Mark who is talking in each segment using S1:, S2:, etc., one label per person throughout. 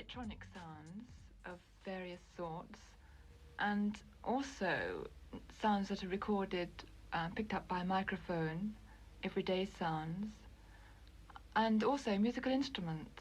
S1: electronic sounds of various sorts, and also sounds that are recorded, picked up by a microphone, everyday sounds, and also musical instruments.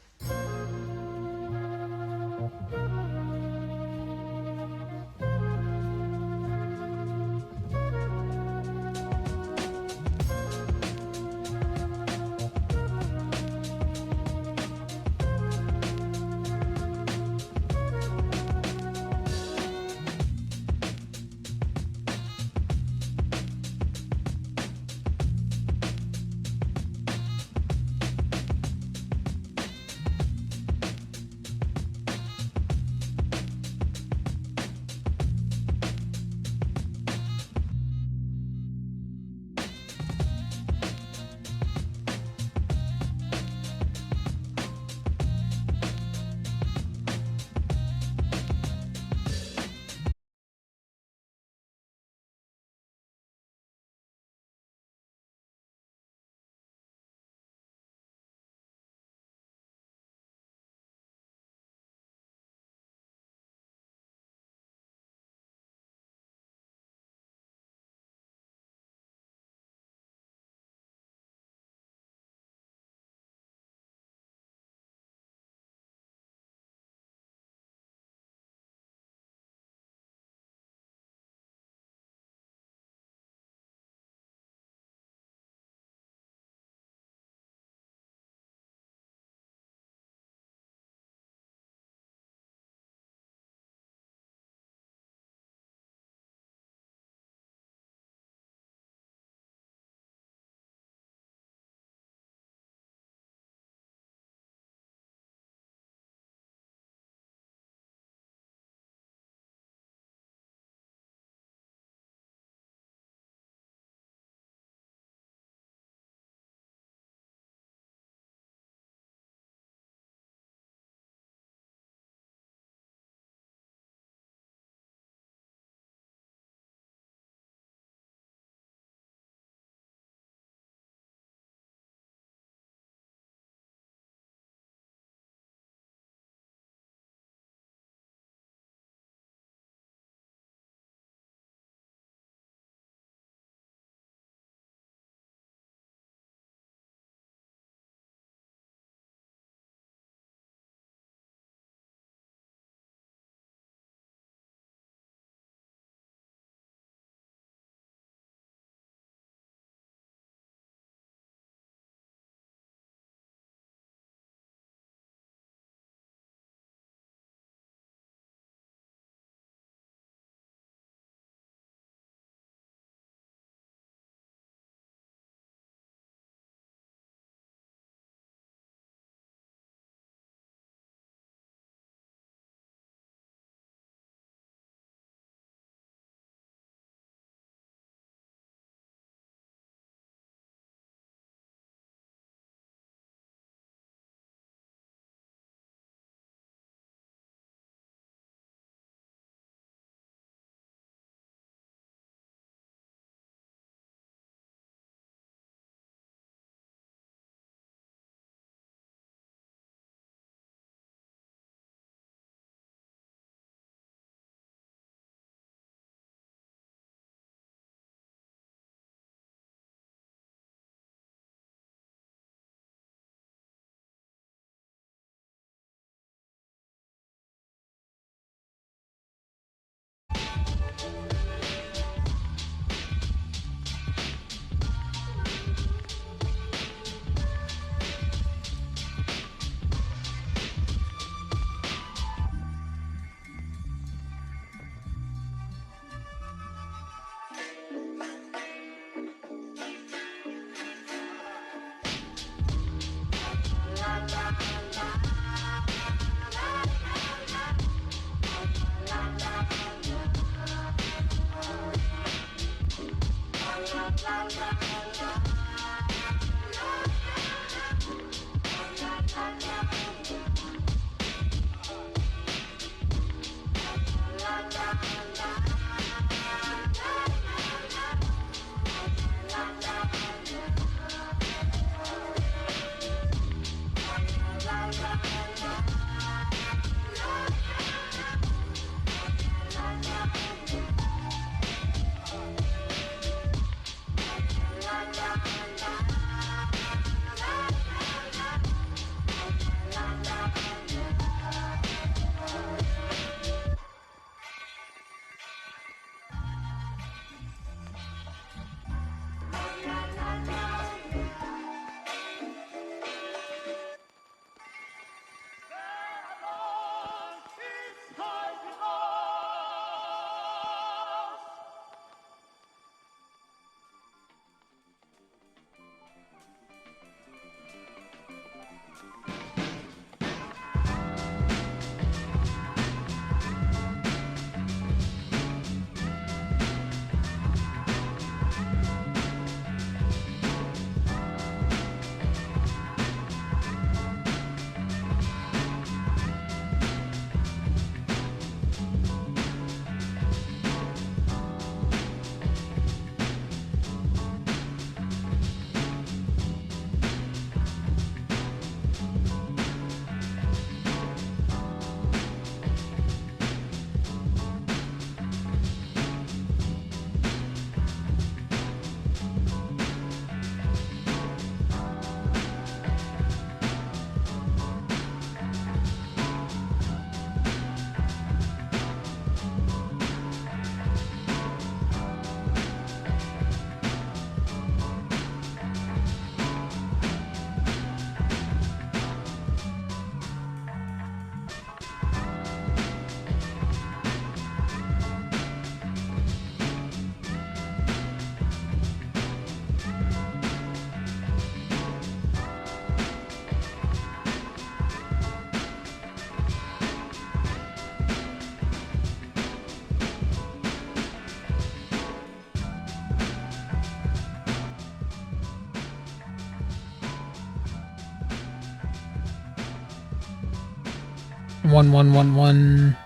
S2: 1 1 1 1.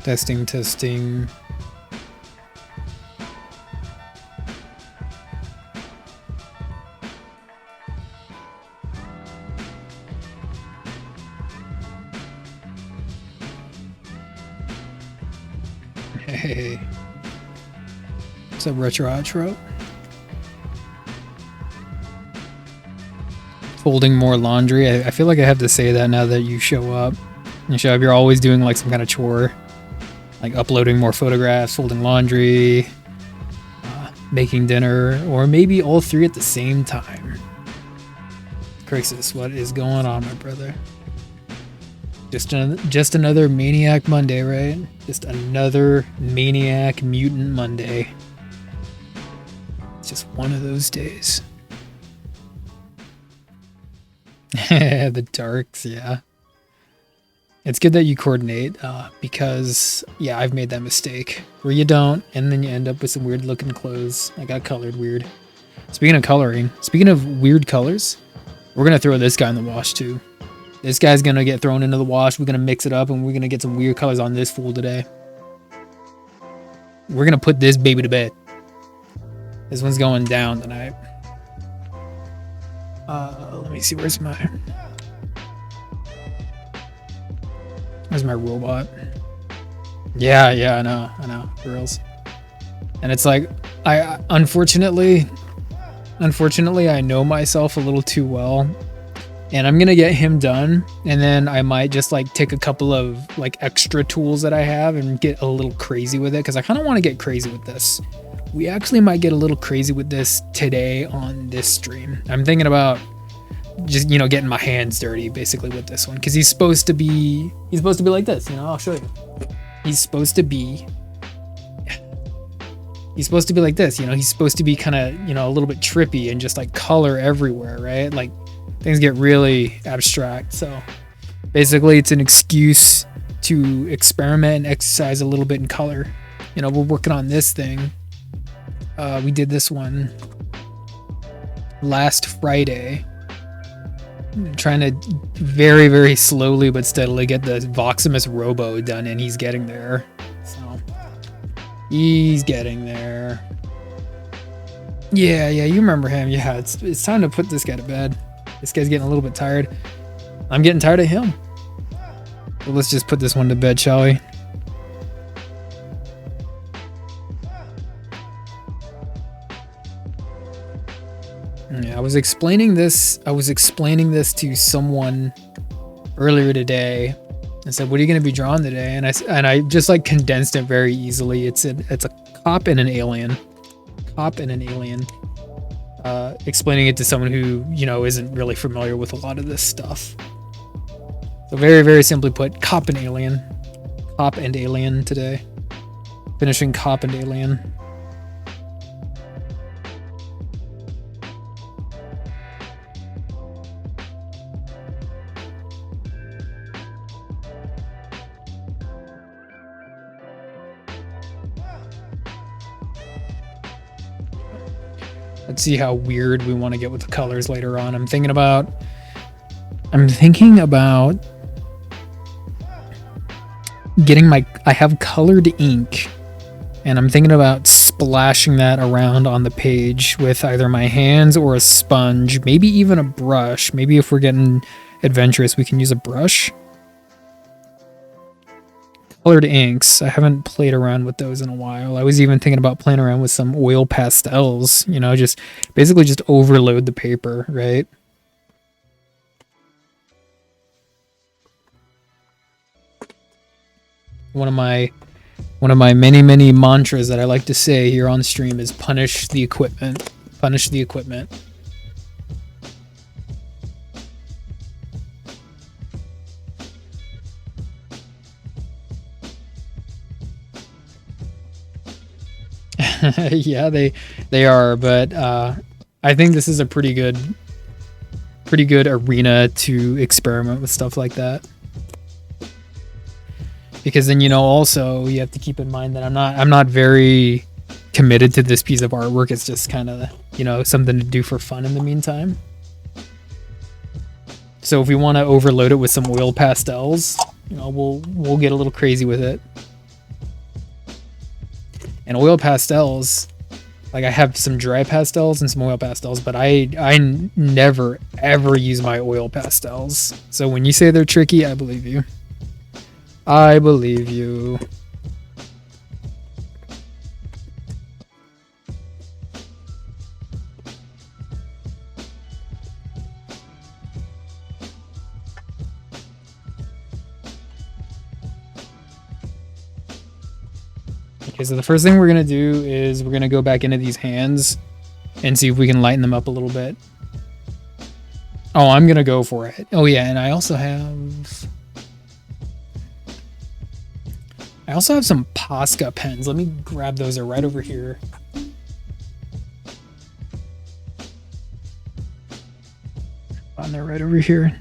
S2: Testing, testing. Hey. What's up, Retro Outro? Folding more laundry. I feel like I have to say that now that you show up. You show up, you're always doing like some kind of chore. Like uploading more photographs, folding laundry, making dinner, or maybe all three at the same time. Crixus, what is going on, my brother? Just another Maniac Monday, right? Just another Maniac Mutant Monday. It's just one of those days. The darks, yeah. It's good that you coordinate, because, yeah, I've made that mistake. Where you don't, and then you end up with some weird looking clothes. I got colored weird. Speaking of coloring, speaking of weird colors, we're going to throw this guy in the wash too. This guy's going to get thrown into the wash. We're going to mix it up, and we're going to get some weird colors on this fool today. We're going to put this baby to bed. This one's going down tonight. Let me see, where's my robot? Yeah, I know, girls. And it's like, I unfortunately, I know myself a little too well, and I'm gonna get him done, and then I might just like take a couple of like extra tools that I have and get a little crazy with it, because I kind of want to get crazy with this. We actually might get a little crazy with this today on this stream. I'm thinking about just, you know, getting my hands dirty basically with this one, because he's supposed to be like this, you know. I'll show you. He's supposed to be like this, you know. He's supposed to be kind of, you know, a little bit trippy and just like color everywhere, right? Like things get really abstract. So basically it's an excuse to experiment and exercise a little bit in color. You know, we're working on this thing. We did this one last Friday. I'm trying to very, very slowly but steadily get the Voximus Robo done, and he's getting there. So he's getting there. Yeah, you remember him. Yeah, it's time to put this guy to bed. This guy's getting a little bit tired. I'm getting tired of him. So let's just put this one to bed, shall we? Yeah, I was explaining this to someone earlier today. I said, "What are you going to be drawing today?" And I just like condensed it very easily. It's a cop and an alien. Explaining it to someone who, you know, isn't really familiar with a lot of this stuff. So very, very simply put, cop and alien today. Finishing cop and alien. Let's see how weird we want to get with the colors later on. I'm thinking about getting I have colored ink, and I'm thinking about splashing that around on the page with either my hands or a sponge, maybe even a brush. Maybe if we're getting adventurous, we can use a brush. Colored inks. I haven't played around with those in a while. I was even thinking about playing around with some oil pastels, you know, just basically just overload the paper, right? One of my many mantras that I like to say here on stream is punish the equipment. Punish the equipment. Yeah, they are, but I think this is a pretty good arena to experiment with stuff like that. Because then, you know, also you have to keep in mind that I'm not very committed to this piece of artwork. It's just kind of, you know, something to do for fun in the meantime. So if we want to overload it with some oil pastels, you know, we'll get a little crazy with it. And oil pastels, like I have some dry pastels and some oil pastels, but I never ever use my oil pastels. So when you say they're tricky, I believe you. I believe you. Okay, so the first thing we're gonna do is we're gonna go back into these hands and see if we can lighten them up a little bit. Oh, I'm gonna go for it. Oh yeah, and I also have some Posca pens. Let me grab those. They're right over here. They're right over here.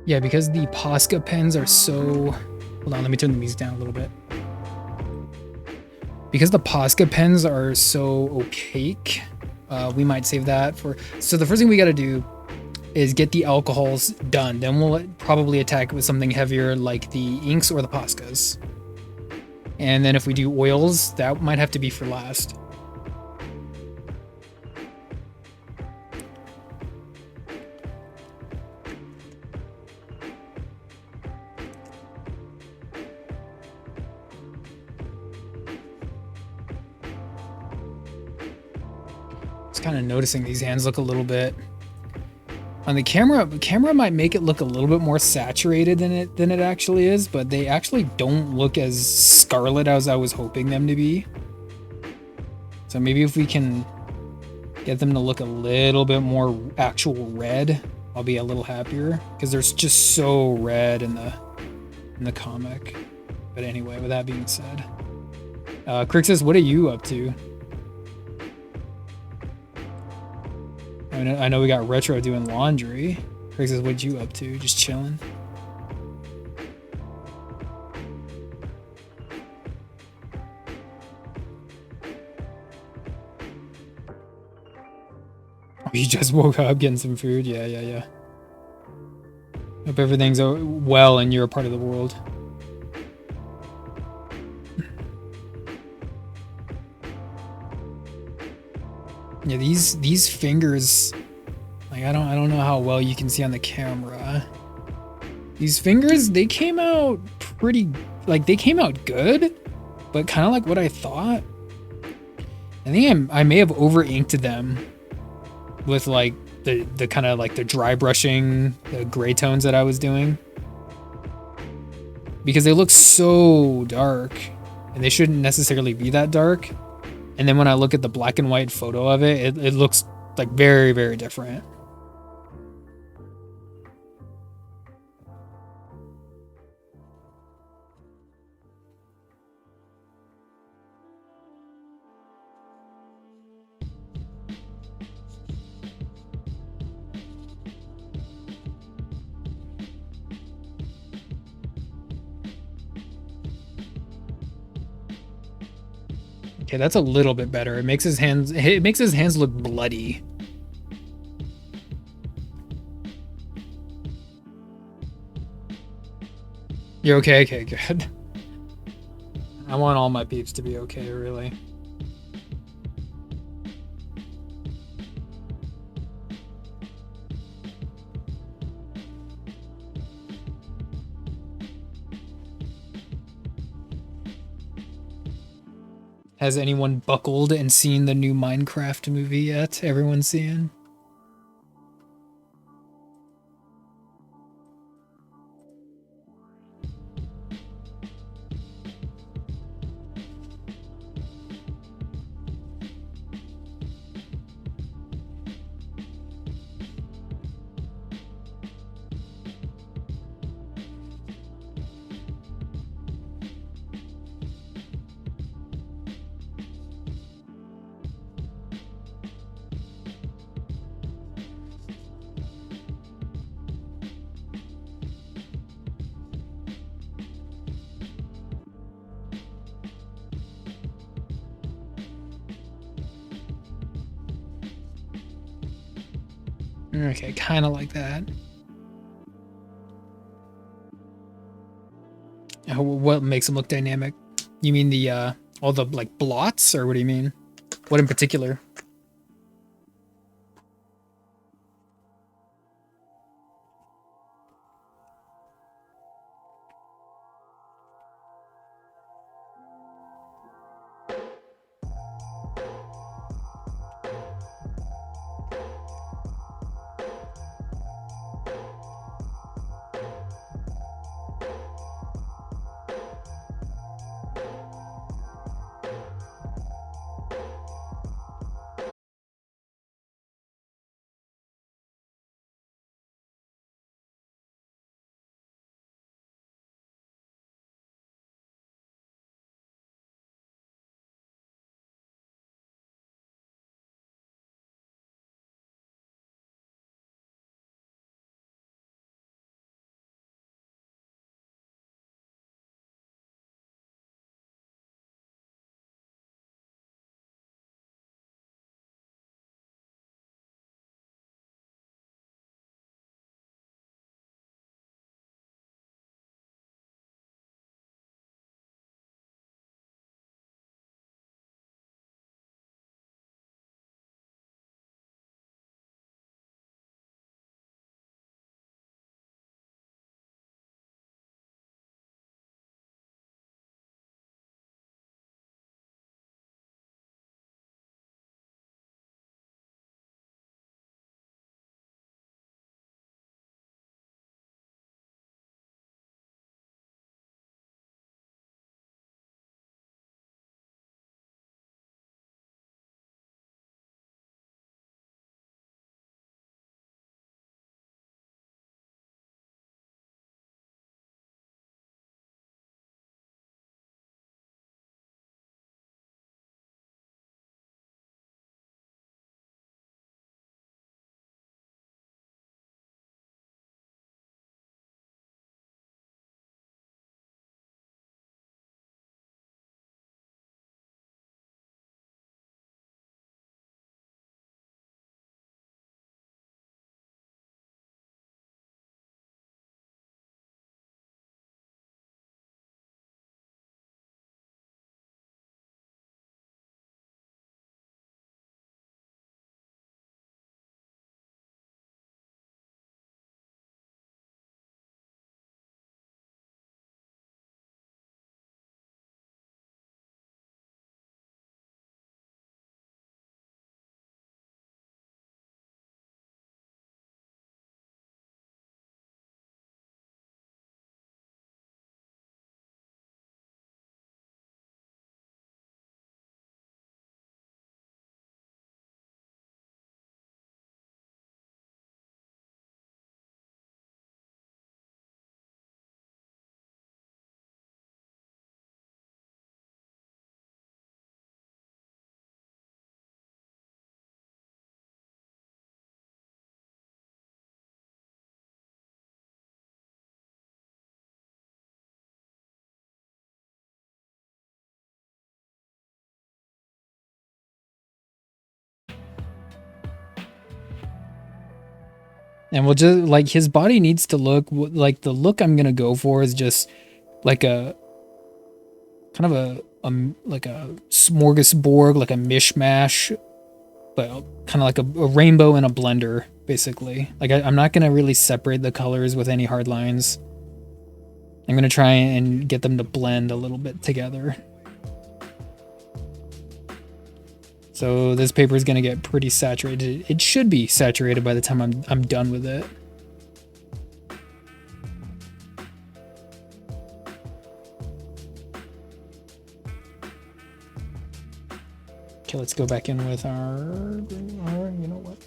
S2: Yeah, because the Posca pens are so... Hold on, let me turn the music down a little bit. Because the Posca pens are so opaque, we might save that for... So the first thing we gotta do is get the alcohols done. Then we'll probably attack it with something heavier like the inks or the Poscas. And then if we do oils, that might have to be for last. Kind of noticing these hands look a little bit on the camera might make it look a little bit more saturated than it actually is, but they actually don't look as scarlet as I was hoping them to be. So maybe if we can get them to look a little bit more actual red, I'll be a little happier, because they're just so red in the comic. But anyway, with that being said, Crixus, what are you up to? I know we got Retro doing laundry. Crixus, what you up to? Just chilling? Oh, you just woke up getting some food? Yeah. Hope everything's well in your part of the world. Yeah, these fingers, like I don't know how well you can see on the camera. These fingers, they came out pretty, like they came out good, but kind of like what I thought. I think I may have over inked them with like the kind of like the dry brushing, the gray tones that I was doing, because they look so dark and they shouldn't necessarily be that dark. And then when I look at the black and white photo of it, it looks like very, very different. Okay, that's a little bit better. It makes his hands look bloody. You're okay? Okay, good. I want all my peeps to be okay, really. Has anyone buckled and seen the new Minecraft movie yet? Everyone's seeing? Okay, kind of like that. What makes them look dynamic? You mean the all the like blots, or what do you mean? What in particular? And we'll just like his body needs to look like the look I'm gonna go for is just like a kind of like a smorgasbord, like a mishmash, but kind of like a rainbow in a blender, basically. Like I'm not gonna really separate the colors with any hard lines. I'm gonna try and get them to blend a little bit together. So this paper is gonna get pretty saturated. It should be saturated by the time I'm done with it. Okay, let's go back in with our you know what?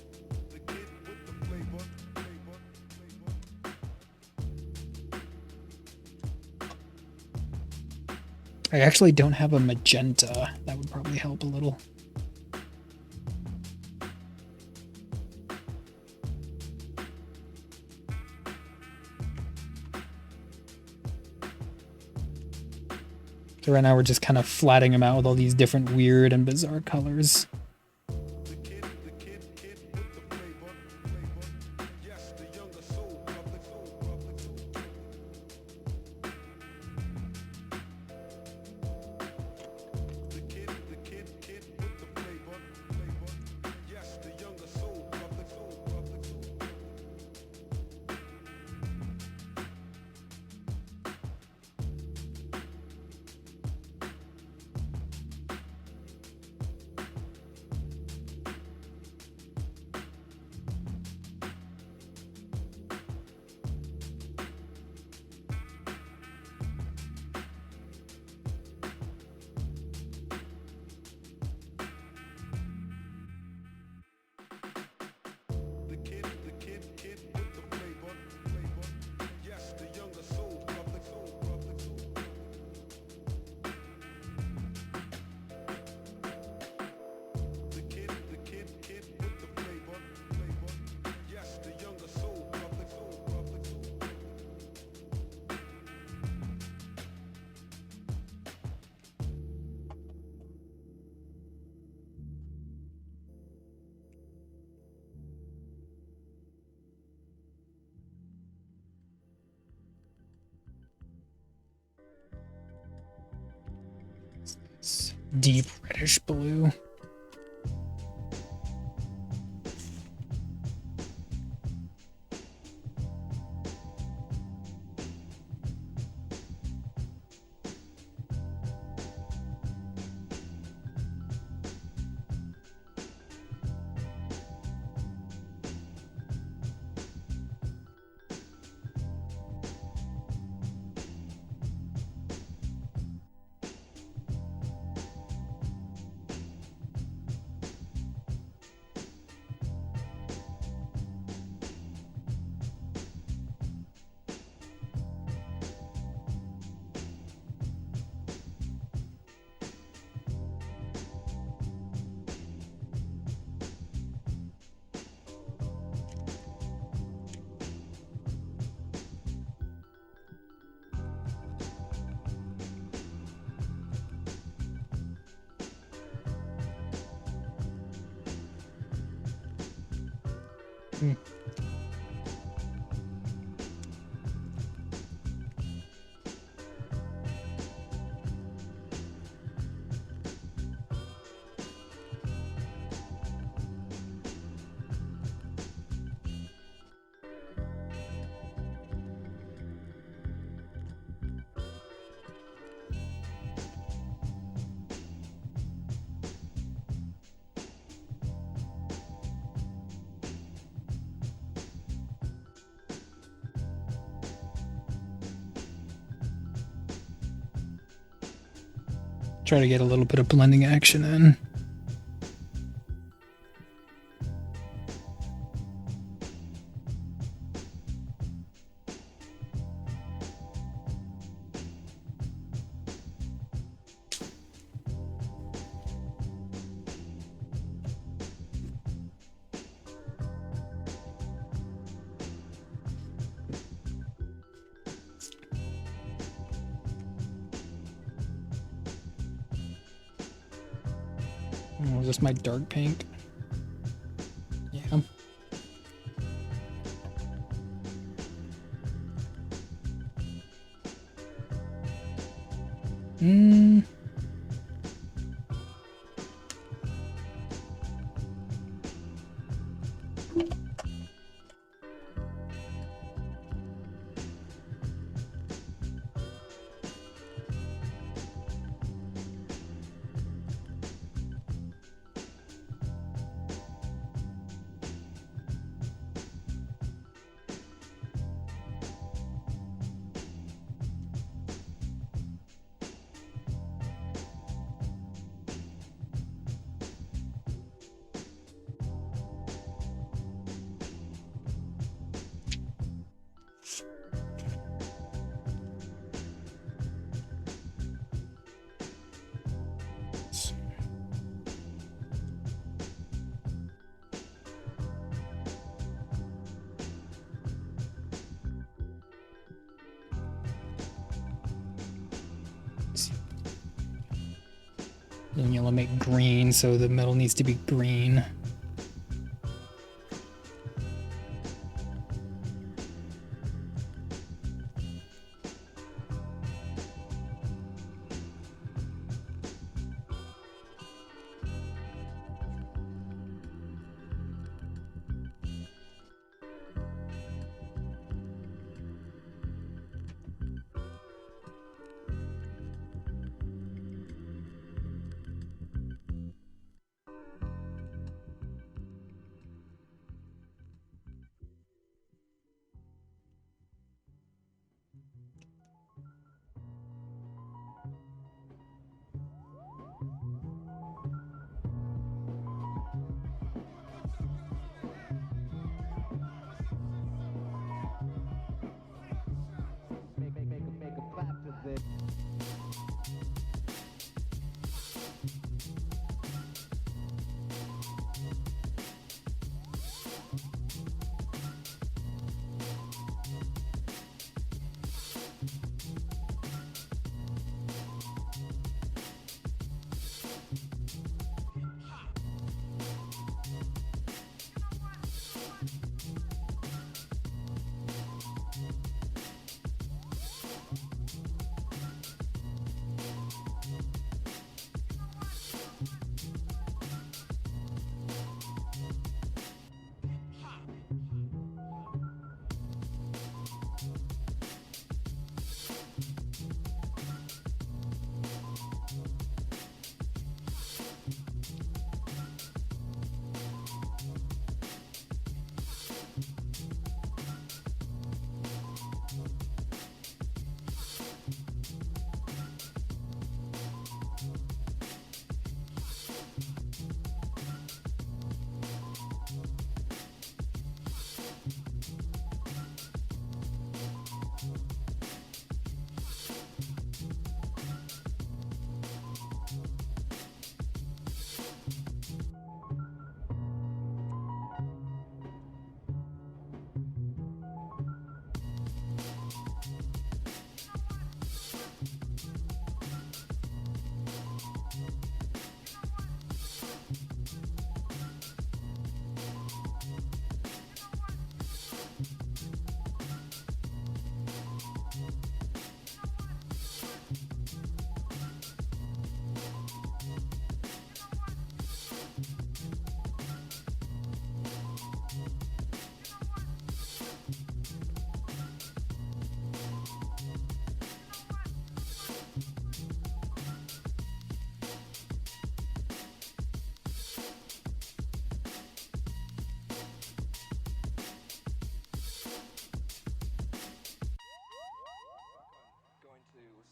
S2: I actually don't have a magenta. That would probably help a little. So right now we're just kind of flatting them out with all these different weird and bizarre colors. It's deep reddish blue. Try to get a little bit of blending action in. Oh, is this my dark pink? Yeah. Mm. Blue and yellow make green, so the metal needs to be green.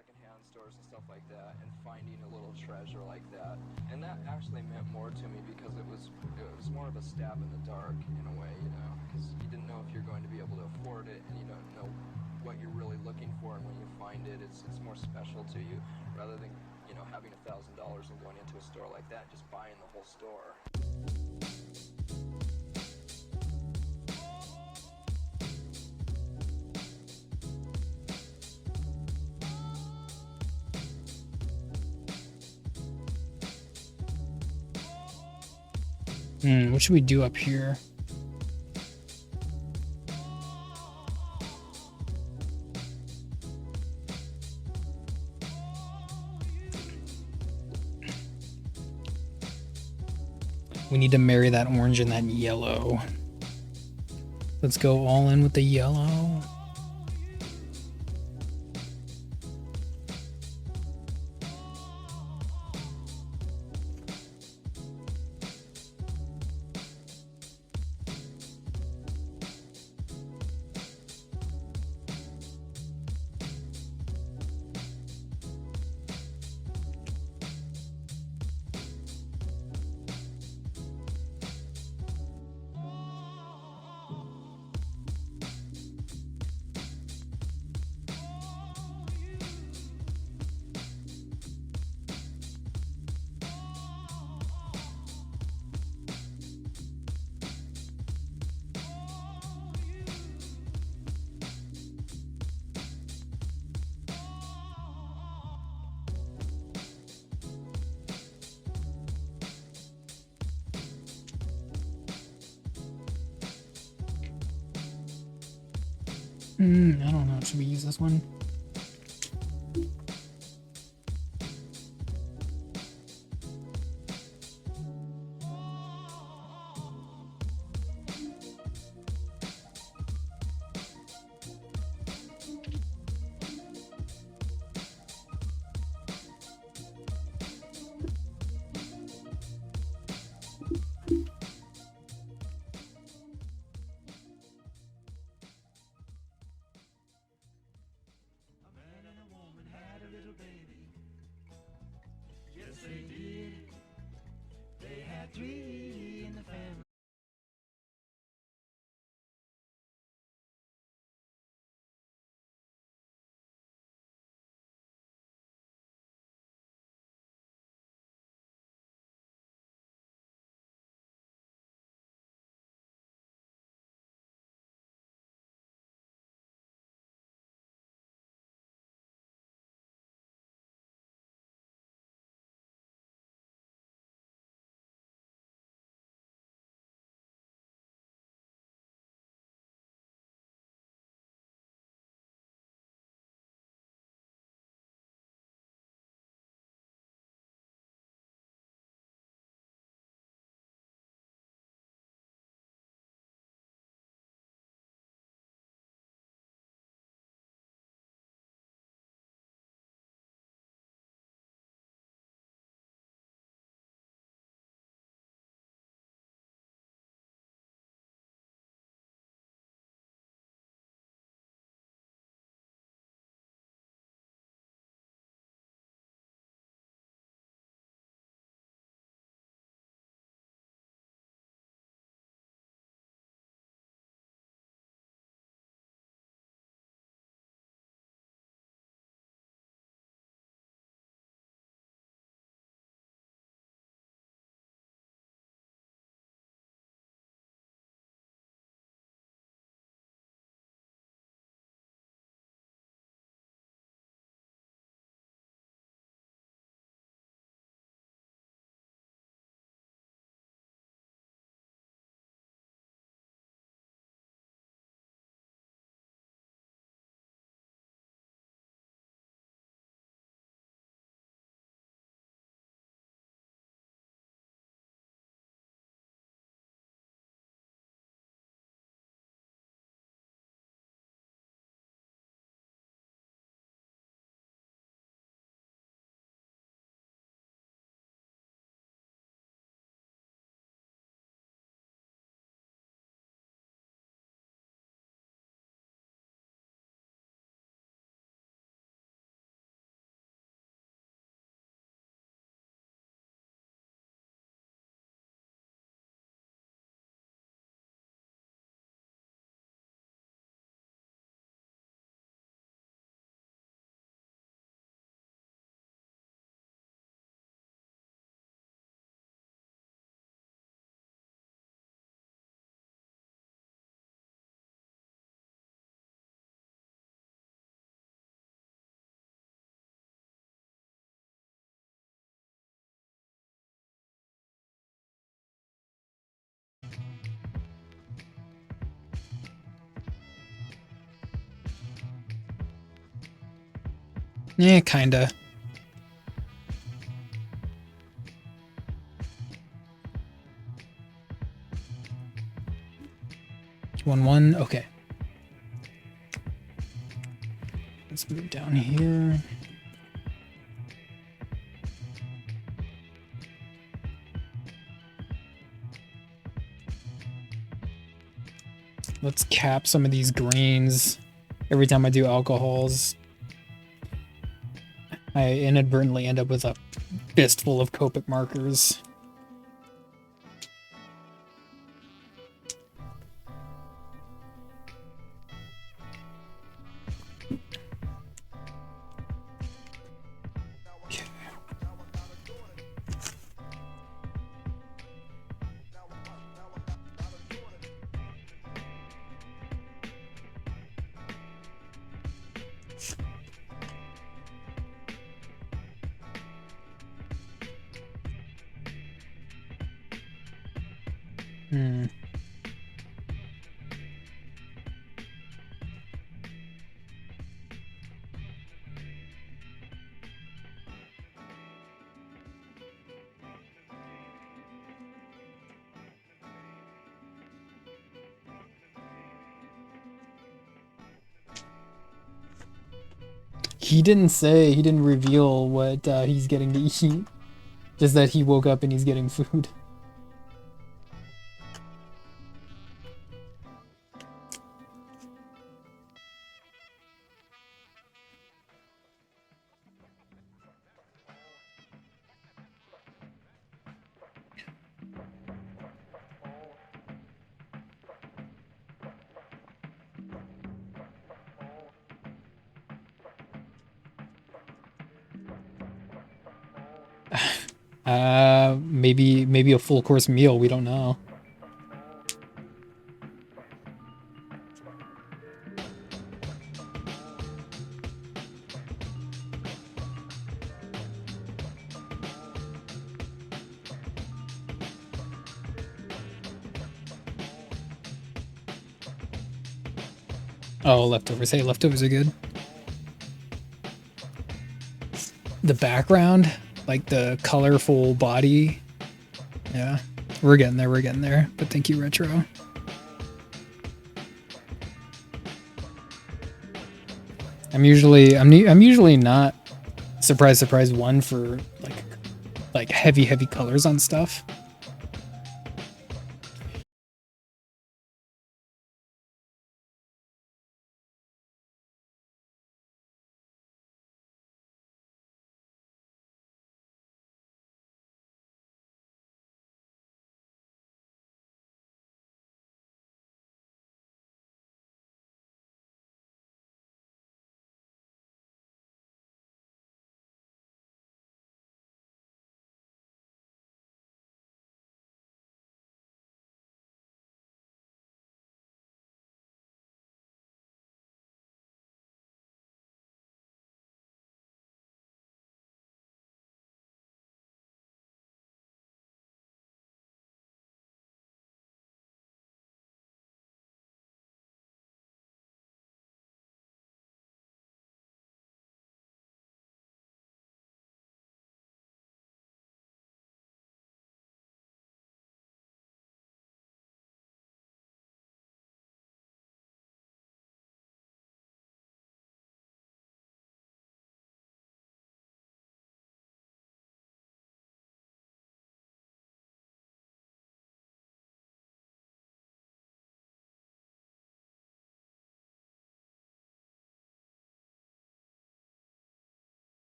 S3: secondhand stores and stuff like that and finding a little treasure like that. And that actually meant more to me because it was more of a stab in the dark in a way, you know, because you didn't know if you're going to be able to afford it and you don't know what you're really looking for, and when you find it, it's more special to you rather than, you know, having $1,000 and going into a store like that, just buying the whole store.
S2: What should we do up here? We need to marry that orange and that yellow. Let's go all in with the yellow. I don't know. Should we use this one? Yeah, kinda. 1-1. Okay. Let's move down here. Let's cap some of these greens. Every time I do alcohols, I inadvertently end up with a fistful of Copic markers. Hmm. He didn't reveal what he's getting to eat. Just that he woke up and he's getting food. Maybe a full course meal, we don't know. Oh, leftovers. Hey, leftovers are good. The background, like the colorful body. Yeah, we're getting there. But thank you, Retro. I'm usually not surprise one for like heavy colors on stuff.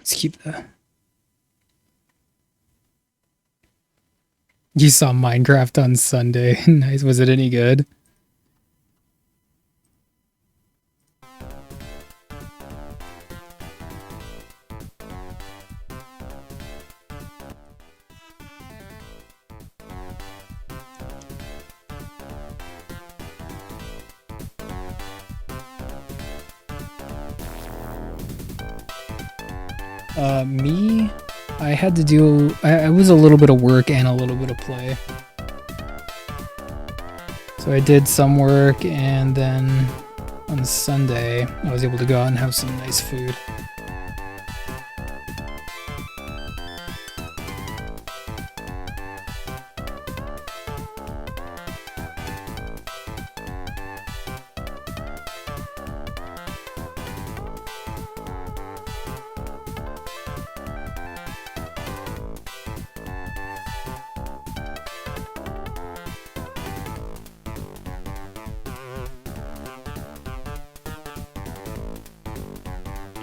S2: Let's keep that. You saw Minecraft on Sunday. Nice. Was it any good? Me, I had to do, I was a little bit of work and a little bit of play. So I did some work, and then on Sunday, I was able to go out and have some nice food.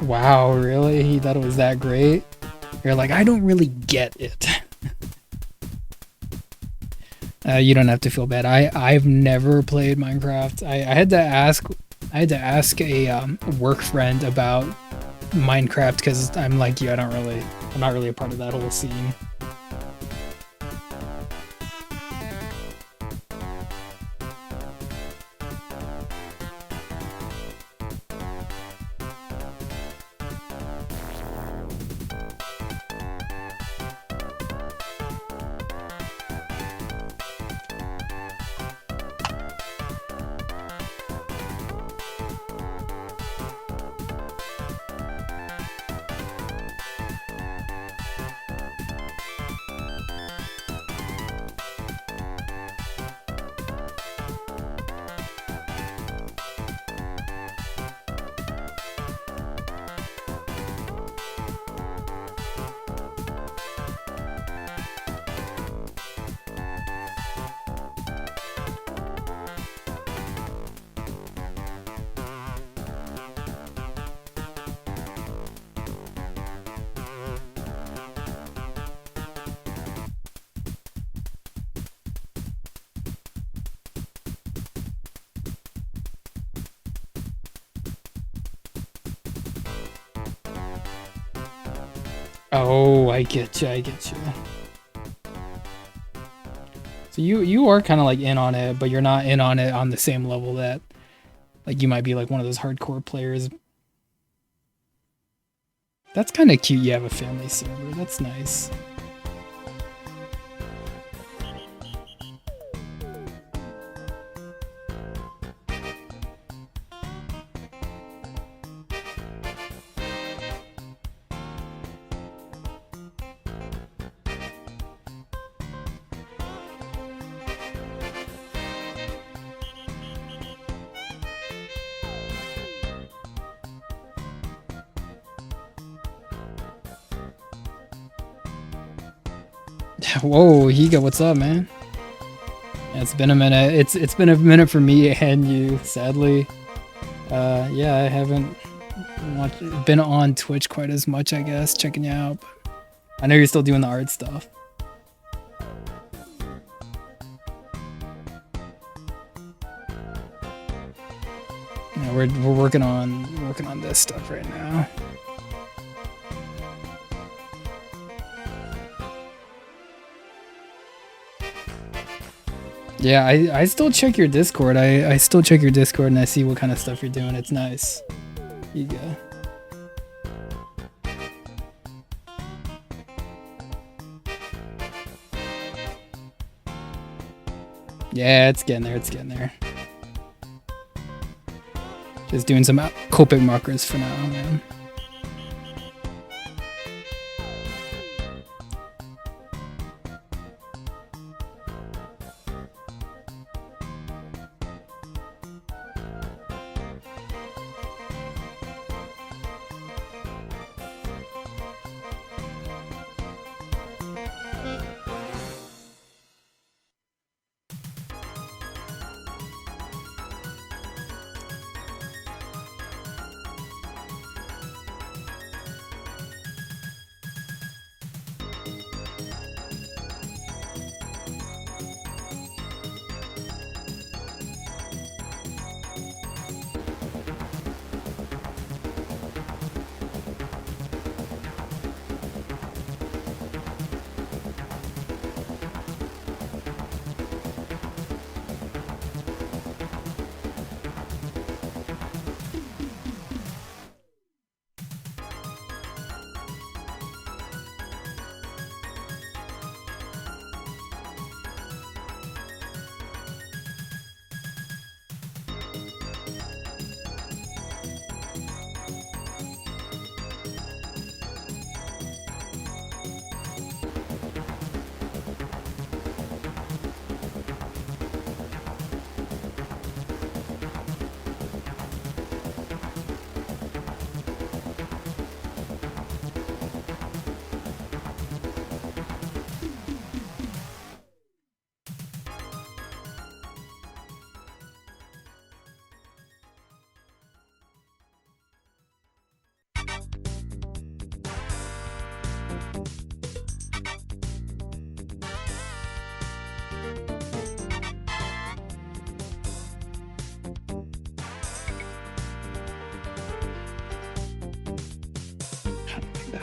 S2: Wow, really? He thought it was that great? You're like, I don't really get it. You don't have to feel bad. I've never played Minecraft. I had to ask a work friend about Minecraft because I'm like you. I'm not really a part of that whole scene. Oh, I get you. I get you. So you are kind of like in on it, but you're not in on it on the same level that like you might be like one of those hardcore players. That's kind of cute. You have a family server. That's nice. Whoa, Higa, what's up, man? Yeah, it's been a minute. It's been a minute for me and you, sadly. Yeah, I haven't been on Twitch quite as much, I guess, checking you out. But I know you're still doing the art stuff. Yeah, we're working on this stuff right now. Yeah, I still check your Discord. I still check your Discord and I see what kind of stuff you're doing. It's nice. You go. Yeah, it's getting there. It's getting there. Just doing some Copic markers for now, man.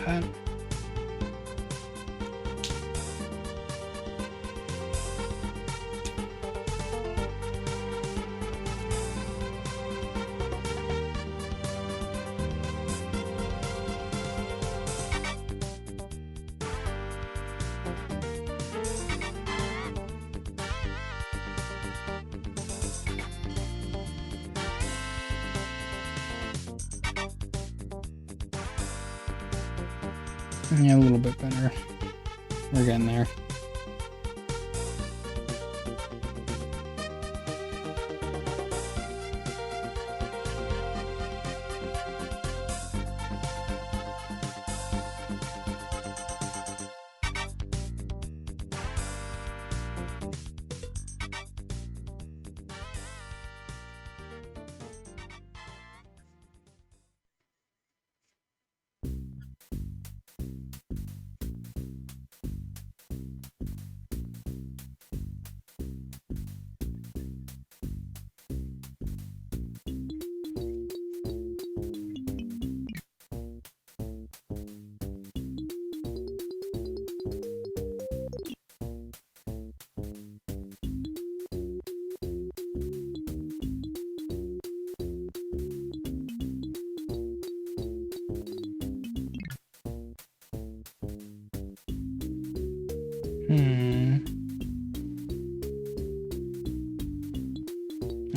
S2: that. Yeah, a little bit better. We're getting there.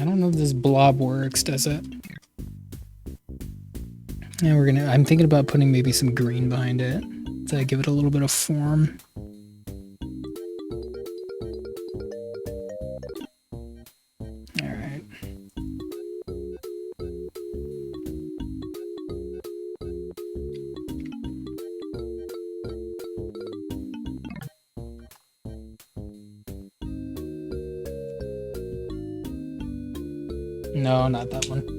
S2: I don't know if this blob works, does it? Yeah, I'm thinking about putting maybe some green behind it to give it a little bit of form. Alright. No, not that one.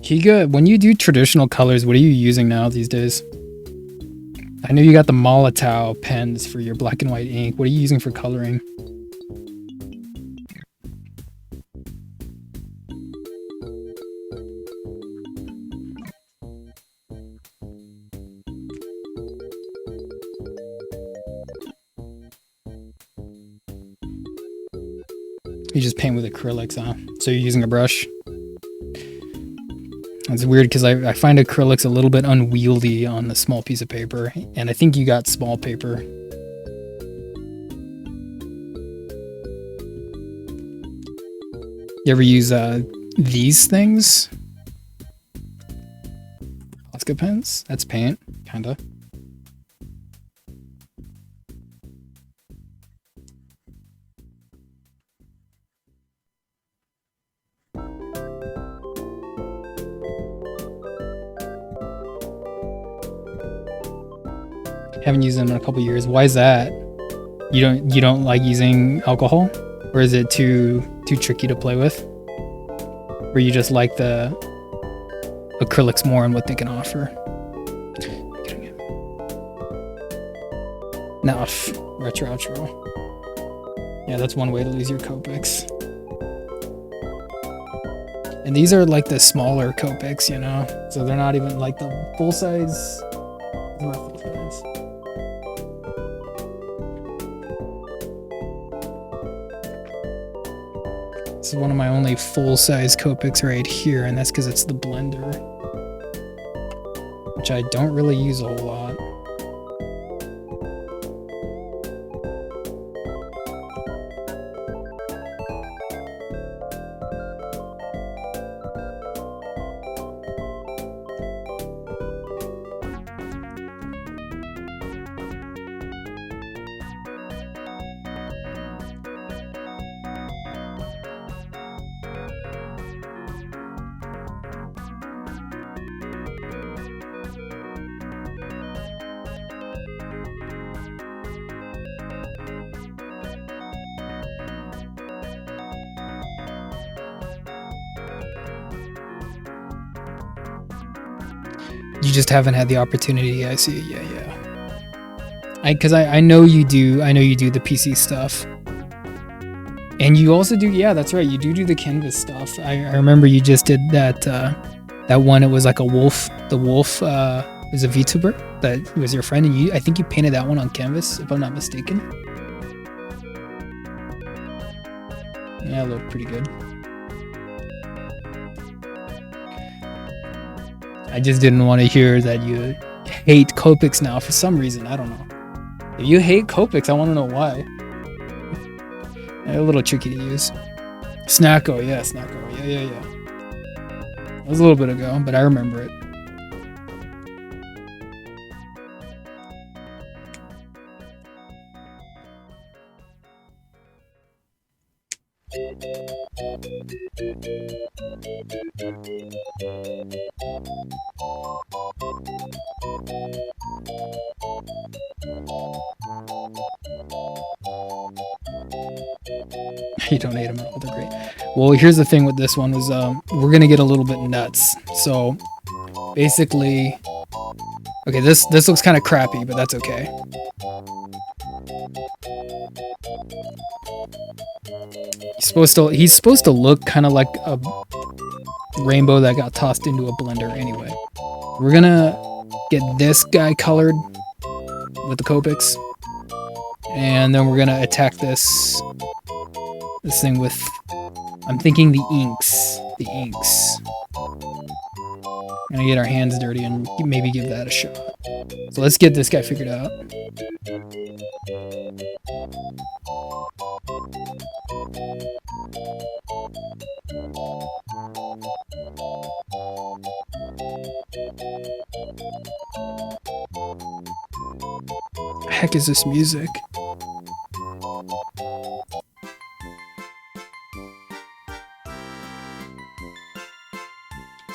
S2: Higa, when you do traditional colors, what are you using now these days? I know you got the Molotov pens for your black and white ink. What are you using for coloring? You just paint with acrylics, huh? So you're using a brush? It's weird because I find acrylics a little bit unwieldy on a small piece of paper, and I think you got small paper. You ever use these things? Posca pens? That's paint, kinda. Haven't used them in a couple years. Why is that? You don't like using alcohol, or is it too tricky to play with? Or you just like the acrylics more and what they can offer? No, retro outro. Yeah, that's one way to lose your Copics. And these are like the smaller Copics, you know, so they're not even like the full size. This is one of my only full-size Copics right here, and that's because it's the blender, which I don't really use a whole lot. You just haven't had the opportunity. I see. Yeah. Because I know you do. I know you do the PC stuff. And you also do, yeah, that's right. You do the canvas stuff. I remember you just did that that one. It was like a wolf. The wolf is a VTuber that was your friend, and I think you painted that one on canvas, if I'm not mistaken. Yeah, it looked pretty good. I just didn't want to hear that you hate Copics now for some reason. I don't know. If you hate Copics, I want to know why. A little tricky to use. Snacko, yeah, Snacko. Yeah. It was a little bit ago, but I remember it. You don't hate them at all, they're great. Well, here's the thing with this one was we're gonna get a little bit nuts. So basically, okay, this looks kind of crappy, but that's okay. He's supposed to look kind of like a rainbow that got tossed into a blender. Anyway, we're gonna get this guy colored with the Copics, and then we're gonna attack this thing with, I'm thinking the inks. I'm gonna get our hands dirty and maybe give that a shot. So let's get this guy figured out. The heck is this music?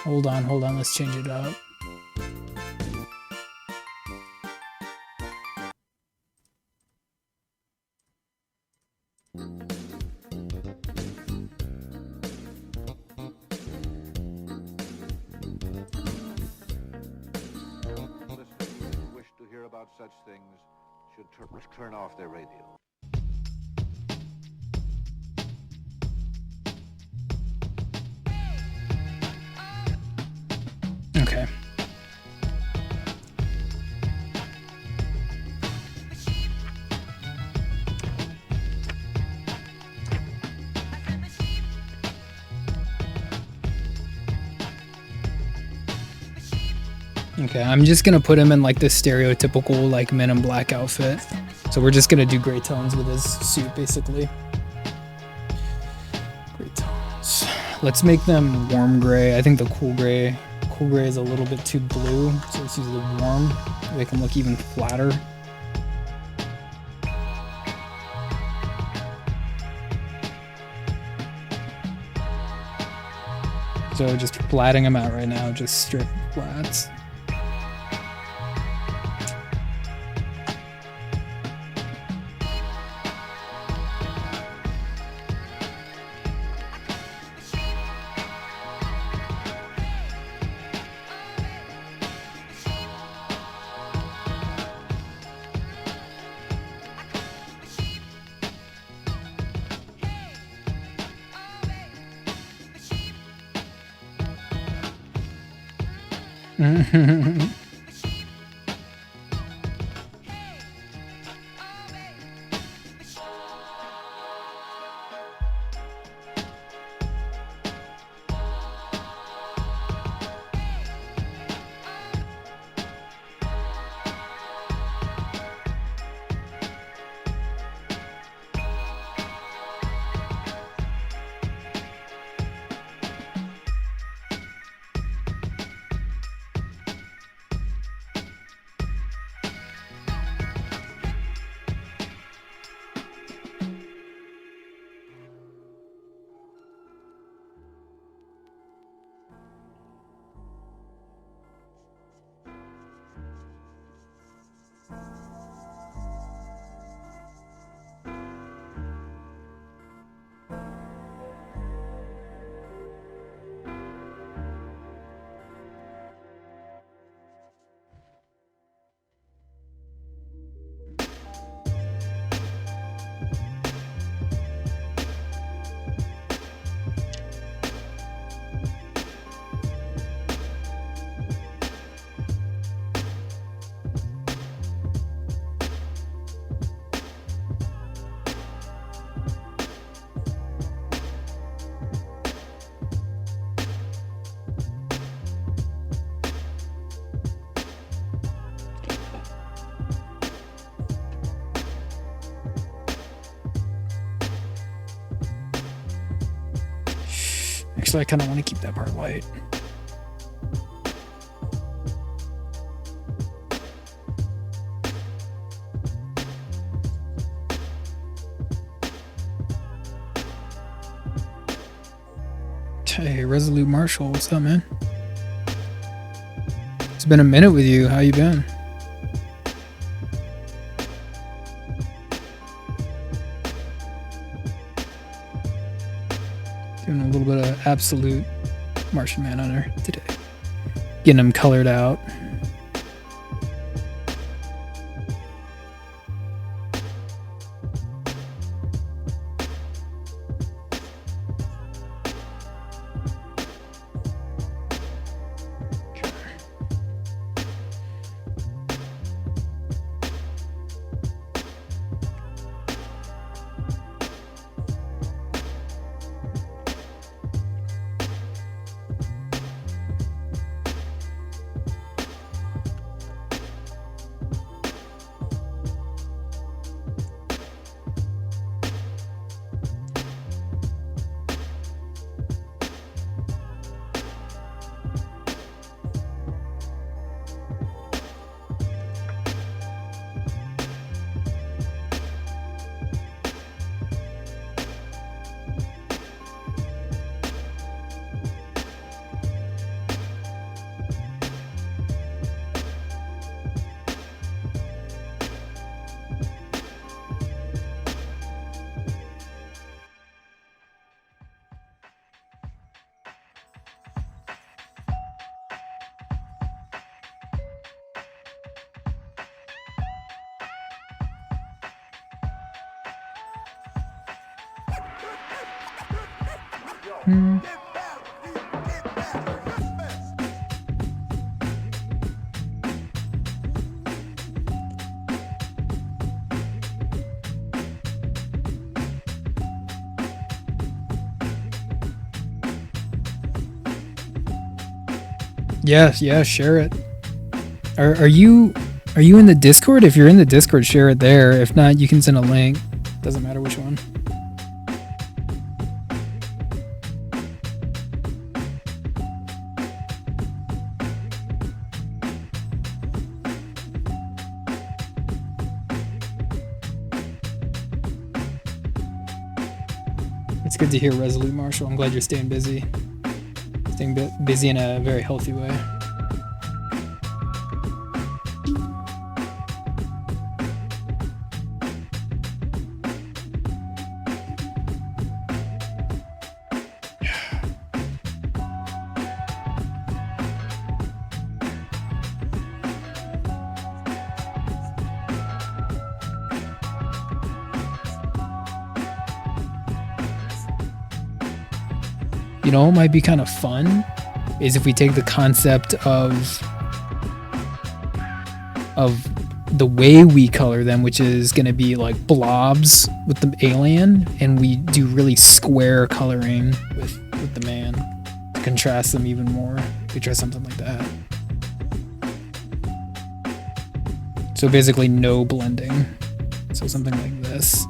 S2: Hold on, let's change it up.
S4: Listeners who wish to hear about such things should turn off their radio.
S2: Okay. Okay, I'm just gonna put him in like this stereotypical like Men in Black outfit. So we're just gonna do gray tones with his suit basically. Gray tones. Let's make them warm gray. I think the cool gray is a little bit too blue, so let's use the warm. Make them look even flatter. So just flatting them out right now, just straight flats. so I kind of want to keep that part light. Hey, Resolute Marshall, what's up, man? It's been a minute with you. How you been? Doing a little bit of absolute Martian Manhunter today. Getting them colored out. Yeah, share it. Are you in the Discord? If you're in the Discord, share it there. If not, you can send a link. Doesn't matter which one. It's good to hear, Resolute Marshall. I'm glad you're staying busy. Staying busy in a very healthy way. You know what might be kind of fun is if we take the concept of the way we color them, which is going to be like blobs with the alien, and we do really square coloring with the man to contrast them even more. We try something like that. So basically no blending. So something like this.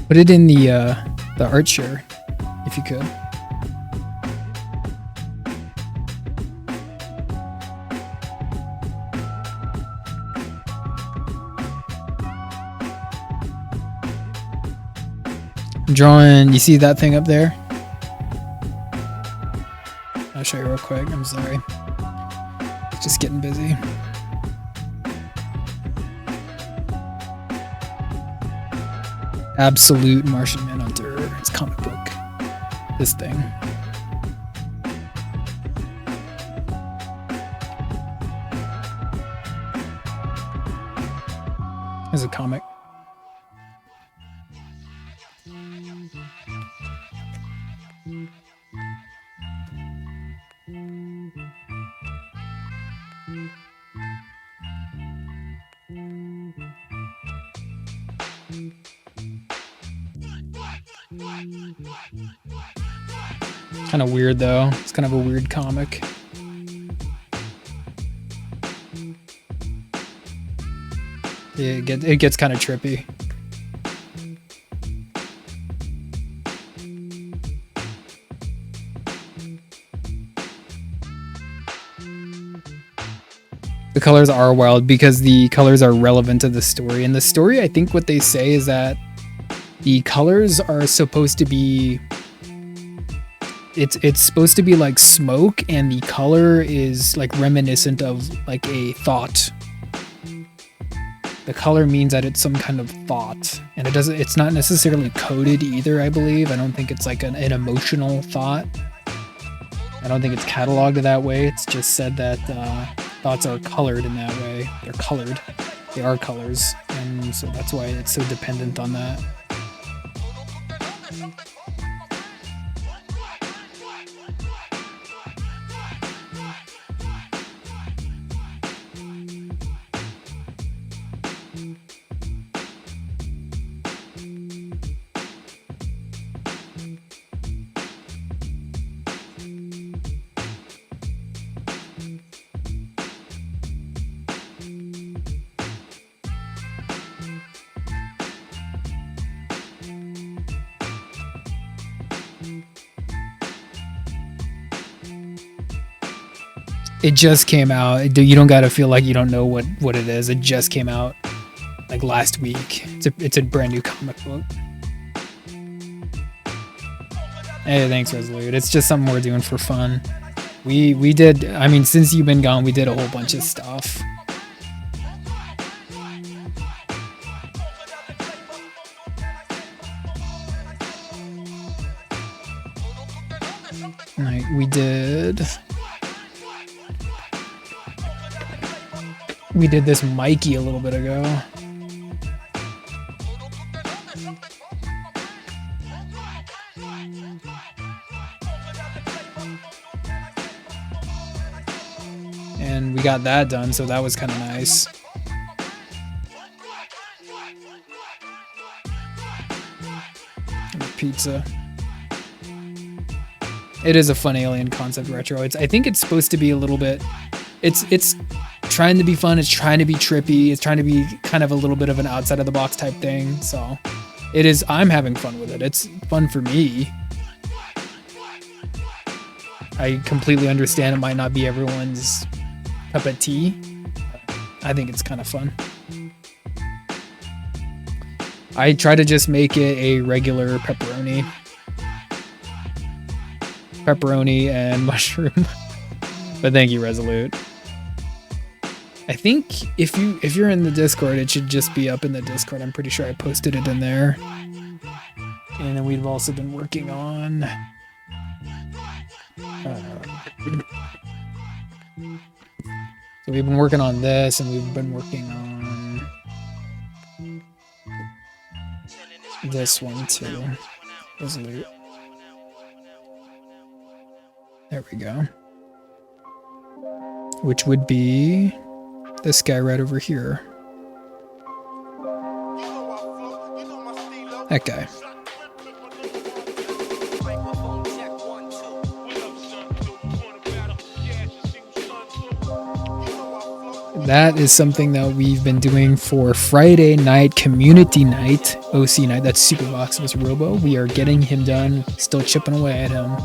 S2: Put it in the art share, if you could. I'm drawing, you see that thing up there? I'll show you real quick, I'm sorry. Just getting busy. Absolute Martian Manhunter. It's a comic book. This thing. It's a comic. Kind of weird though. It's kind of a weird comic. It gets kind of trippy. The colors are wild because the colors are relevant to the story. In the story, I think what they say is that the colors are supposed to be... It's supposed to be like smoke, and the color is like reminiscent of like a thought. The color means that it's some kind of thought, and it's not necessarily coded either, I believe. I don't think it's like an emotional thought. I don't think it's cataloged that way. It's just said that thoughts are colored in that way. They're colored. They are colors, and so that's why it's so dependent on that. It just came out. You don't gotta feel like you don't know what it is. It just came out like last week. It's a brand new comic book. Hey, thanks, Resolute. It's just something we're doing for fun. We did, I mean, since you've been gone, we did a whole bunch of stuff. Like, we did this Mikey a little bit ago. And we got that done, so that was kind of nice. And a pizza. It is a fun alien concept retro. I think it's supposed to be a little bit... It's trying to be fun, it's trying to be trippy, it's trying to be kind of a little bit of an outside of the box type thing, so it is. I'm having fun with it. It's fun for me. I completely understand it might not be everyone's cup of tea. I think it's kind of fun. I try to just make it a regular pepperoni and mushroom. But thank you, Resolute. I think if you're in the Discord, it should just be up in the Discord. I'm pretty sure I posted it in there. And then we've also been working on... So we've been working on this, and we've been working on this one too. Resolute. There we go. Which would be this guy right over here. That guy. That is something that we've been doing for Friday night, community night, OC night. That's Superbox vs. Robo. We are getting him done, still chipping away at him.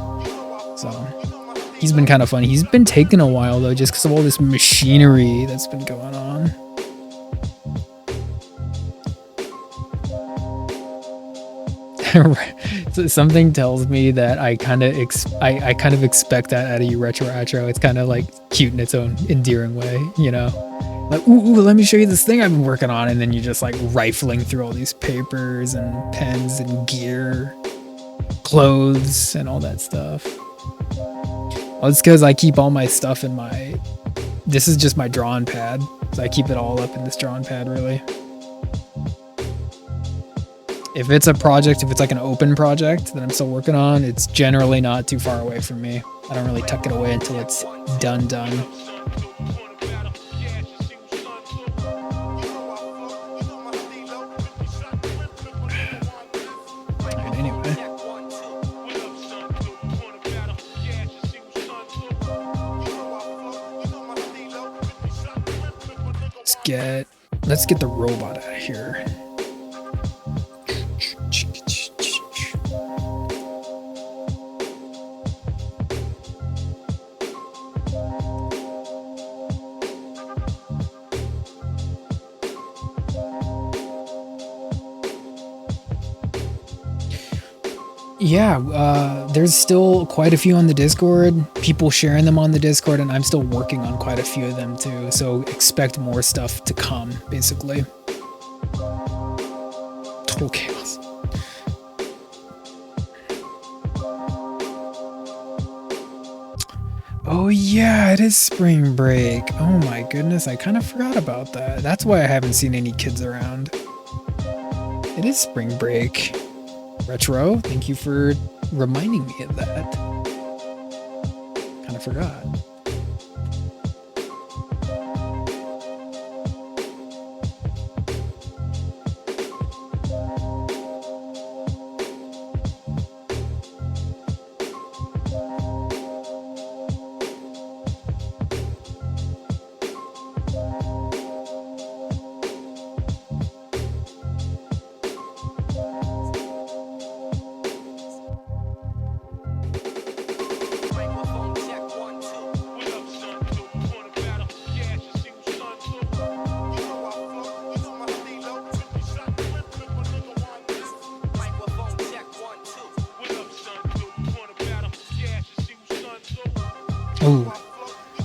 S2: So he's been kind of fun. He's been taking a while though, just because of all this machinery that's been going on. So something tells me that I kind of expect that out of you, Retro. It's kind of like cute in its own endearing way, you know? Like, ooh, let me show you this thing I've been working on, and then you're just like rifling through all these papers and pens and gear, clothes, and all that stuff. Well, it's because I keep all my stuff in my... This is just my drawing pad, so I keep it all up in this drawing pad, really. If it's a project, if it's like an open project that I'm still working on, it's generally not too far away from me. I don't really tuck it away until it's done. Alright, anyway. get the robot out of here. Yeah, there's still quite a few on the Discord, people sharing them on the Discord, and I'm still working on quite a few of them too, so expect more stuff to come, basically. Total chaos. Oh yeah, it is spring break. Oh my goodness, I kind of forgot about that. That's why I haven't seen any kids around. It is spring break. Retro, thank you for reminding me of that. Kind of forgot.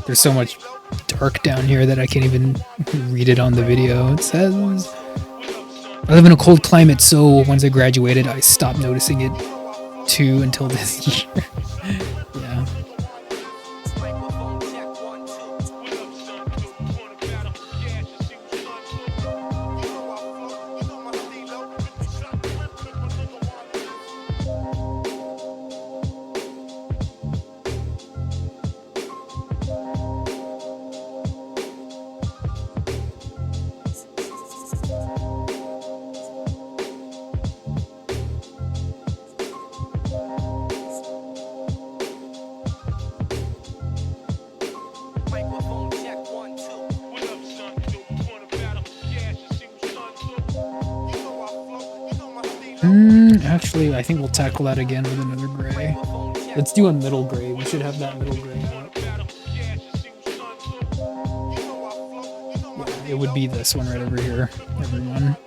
S2: There's so much dark down here that I can't even read it on the video. It says, I live in a cold climate, so once I graduated, I stopped noticing it too until this year. Yeah. Actually, I think we'll tackle that again with another gray. Let's do a middle gray. We should have that middle gray up. Yeah, it would be this one right over here, everyone.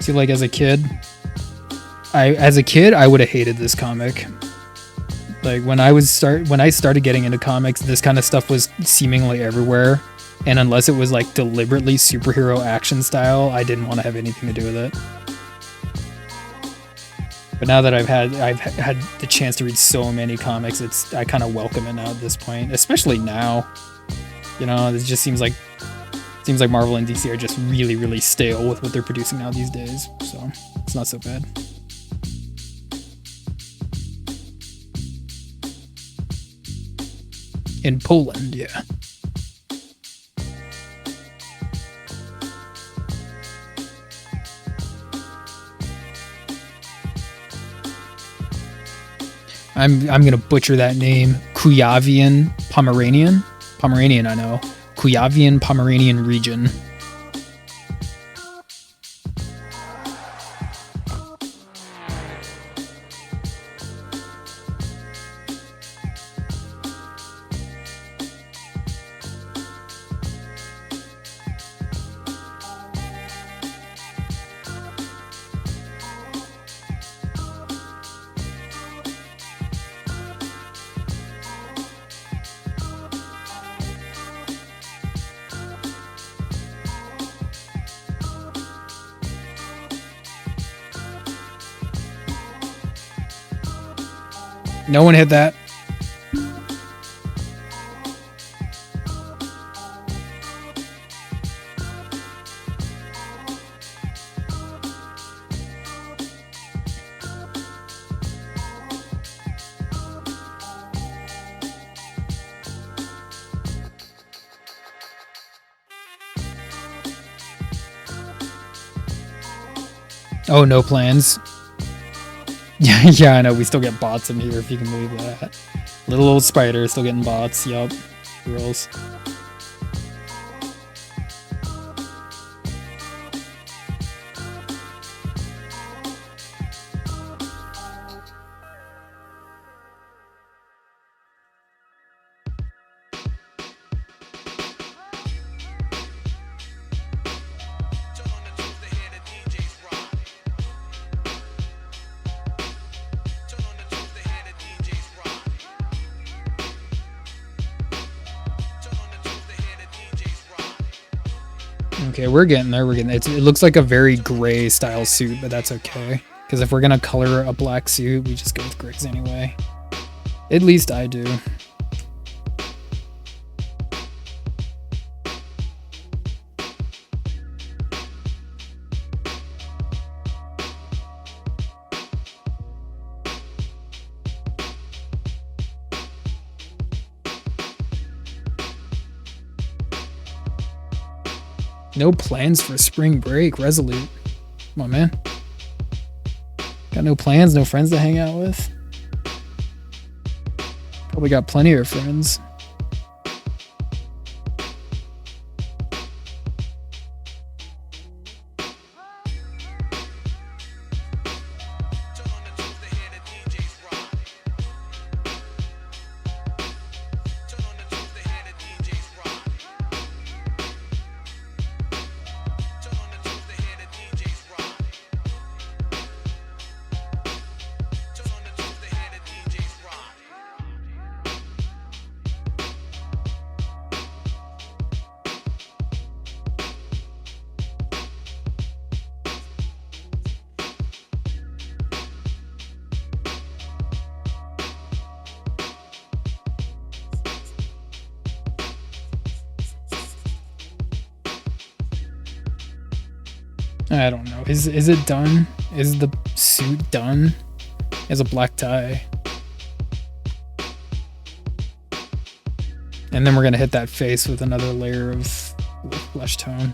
S2: See, like as a kid, I would have hated this comic. Like when I started getting into comics, this kind of stuff was seemingly everywhere, and unless it was like deliberately superhero action style, I didn't want to have anything to do with it. But now that I've had the chance to read so many comics, I kind of welcome it now at this point, especially now. You know, it just seems like Marvel and DC are just really, really stale with what they're producing now these days. So it's not so bad. In Poland, yeah. I'm gonna butcher that name. Kuyavian Pomeranian. Pomeranian, I know. Kuyavian Pomeranian region. No one hit that. Oh, no plans. Yeah, I know. We still get bots in here, if you can believe that. Little old spider still getting bots. Yup. Girls. Okay, we're getting there. It looks like a very gray style suit, but that's okay. Because if we're gonna color a black suit, we just go with grays anyway. At least I do. No plans for spring break, Resolute. Come on, man. Got no plans, no friends to hang out with? Probably got plenty of friends. I don't know. Is it done? Is the suit done? As a black tie. And then we're gonna hit that face with another layer of flesh tone.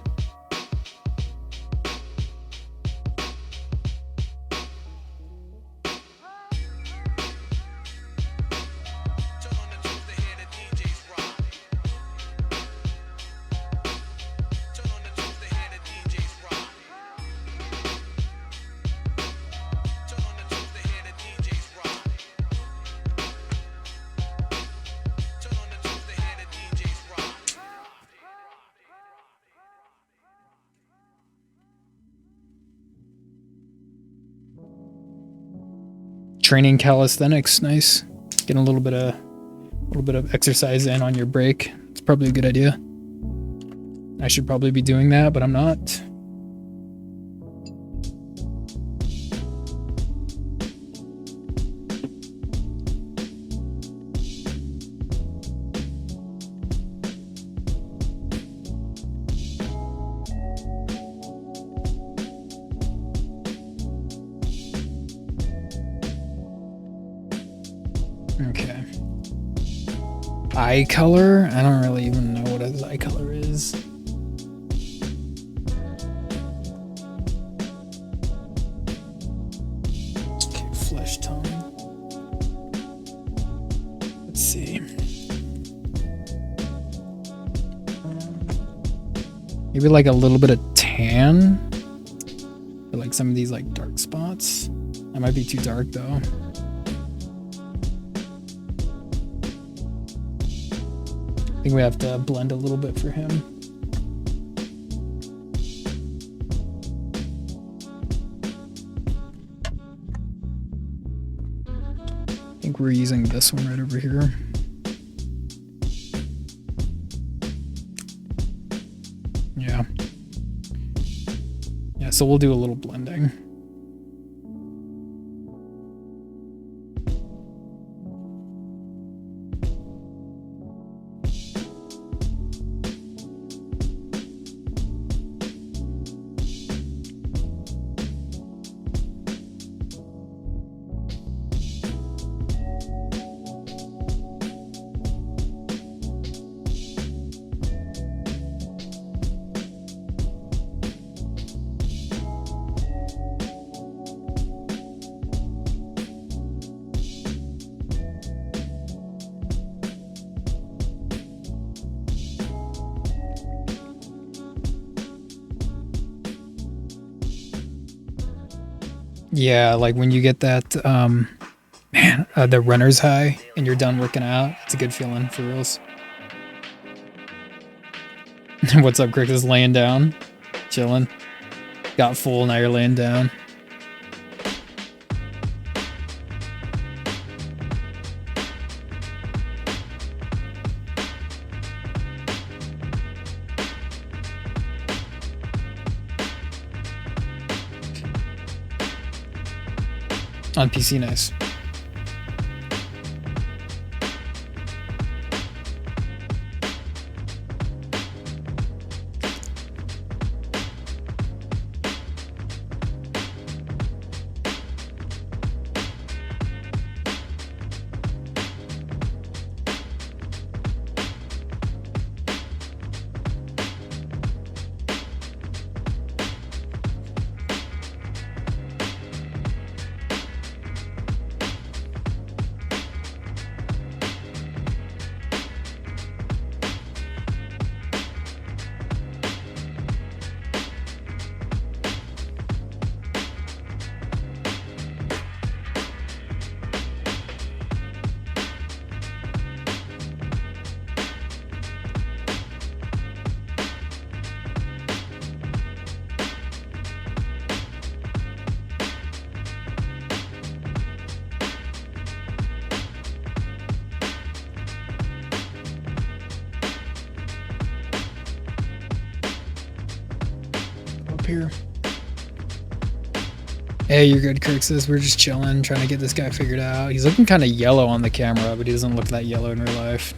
S2: Training calisthenics, nice. Getting a little bit of exercise in on your break. It's probably a good idea. I should probably be doing that, but I'm not. Okay. Eye color? I don't really even know what his eye color is. Okay, flesh tone. Let's see. Maybe like a little bit of tan. Or like some of these like dark spots. That might be too dark though. I think we have to blend a little bit for him. I think we're using this one right over here. Yeah. Yeah, so we'll do a little blending. Yeah, like when you get that, man, the runner's high and you're done working out. It's a good feeling for reals. What's up, Crick? Just laying down, chilling. Got full, now you're laying down. On PC, nice. Here. Hey, you're good, Kirk says. We're just chilling, trying to get this guy figured out. He's looking kind of yellow on the camera, but he doesn't look that yellow in real life.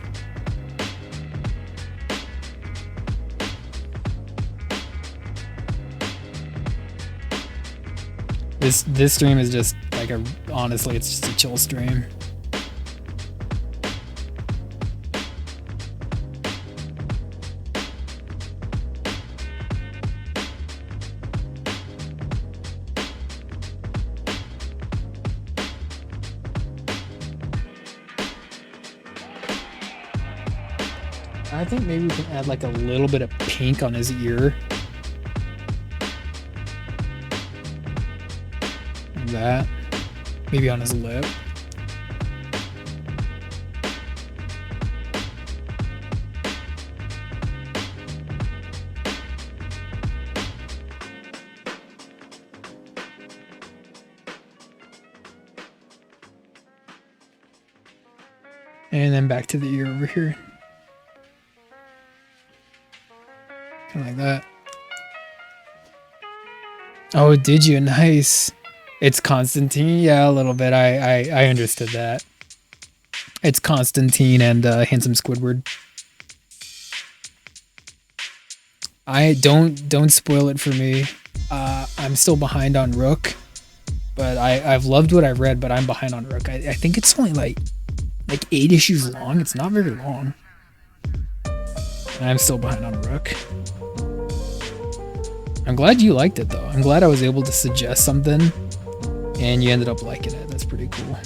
S2: This stream is just like honestly, it's just a chill stream. I think maybe we can add like a little bit of pink on his ear. Like that. Maybe on his lip. And then back to the ear over here. Kind of like that. Oh, did you? Nice. It's Constantine. Yeah, a little bit. I understood that. It's Constantine and Handsome Squidward. I don't spoil it for me. I'm still behind on Rook, but I've loved what I've read, but I'm behind on Rook. I think it's only like 8 issues long. It's not very long. And I'm still behind on Rook. I'm glad you liked it though. I'm glad I was able to suggest something and you ended up liking it. That's pretty cool.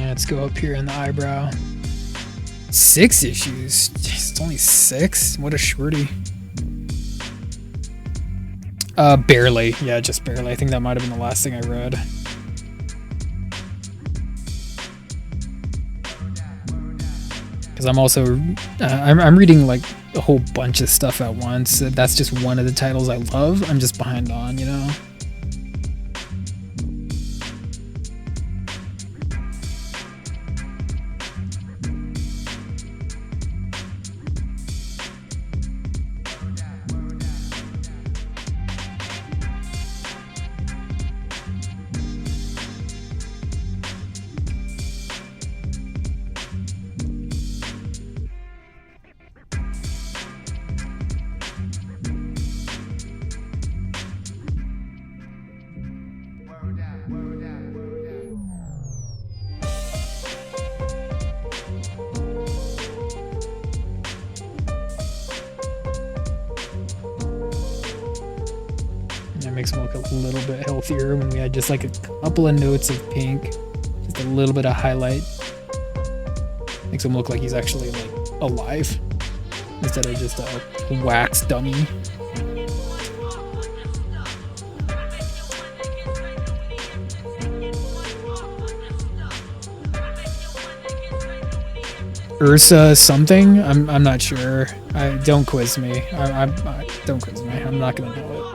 S2: Let's go up here in the eyebrow. 6 issues. Jeez, it's only 6? What a shorty. Barely. Yeah, just barely. I think that might have been the last thing I read. Because I'm also... I'm reading like a whole bunch of stuff at once. That's just one of the titles I love. I'm just behind on, you know? It makes him look a little bit healthier when we had just like a couple of notes of pink, just a little bit of highlight. Makes him look like he's actually like alive instead of just a wax dummy. Ursa something? I'm not sure. Don't quiz me. Don't quiz me. I'm not gonna know it.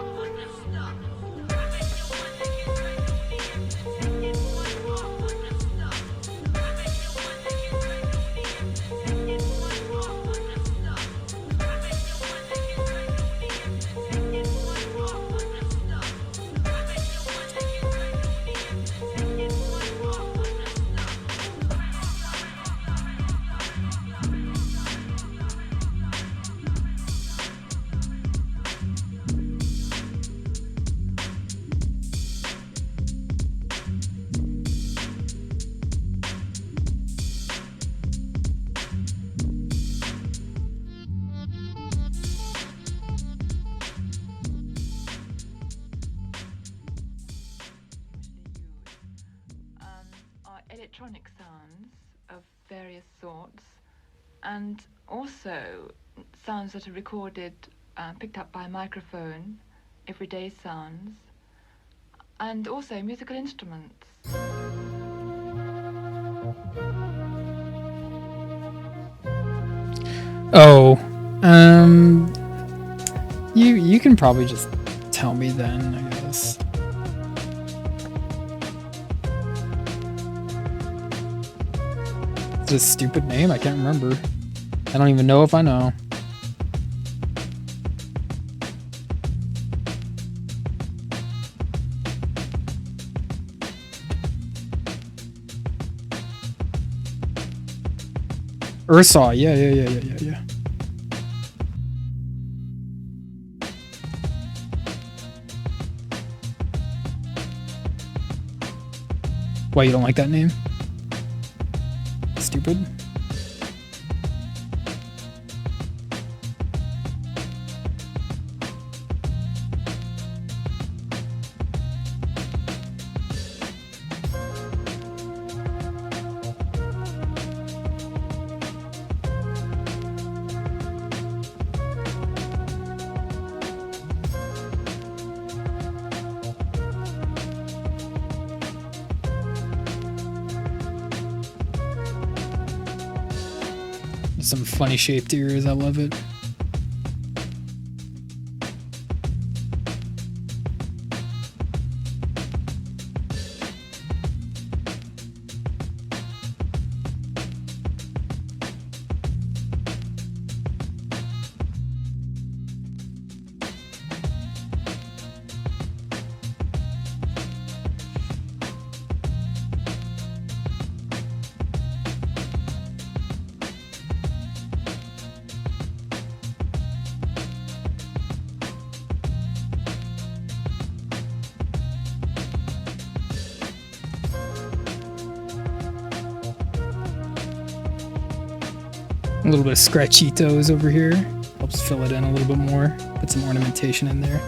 S1: Are electronic sounds of various sorts, and also sounds that are recorded, picked up by a microphone, everyday sounds, and also musical instruments.
S2: Oh, you can probably just tell me then, I guess. It's a stupid name. I can't remember. I don't even know if I know. Ursa, yeah. Why, you don't like that name? Stupid. Some funny shaped ears. I love it. A little bit of scratchitos over here. Helps fill it in a little bit more. Put some ornamentation in there.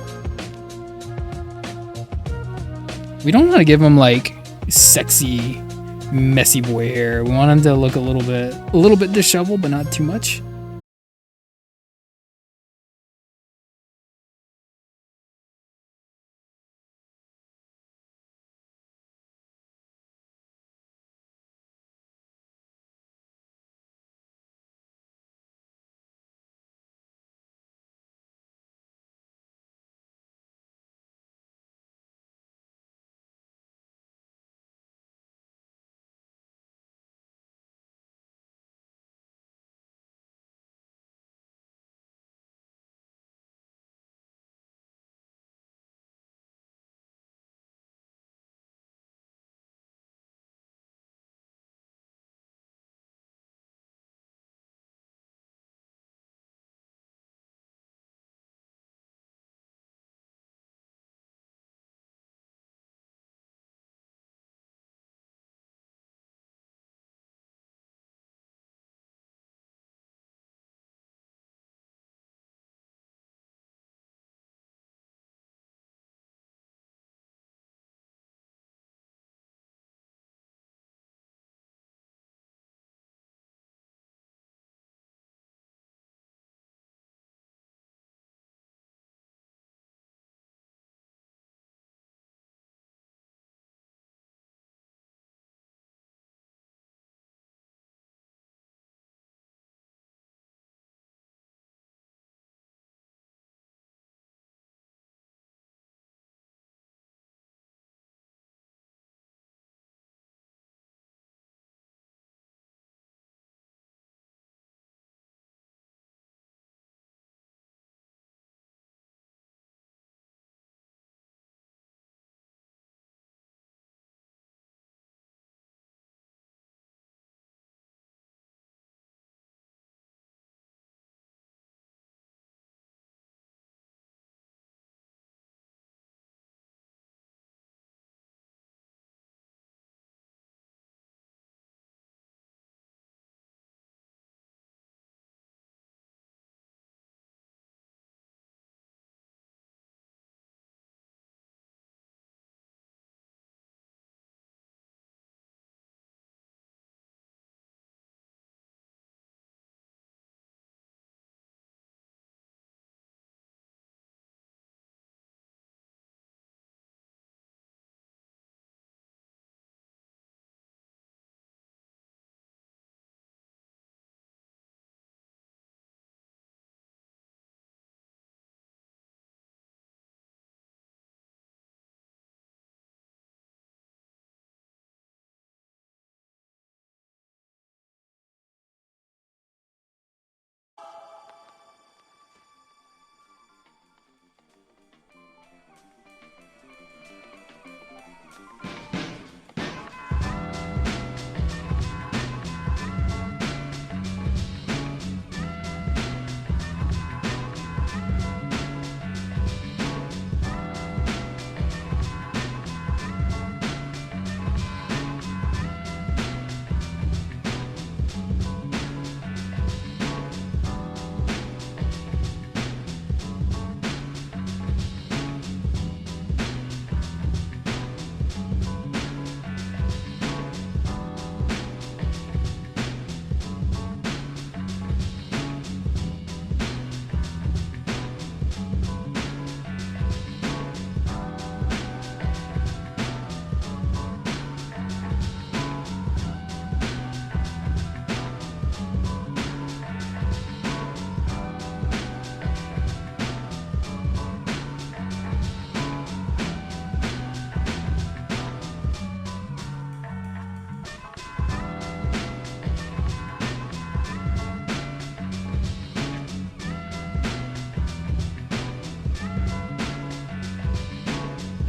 S2: We don't want to give him like sexy, messy boy hair. We want him to look a little bit disheveled, but not too much.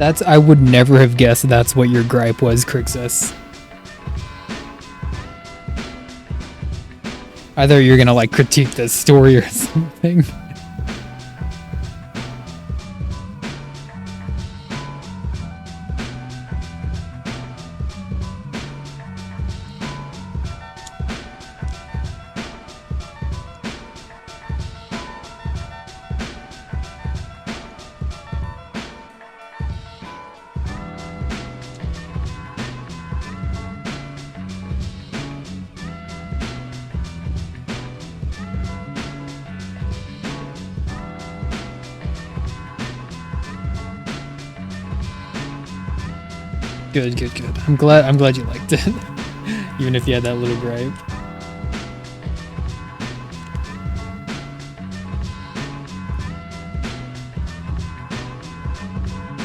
S2: I would never have guessed that's what your gripe was, Crixus. Either you're gonna like critique the story or something. Good. I'm glad you liked it. Even if you had that little gripe.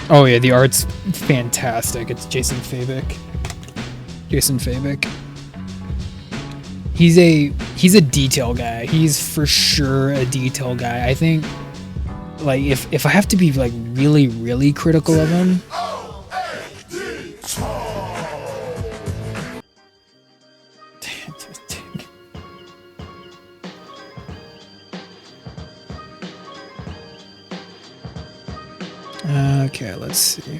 S2: Oh yeah, the art's fantastic. It's Jason Fabik. He's a detail guy. He's for sure a detail guy. I think like if I have to be like really critical of him, okay, let's see.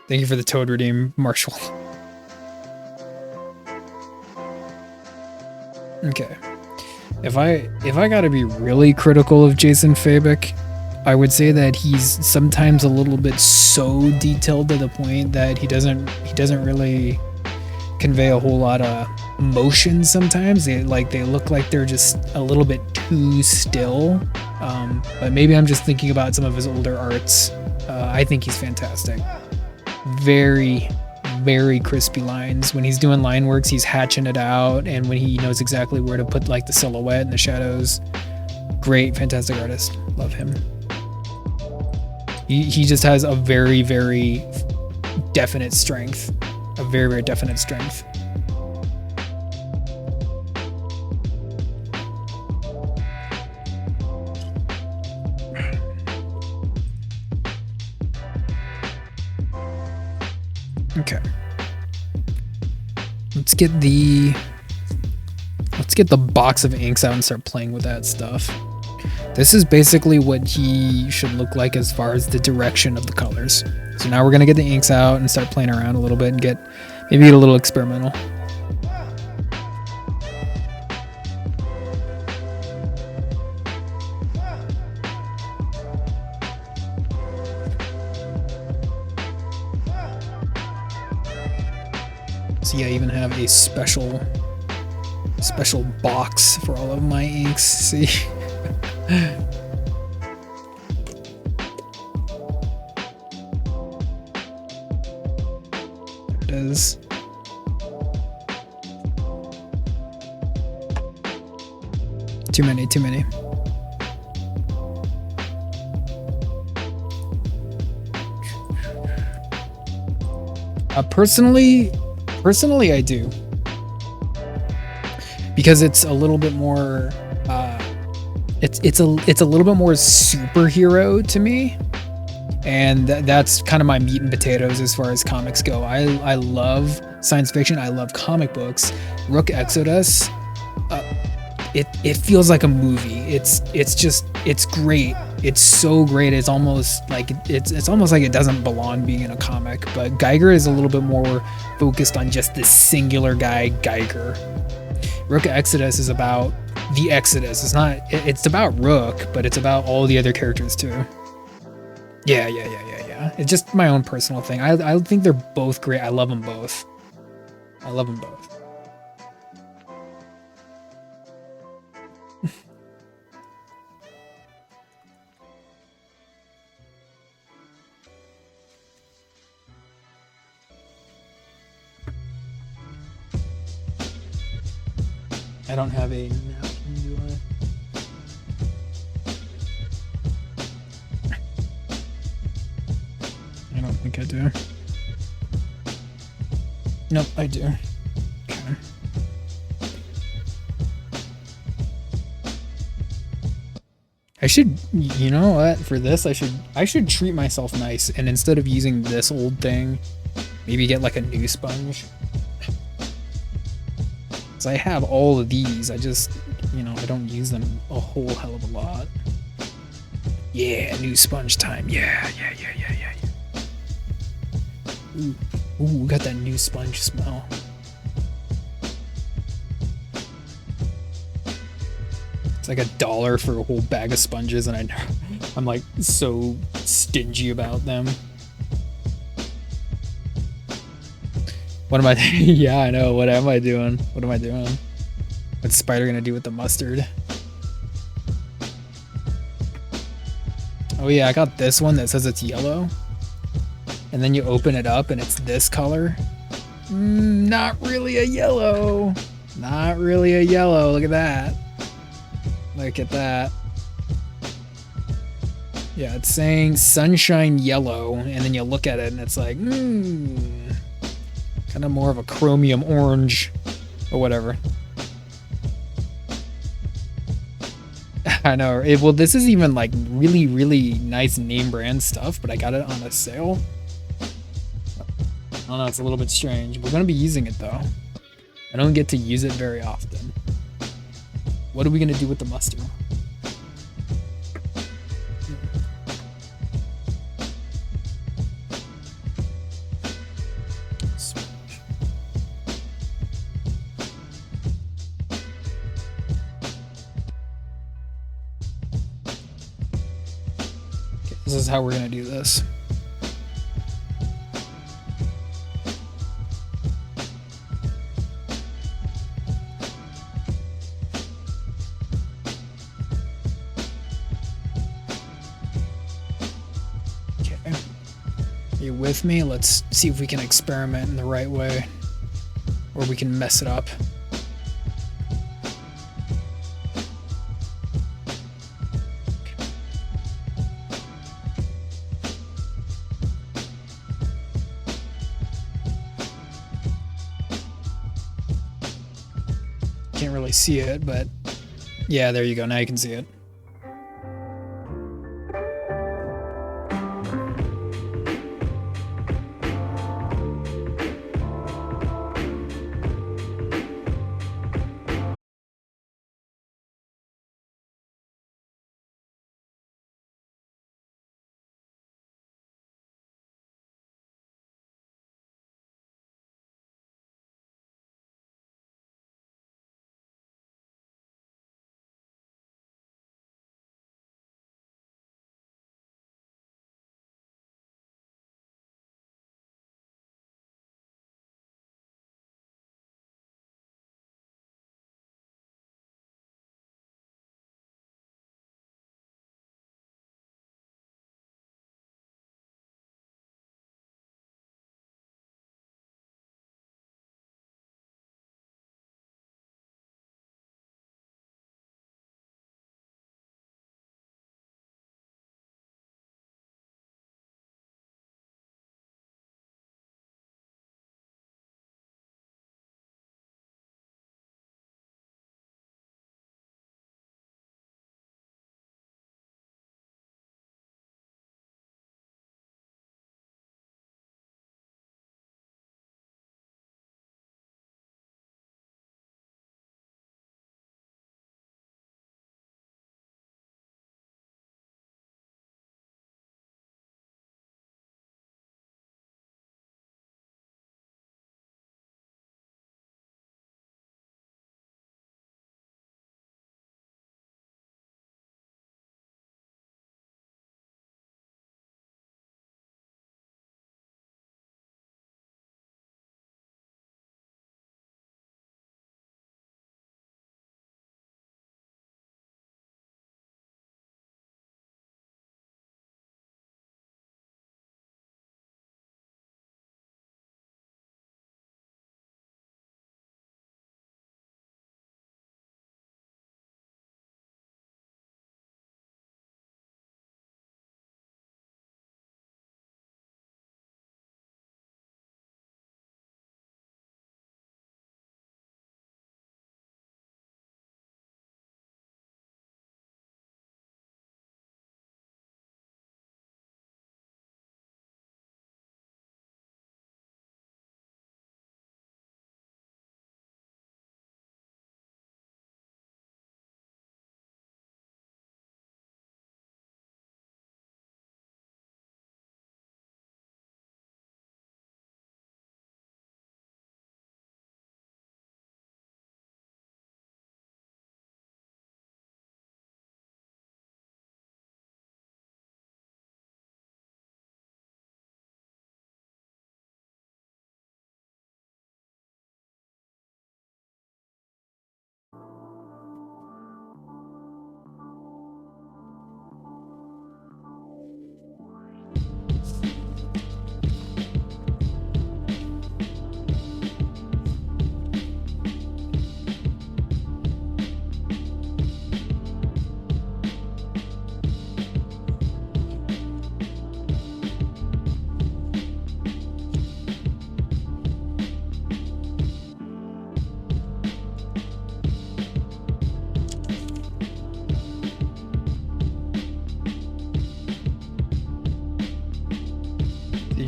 S2: Thank you for the Toad redeem, Marshall. Okay. If I gotta be really critical of Jason Fabik, I would say that he's sometimes a little bit so detailed to the point that he doesn't really convey a whole lot of motion sometimes. They look like they're just a little bit too still. But maybe I'm just thinking about some of his older arts. I think he's fantastic. Very crispy lines. When he's doing line works, he's hatching it out, and when he knows exactly where to put like the silhouette and the shadows. Great, fantastic artist. Love him. He just has a very definite strength. A very definite strength. Okay. Let's get the box of inks out and start playing with that stuff. This is basically what he should look like as far as the direction of the colors. So now we're gonna get the inks out and start playing around a little bit and maybe get a little experimental. See, I even have a special box for all of my inks. See? There it is. Too many. Personally, I do, because it's a little bit more. It's a little bit more superhero to me, and that's kind of my meat and potatoes as far as comics go. I love science fiction. I love comic books. Rook Exodus. It feels like a movie. It's great. It's so great. It's almost like it doesn't belong being in a comic. But Geiger is a little bit more focused on just this singular guy, Geiger. Rook Exodus is about the Exodus. It's about Rook, but it's about all the other characters too. Yeah. It's just my own personal thing. I think they're both great. I love them both. I don't have a napkin, do I don't think I do. Nope, I do. Okay. I should, you know what? For this, I should treat myself nice, and instead of using this old thing, maybe get like a new sponge. Cause I have all of these. I just, you know, I don't use them a whole hell of a lot. Yeah, new sponge time. Yeah. Ooh, we got that new sponge smell. It's like $1 for a whole bag of sponges, and I'm like so stingy about them. What am I? Yeah, I know. What am I doing? What am I doing? What's Spider gonna do with the mustard? Oh yeah, I got this one that says it's yellow, and then you open it up and it's this color. Not really a yellow. Not really a yellow. Look at that. Look at that. Yeah, it's saying sunshine yellow, and then you look at it and it's like, kind of more of a chromium orange, or whatever. I know. Well, this is even like really, really nice name brand stuff, but I got it on a sale. I don't know. It's a little bit strange. We're gonna be using it though. I don't get to use it very often. What are we gonna do with the mustard? Okay, this is how we're gonna do this. With me, let's see if we can experiment in the right way, or we can mess it up. Can't really see it, but yeah, there you go. Now you can see it.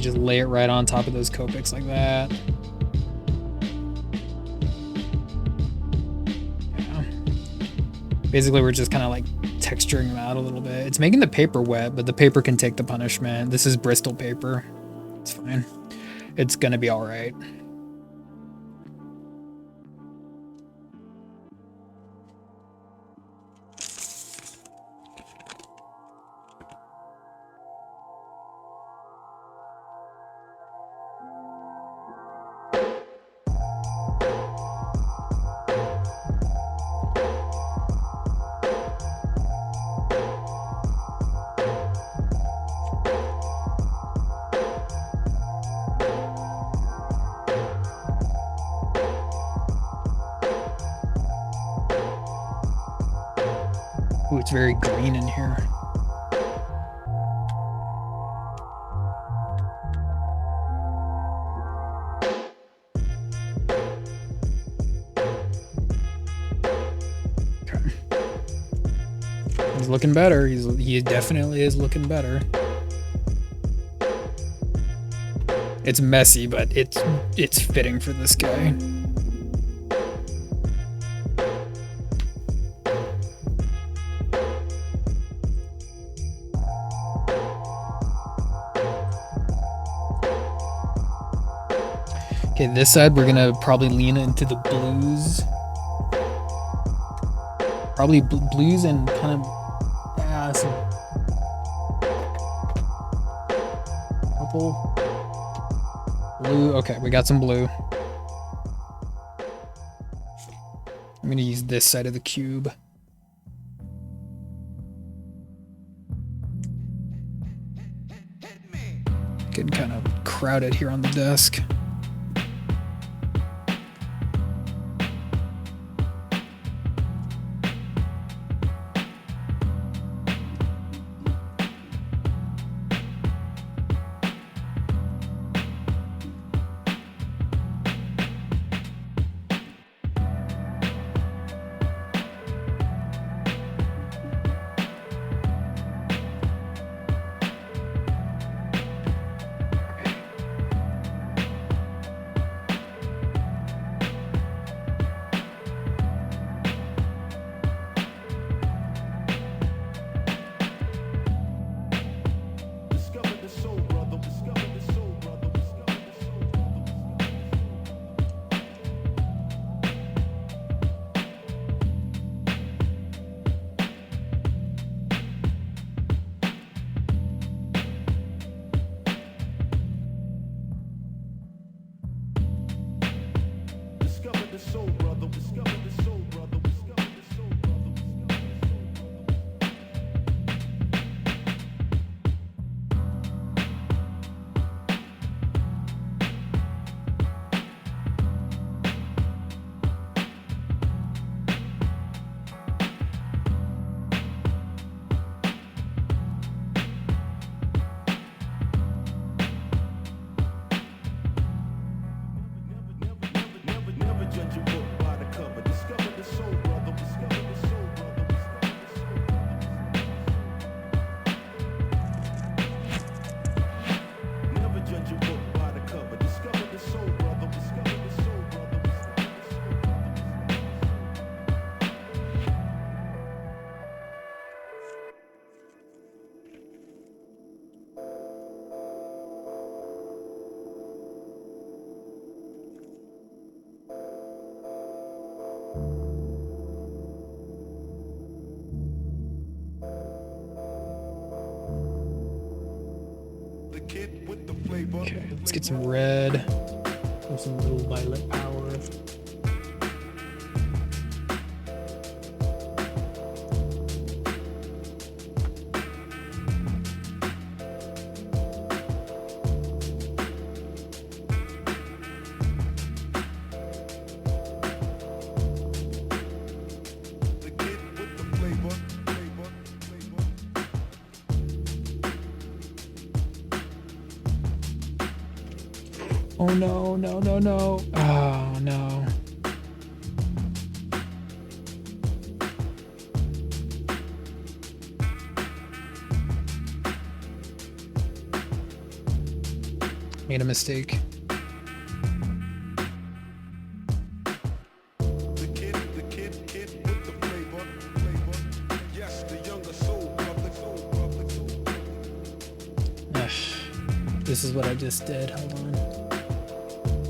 S2: just lay it right on top of those Copics like that. Yeah. Basically, we're just kind of like texturing them out a little bit. It's making the paper wet, but the paper can take the punishment. This is Bristol paper. It's fine. It's gonna be all right. Ooh, it's very green in here. Okay. He's looking better. He definitely is looking better. It's messy, but it's fitting for this guy. Okay, this side we're gonna probably lean into the blues. Probably blues and kind of some purple, blue. Okay, we got some blue. I'm gonna use this side of the cube. Getting kind of crowded here on the desk. Okay, let's get some red. Some little violet power. Oh no, no, no, no. Oh no. Made a mistake.
S5: The kid with the flavor. Yes, the younger soul of the
S2: Ugh. This is what I just did. Hold on.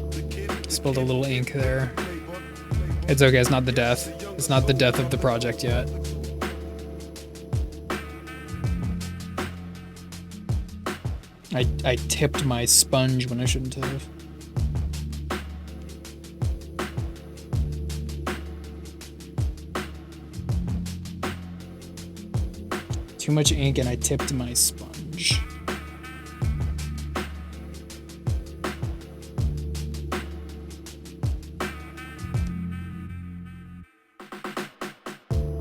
S5: The kid
S2: Spilled a little ink there. It's okay. It's not the death. It's not the death of the project yet. I tipped my sponge when I shouldn't have. Too much ink and I tipped my sponge.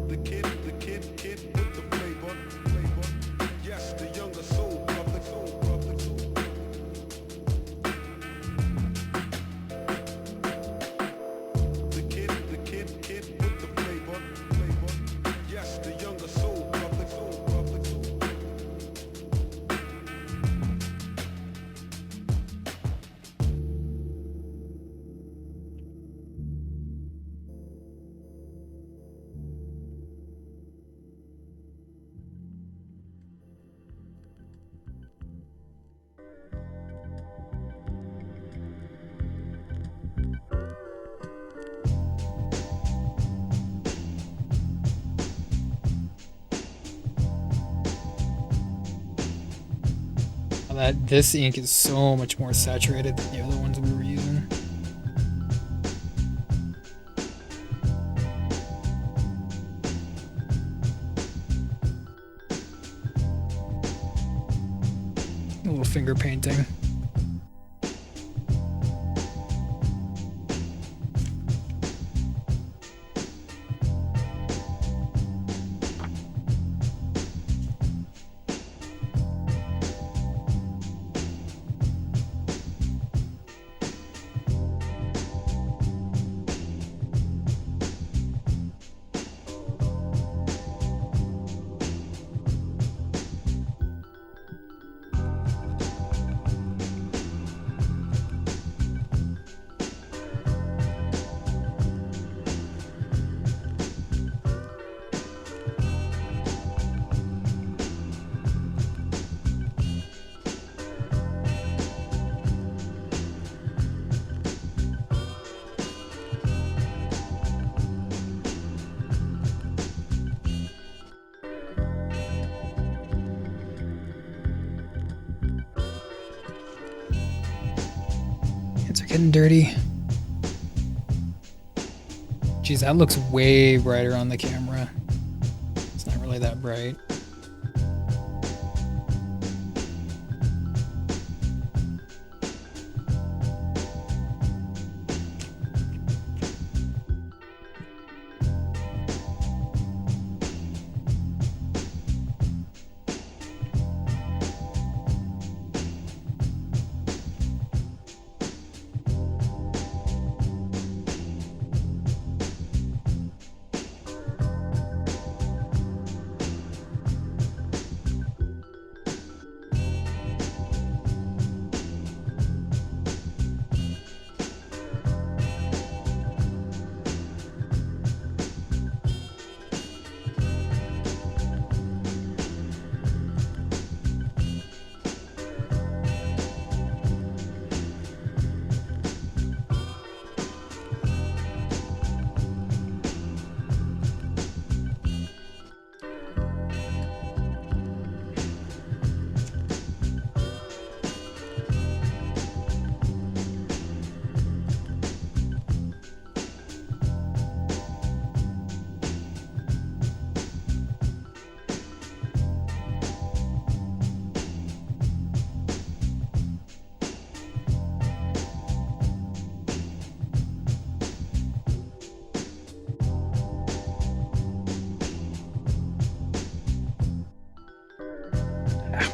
S5: The kid with the flavor. Yes, the younger soul of the The kid with the flavor. Yes, the younger soul of the
S2: This ink is so much more saturated than the other ones we were using. A little finger painting. Hands are getting dirty. Geez, that looks way brighter on the camera. It's not really that bright.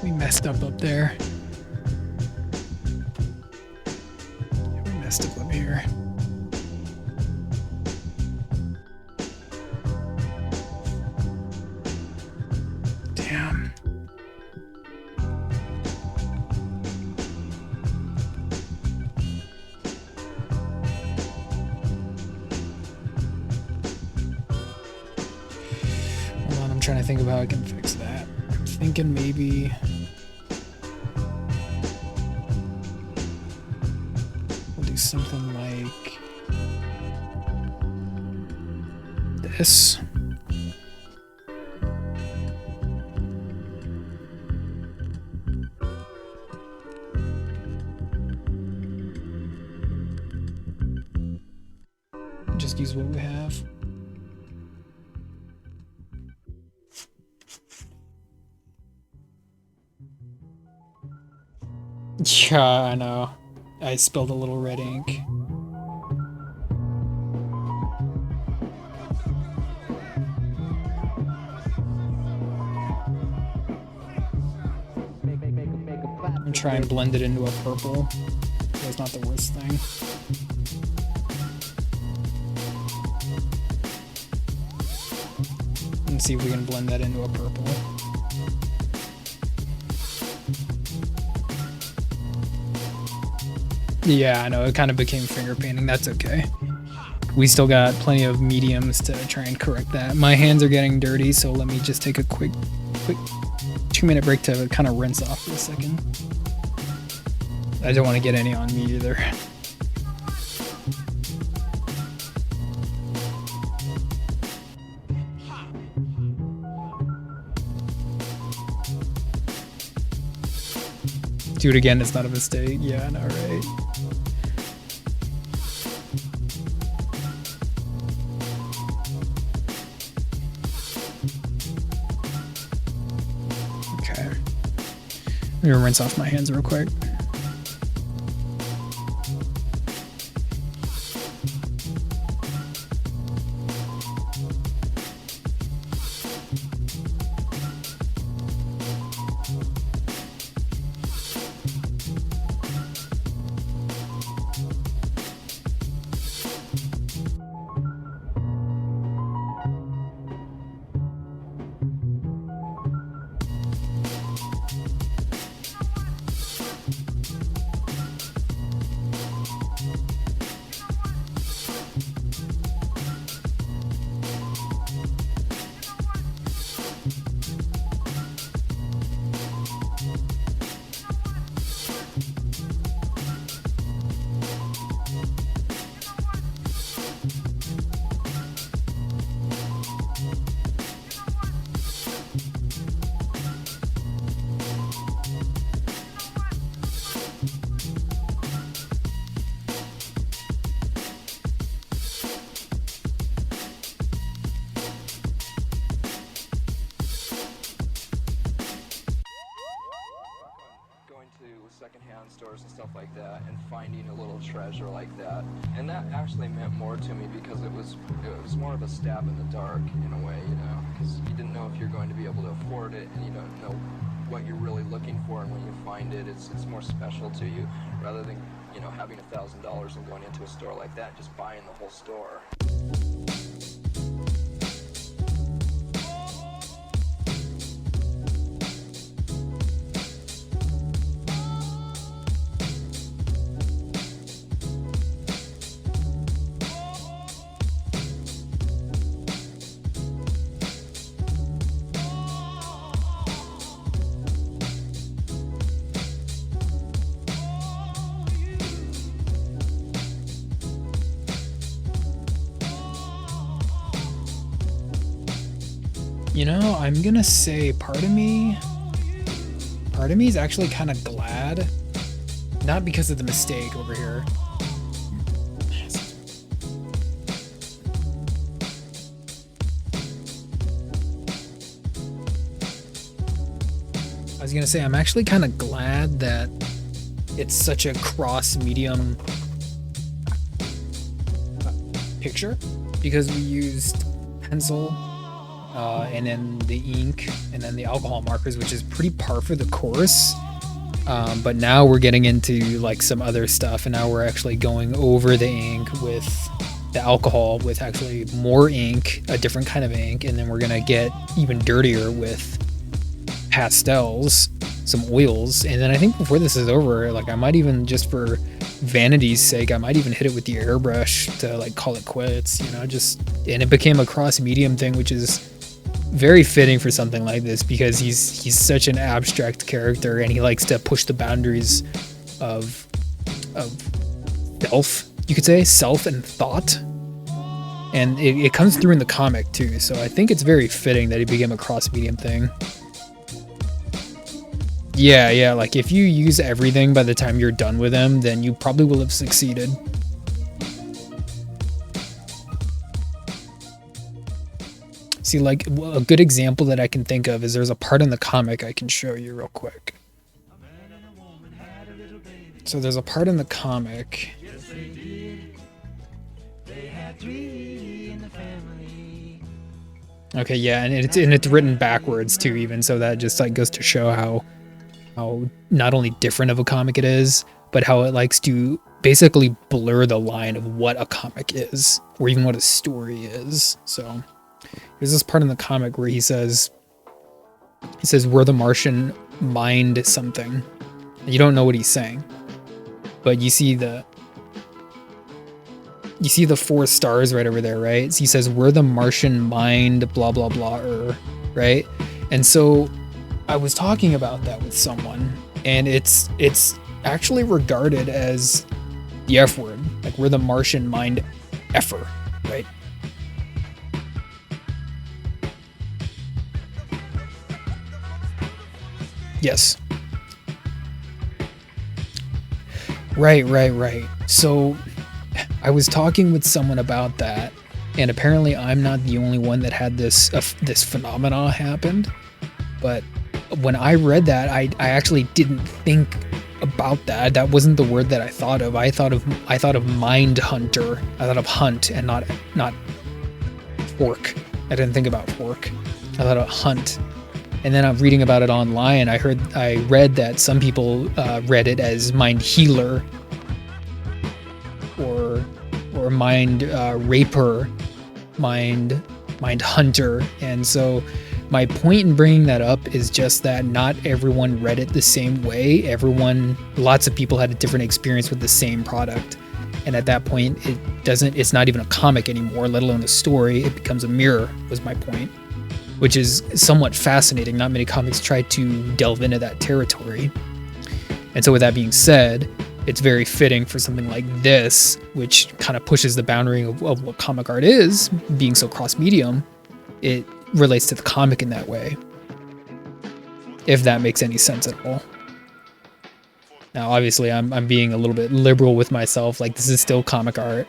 S2: We messed up there. Yeah, we messed up here. Damn. trying to think of how I can fix that. I'm thinking maybe we'll do something like this. Just use what we have. Yeah, I know. I spilled a little red ink. I'm trying to blend it into a purple. That's not the worst thing. And see if we can blend that into a purple. Yeah, I know, it kind of became finger painting. That's okay. We still got plenty of mediums to try and correct that. My hands are getting dirty, so let me just take a quick 2-minute break to kind of rinse off for a second. I don't want to get any on me either. Do it again, it's not a mistake. Yeah, I know, right? Okay. I'm gonna rinse off my hands real quick.
S3: secondhand stores and stuff like that and finding a little treasure like that. And that actually meant more to me because it was more of a stab in the dark in a way, you know, because you didn't know if you're going to be able to afford it, and you don't know what you're really looking for, and when you find it, it's more special to you rather than, you know, having $1,000 and going into a store like that, just buying the whole store.
S2: You know, I'm gonna say part of me is actually kind of glad, not because of the mistake over here. I was gonna say I'm actually kind of glad that it's such a cross medium picture, because we used pencil and then the ink and then the alcohol markers, which is pretty par for the course, but now we're getting into like some other stuff, and now we're actually going over the ink with the alcohol with actually more ink, a different kind of ink, and then we're gonna get even dirtier with pastels, some oils, and then I think before this is over, like I might even, just for vanity's sake, I might even hit it with the airbrush to like call it quits, you know, just, and it became a cross medium thing, which is very fitting for something like this because he's such an abstract character and he likes to push the boundaries of self, you could say, self and thought. And it comes through in the comic too, so I think it's very fitting that he became a cross-medium thing. Yeah, like if you use everything by the time you're done with him, then you probably will have succeeded. See, like, a good example that I can think of is there's a part in the comic I can show you real quick. So there's a part in the comic. Okay, yeah, and it's written backwards too, even, so that just like goes to show how not only different of a comic it is, but how it likes to basically blur the line of what a comic is, or even what a story is. So there's this part in the comic where he says, "We're the Martian mind something," and you don't know what he's saying, but you see the 4 stars right over there, right? So he says, "We're the Martian mind, blah, blah, blah," right? And so I was talking about that with someone, and it's actually regarded as the F word. Like, we're the Martian mind effer, right? Yes. Right. So I was talking with someone about that, and apparently I'm not the only one that had this phenomena happened. But when I read that, I actually didn't think about that. That wasn't the word that I thought of. I thought of mind hunter. I thought of hunt and not fork. I didn't think about fork. I thought of hunt. And then I'm reading about it online. I read that some people read it as mind healer or mind raper, mind hunter. And so my point in bringing that up is just that not everyone read it the same way. Lots of people had a different experience with the same product. And at that point, it's not even a comic anymore, let alone a story. It becomes a mirror, was my point, which is somewhat fascinating. Not many comics try to delve into that territory. And so with that being said, it's very fitting for something like this, which kind of pushes the boundary of what comic art is, being so cross-medium. It relates to the comic in that way, if that makes any sense at all. Now, obviously, I'm being a little bit liberal with myself. Like, this is still comic art.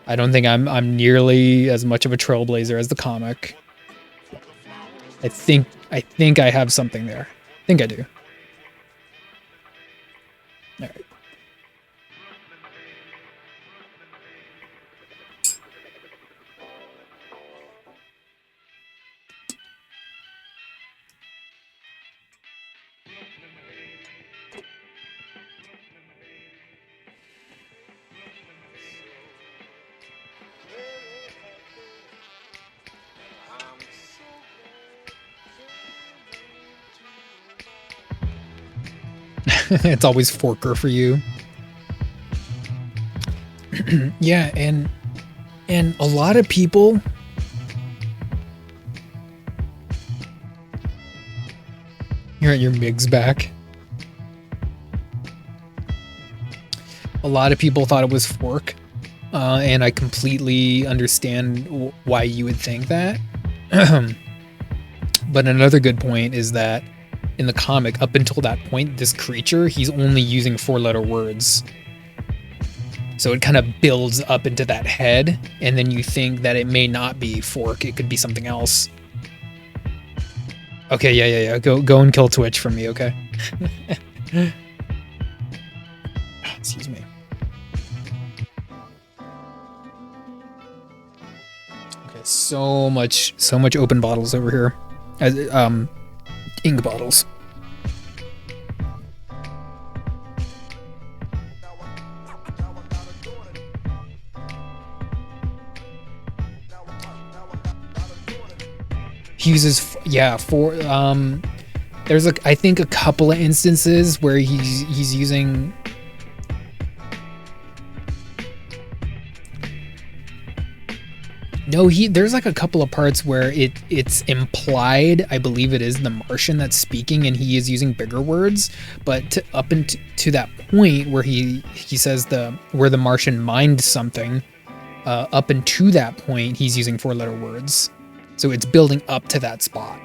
S2: I don't think I'm nearly as much of a trailblazer as the comic. I think I have something there. I think I do. All right. It's always Forker for you. Yeah, and a lot of people you're at your Mig's back. A lot of people thought it was Fork, and I completely understand why you would think that. But another good point is that in the comic, up until that point, this creature, he's only using 4-letter words. So it kind of builds up into that head, and then you think that it may not be Fork, it could be something else. Okay, yeah. Go and kill Twitch for me, okay? Excuse me. Okay, so much open bottles over here. Ink bottles. He uses there's I think a couple of instances where he's using No, there's like a couple of parts where it's implied, I believe it is the Martian that's speaking and he is using bigger words, but up to that point where he says where the Martian mined something, up into that point he's using 4-letter words. So it's building up to that spot.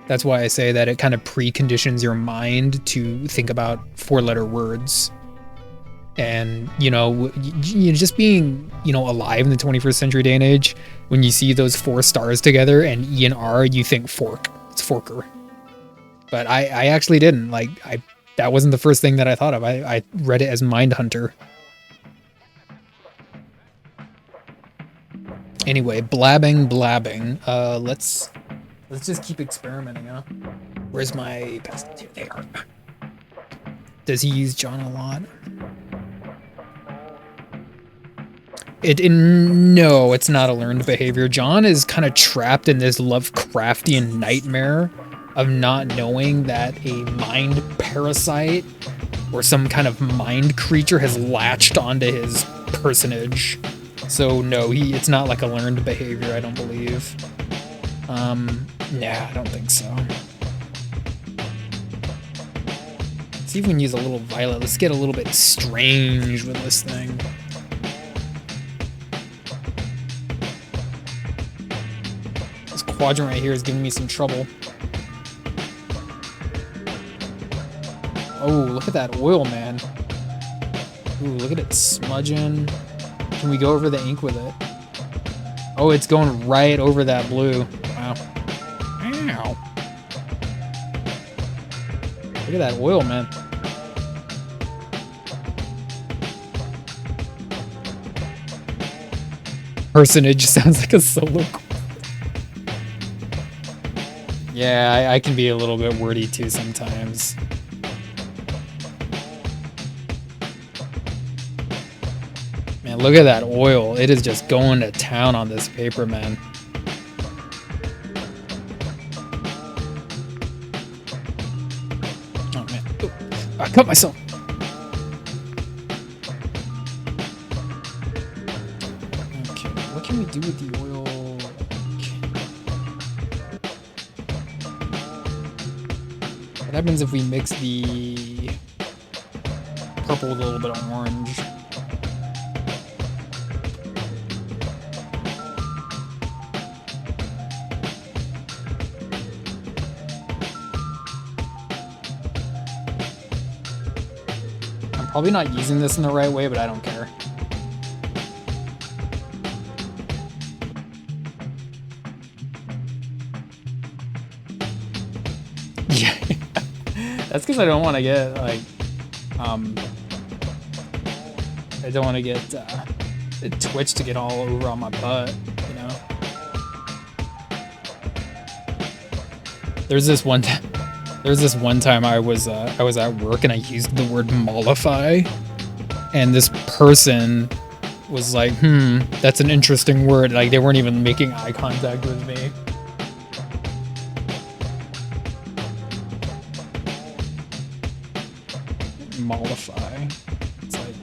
S2: That's why I say that it kind of preconditions your mind to think about 4-letter words. And, just being, alive in the 21st century day and age, when you see those 4 stars together and E and R, you think fork. It's forker. But I actually didn't. That wasn't the first thing that I thought of. I read it as Mindhunter. Anyway, blabbing. Let's just keep experimenting, huh? Where's my peasants? Here they are. Does he use John a lot? No, it's not a learned behavior. John is kind of trapped in this Lovecraftian nightmare of not knowing that a mind parasite or some kind of mind creature has latched onto his personage. So no, it's not like a learned behavior, I don't believe. Nah, I don't think so. Let's see if we can use a little violet. Let's get a little bit strange with this thing. Quadrant right here is giving me some trouble. Oh, look at that oil, man. Ooh, look at it smudging. Can we go over the ink with it? Oh, it's going right over that blue. Wow. Ow. Look at that oil, man. Personage sounds like a solo. Yeah, I can be a little bit wordy too sometimes. Man, look at that oil. It is just going to town on this paper, man. Oh, man. Ooh, I cut myself. Okay, what can we do with the oil? What happens if we mix the purple with a little bit of orange? I'm probably not using this in the right way, but I don't care. Yeah. That's because I don't want to get, I don't want to get Twitch to get all over on my butt, you know? There's this one time I was at work and I used the word mollify, and this person was like, that's an interesting word. Like, they weren't even making eye contact with me. Mollify. It's like,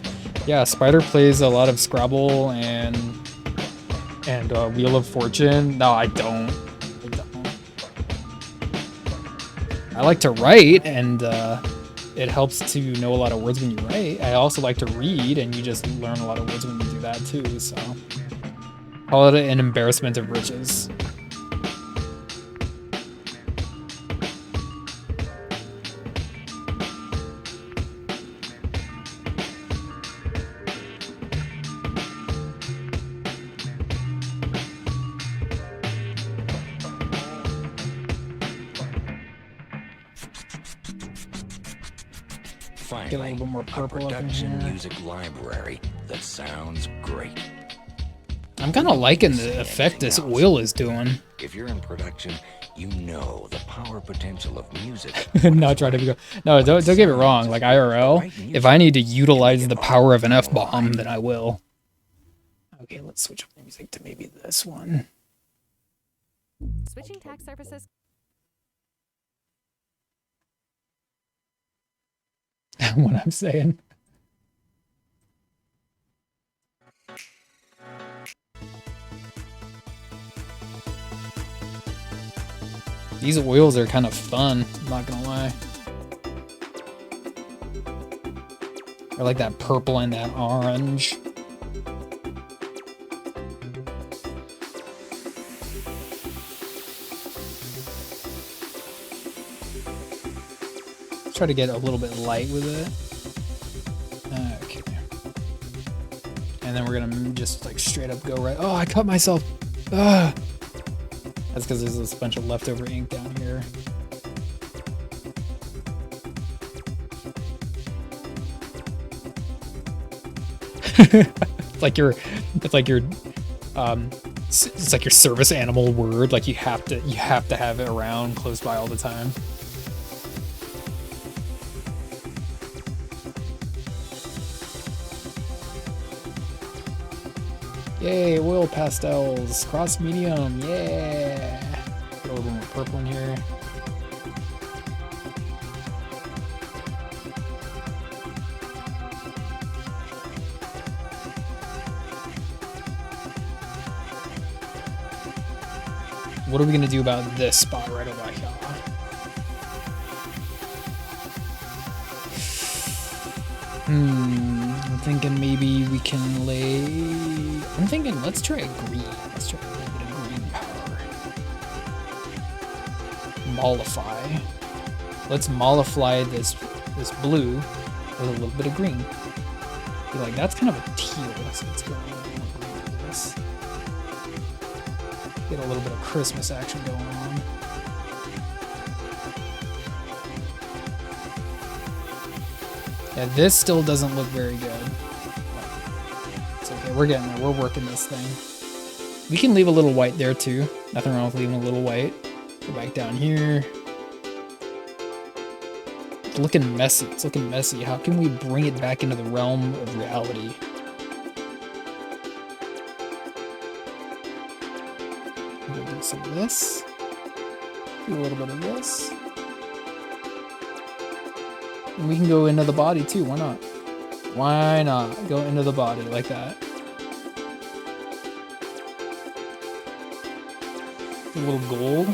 S2: yeah, Spider plays a lot of Scrabble and Wheel of Fortune. No, I don't. I like to write, and it helps to know a lot of words when you write. I also like to read, and you just learn a lot of words when you do that too. So, call it an embarrassment of riches. Get a little bit more purple up in
S6: production
S2: here.
S6: music library that sounds great.
S2: I'm kind of liking the effect this oil is doing.
S6: If you're in production, you know the power potential of music.
S2: Not trying to be. No, don't get me wrong. Like IRL, if I need to utilize the power of an F-bomb, then I will. Okay, let's switch up the music to maybe this one.
S7: Switching tax services.
S2: What I'm saying. These oils are kind of fun, I'm not gonna lie. I like that purple and that orange. Try to get a little bit light with it. Okay. And then we're gonna just like straight up go right. Oh, I cut myself. Ah. That's because there's this bunch of leftover ink down here. It's like your it's like your service animal word. Like you have to have it around close by all the time. Yay, oil pastels, cross medium, yeah. Get a little bit more purple in here. What are we gonna do about this spot right over here? I'm thinking maybe we can lay... I'm thinking let's try a green. Let's try a little bit of green power. Mollify. Let's mollify this blue with a little bit of green. I feel like that's kind of a teal, so let's go a little bit more green with this. Get a little bit of Christmas action going on. Yeah, this still doesn't look very good. It's okay, we're getting there. We're working this thing. We can leave a little white there too. Nothing wrong with leaving a little white. Go back down here. It's looking messy. It's looking messy. How can we bring it back into the realm of reality? We'll do some of this. Do a little bit of this. And we can go into the body too, why not? Why not go into the body like that? A little gold.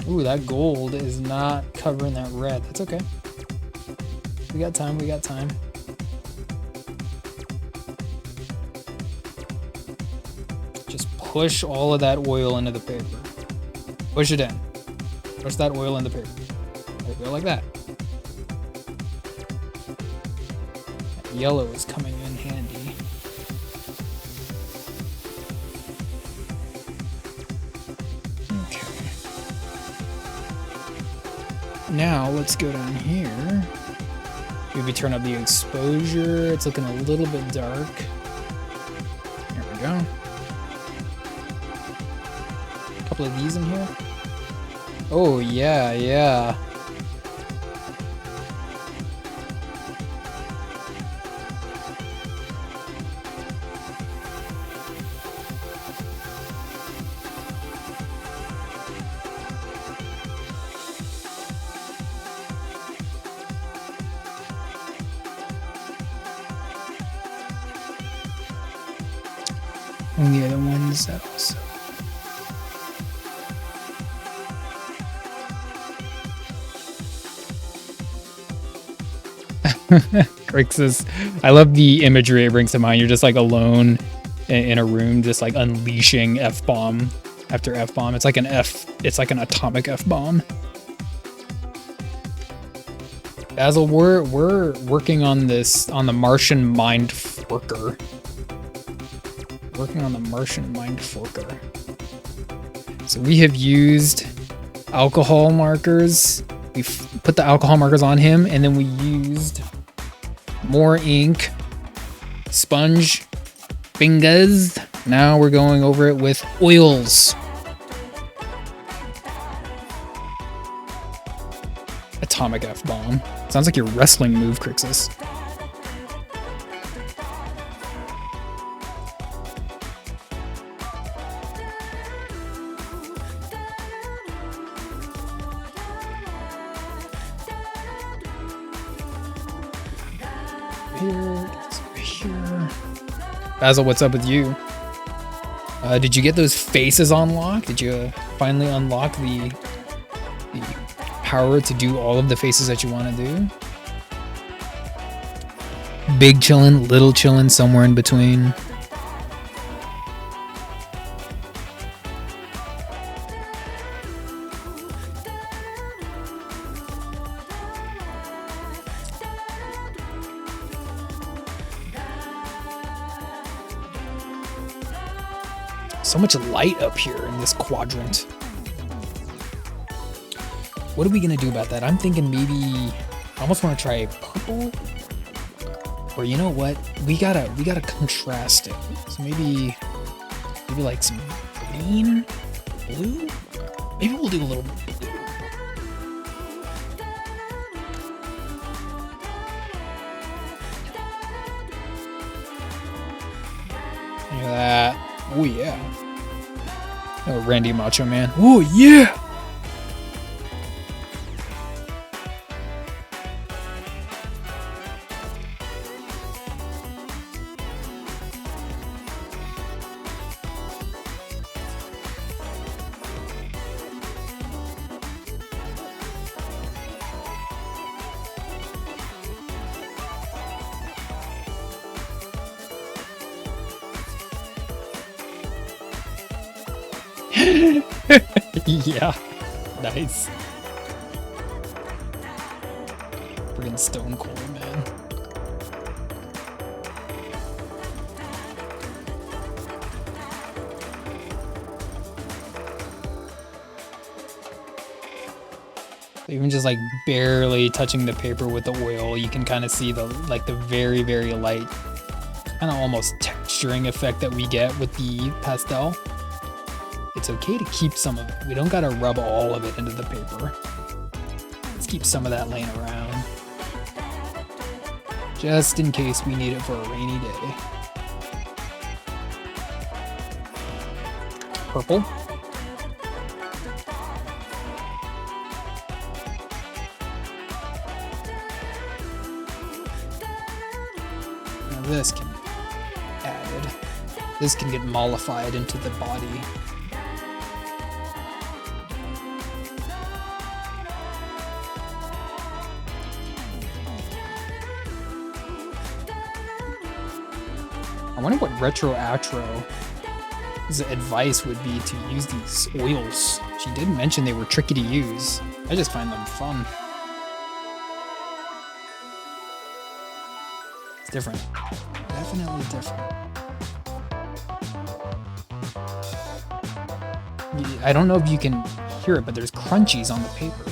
S2: Ooh, that gold is not covering that red. That's okay. We got time, we got time. Push all of that oil into the paper. Push it in. Push that oil in the paper. There we go, like that. That yellow is coming in handy. Okay. Now let's go down here. Maybe turn up the exposure. It's looking a little bit dark. There we go. Couple of these in here. Oh yeah, yeah. And the other ones that also. Crixus. I love the imagery it brings to mind. You're just like alone in a room, just like unleashing F-bomb after F-bomb. It's like an atomic F-bomb. Basil, we're working on this, on the Martian mind forker. Working on the Martian mind forker. So we have used alcohol markers. We've put the alcohol markers on him, and then we used more ink, sponge, fingers. Now we're going over it with oils. Atomic F-bomb. Sounds like your wrestling move, Crixus. Here, get some here? Basil, what's up with you? Did you get those faces unlocked? Did you finally unlock the power to do all of the faces that you want to do? Big chillin', little chillin', somewhere in between. So much light up here in this quadrant. What are we gonna do about that? I'm thinking maybe I almost want to try purple. Or you know what? We gotta contrast it. So maybe like some green, blue. Maybe we'll do a little blue. Look at that. Oh yeah. Oh, Randy Macho Man. Oh yeah. Yeah, nice. Friggin' Stone Cold, man. Even just like barely touching the paper with the oil, you can kind of see the very, very light, kind of almost texturing effect that we get with the pastel. It's okay to keep some of it. We don't gotta rub all of it into the paper. Let's keep some of that laying around. Just in case we need it for a rainy day. Purple. Now this can be added. This can get mollified into the body. I wonder what Retroatro's advice would be to use these oils. She did mention they were tricky to use. I just find them fun. It's different. Definitely different. I don't know if you can hear it, but there's crunchies on the paper.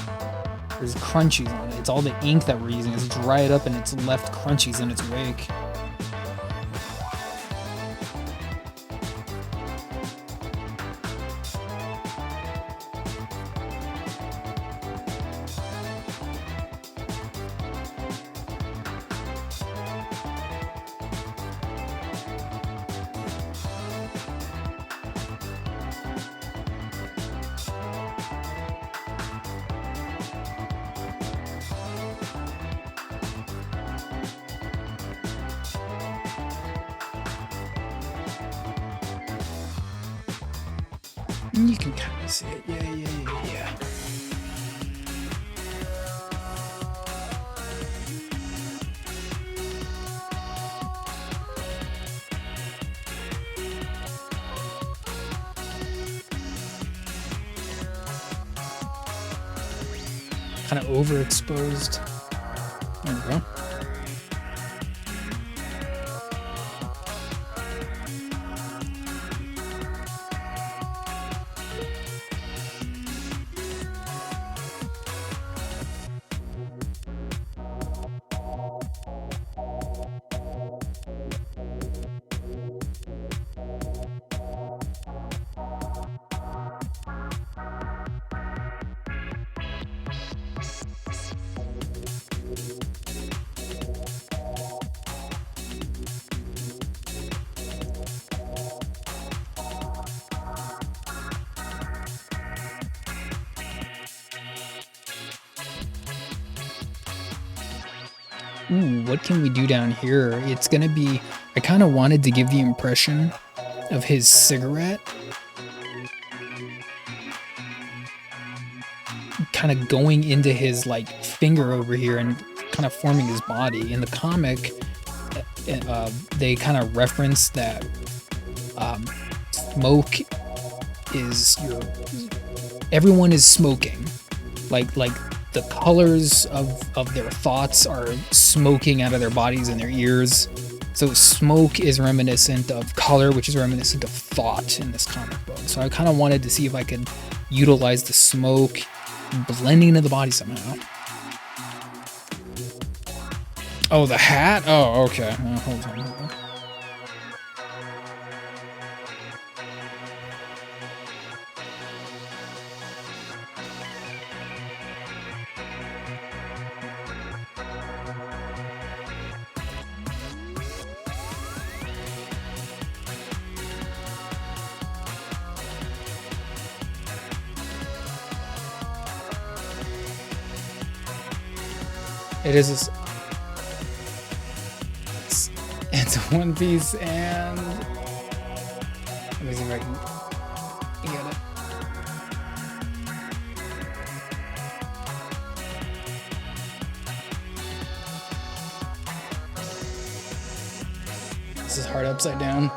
S2: There's crunchies on it. It's all the ink that we're using. It's dried up and it's left crunchies in its wake. You can kind of see it. Yeah. Kind of overexposed. There we go. ooh, what can we do down here? It's gonna be, I kind of wanted to give the impression of his cigarette kind of going into his like finger over here and kind of forming his body. In the comic, they kind of reference that smoke is everyone is smoking, like the colors of their thoughts are smoking out of their bodies and their ears. So smoke is reminiscent of color, which is reminiscent of thought in this comic book. So I kind of wanted to see if I could utilize the smoke blending into the body somehow. Oh, the hat? Oh, okay. Hold on. It is it's One Piece, and let me see if I can get it. This is hard upside down.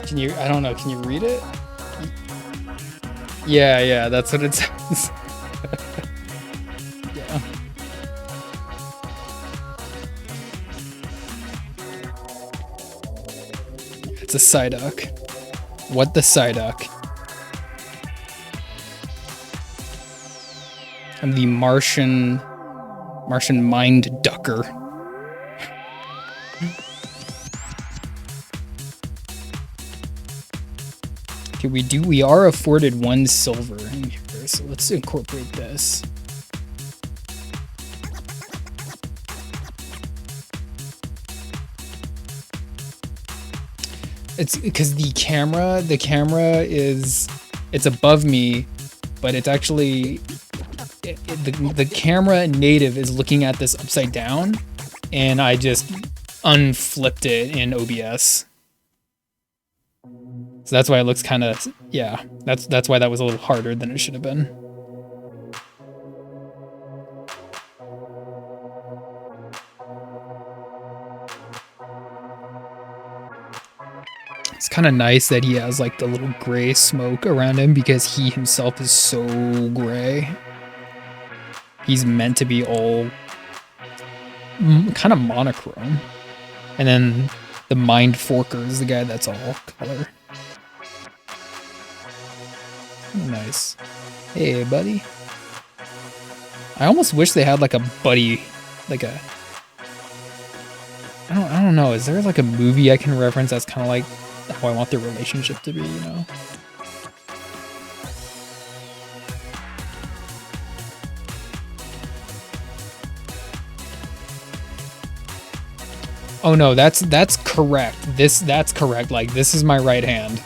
S2: Can you, I don't know, can you read it? Yeah, that's what it says. Yeah. It's a Psyduck. What the Psyduck? I'm the Martian mind ducker. Okay, we are afforded 1 silver in here, so let's incorporate this. It's because the camera is, it's above me, but it's actually, the camera native is looking at this upside down, and I just unflipped it in OBS. So that's why it looks kind of, yeah, that's why that was a little harder than it should have been. It's kind of nice that he has like the little gray smoke around him because he himself is so gray. He's meant to be all kind of monochrome. And then the Mind Forker is the guy that's all color. Nice. Hey, buddy. I almost wish they had like a buddy, like a, I don't know. Is there like a movie I can reference that's kind of like how I want their relationship to be, you know? Oh no, that's correct. That's correct. Like, this is my right hand.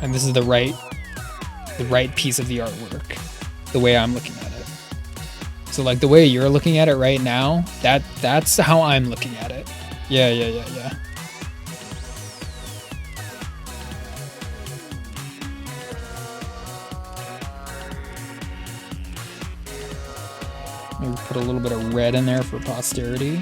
S2: And this is the right piece of the artwork, the way I'm looking at it. So like the way you're looking at it right now, that's how I'm looking at it. Yeah. Maybe put a little bit of red in there for posterity.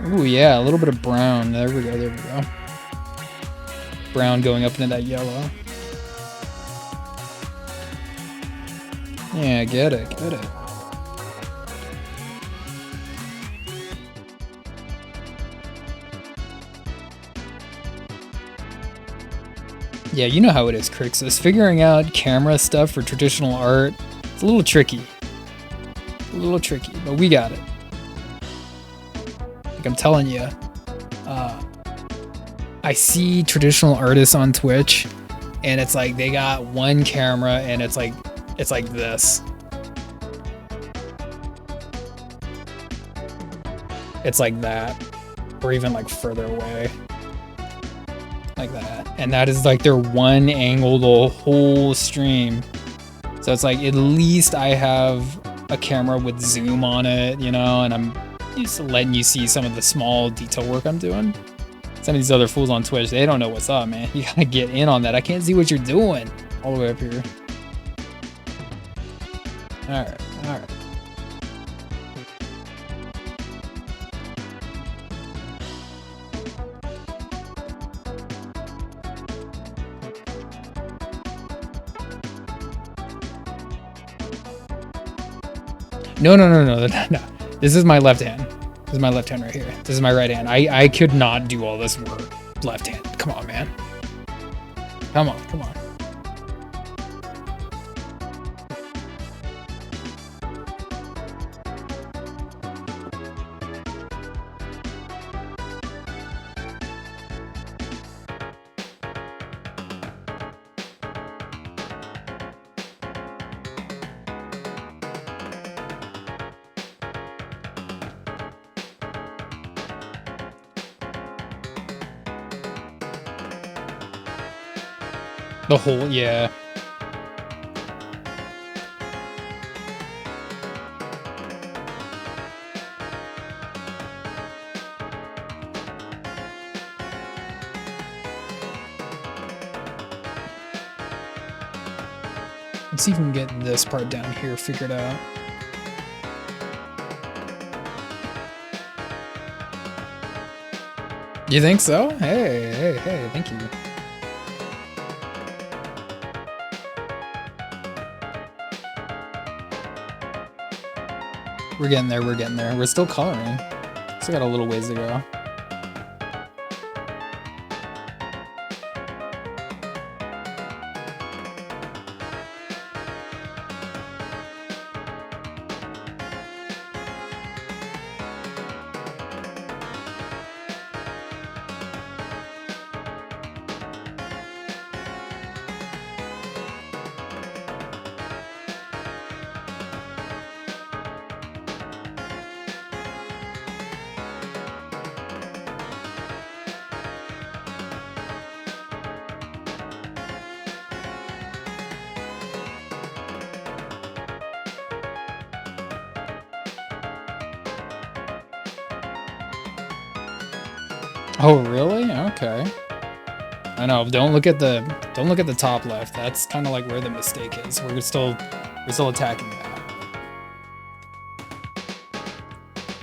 S2: Ooh, yeah, a little bit of brown. There we go. Brown going up into that yellow. Yeah, get it. Yeah, you know how it is, Crixus. Figuring out camera stuff for traditional art, it's a little tricky. But we got it. Like I'm telling you, I see traditional artists on Twitch, and it's like they got one camera, and it's like this. It's like that, or even like further away, like that. And that is like their one angle the whole stream. So it's like at least I have a camera with zoom on it, you know, and I'm just letting you see some of the small detail work I'm doing. Some of these other fools on Twitch, they don't know what's up, man. You gotta get in on that. I can't see what you're doing. All the way up here. Alright. No. This is my left hand. This is my left hand right here. This is my right hand. I could not do all this work left hand. Come on, man. Come on. The whole, yeah. Let's see if we can get this part down here figured out. You think so? Hey, thank you. We're getting there. We're still coloring. Still got a little ways to go. Oh, really? Okay. I know. Don't look at the top left. That's kind of like where the mistake is. We're still attacking that.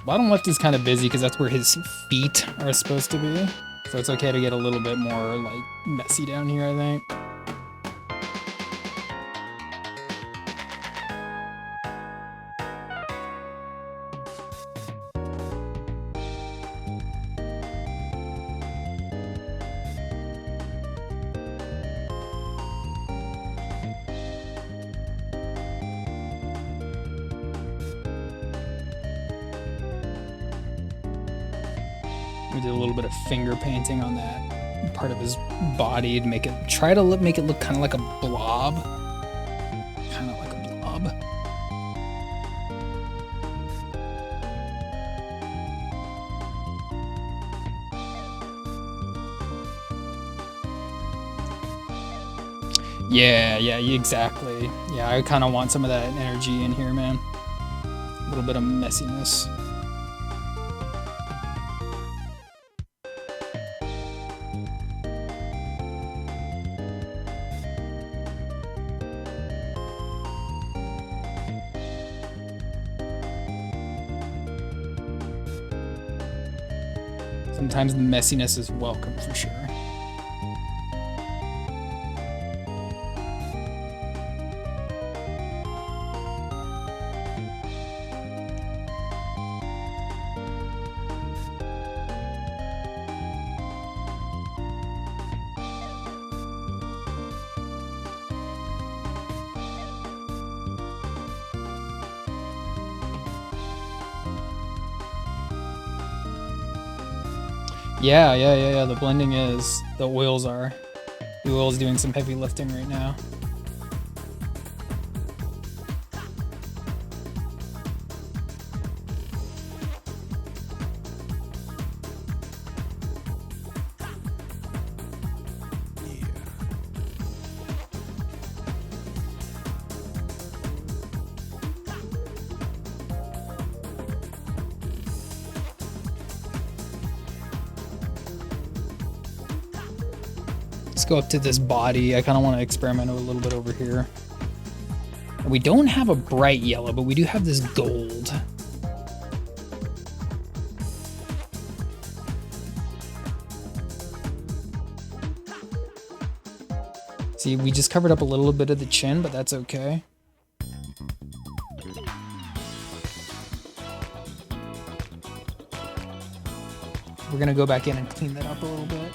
S2: Bottom left is kind of busy because that's where his feet are supposed to be. So it's okay to get a little bit more like messy down here, I think. We did a little bit of finger painting on that part of his body to make it make it look kind of like a blob. Kind of like a blob. Yeah, exactly. Yeah, I kind of want some of that energy in here, man. A little bit of messiness. Sometimes the messiness is welcome for sure. Yeah. The blending is. The oils are. The oil's doing some heavy lifting right now. Let's go up to this body. I kind of want to experiment a little bit over here. We don't have a bright yellow, but we do have this gold. See, we just covered up a little bit of the chin, but that's okay. We're gonna go back in and clean that up a little bit.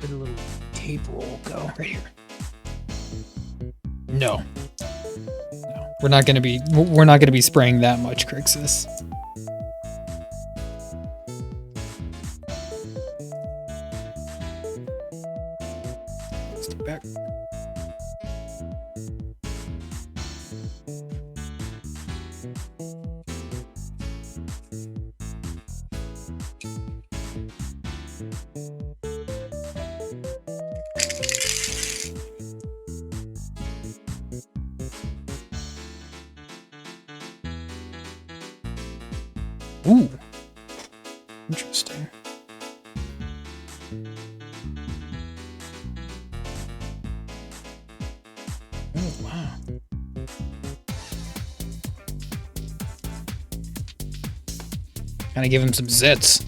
S2: Where'd the little tape roll go? Right here. No. No. We're not gonna be spraying that much Crixus. Stay back. Ooh. Interesting. Oh, wow. Gotta give him some zits.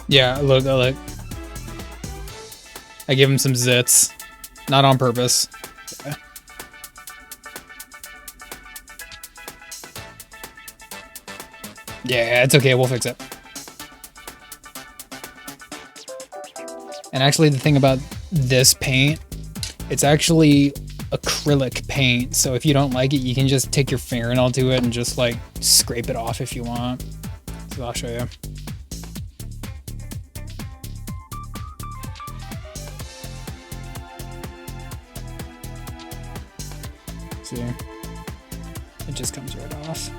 S2: Yeah, look. I give him some zits. Not on purpose. Yeah. Yeah, it's okay. We'll fix it. And actually, the thing about this paint, it's actually acrylic paint. So if you don't like it, you can just take your fingernail to it and just like scrape it off if you want. So I'll show you. See, it just comes right off.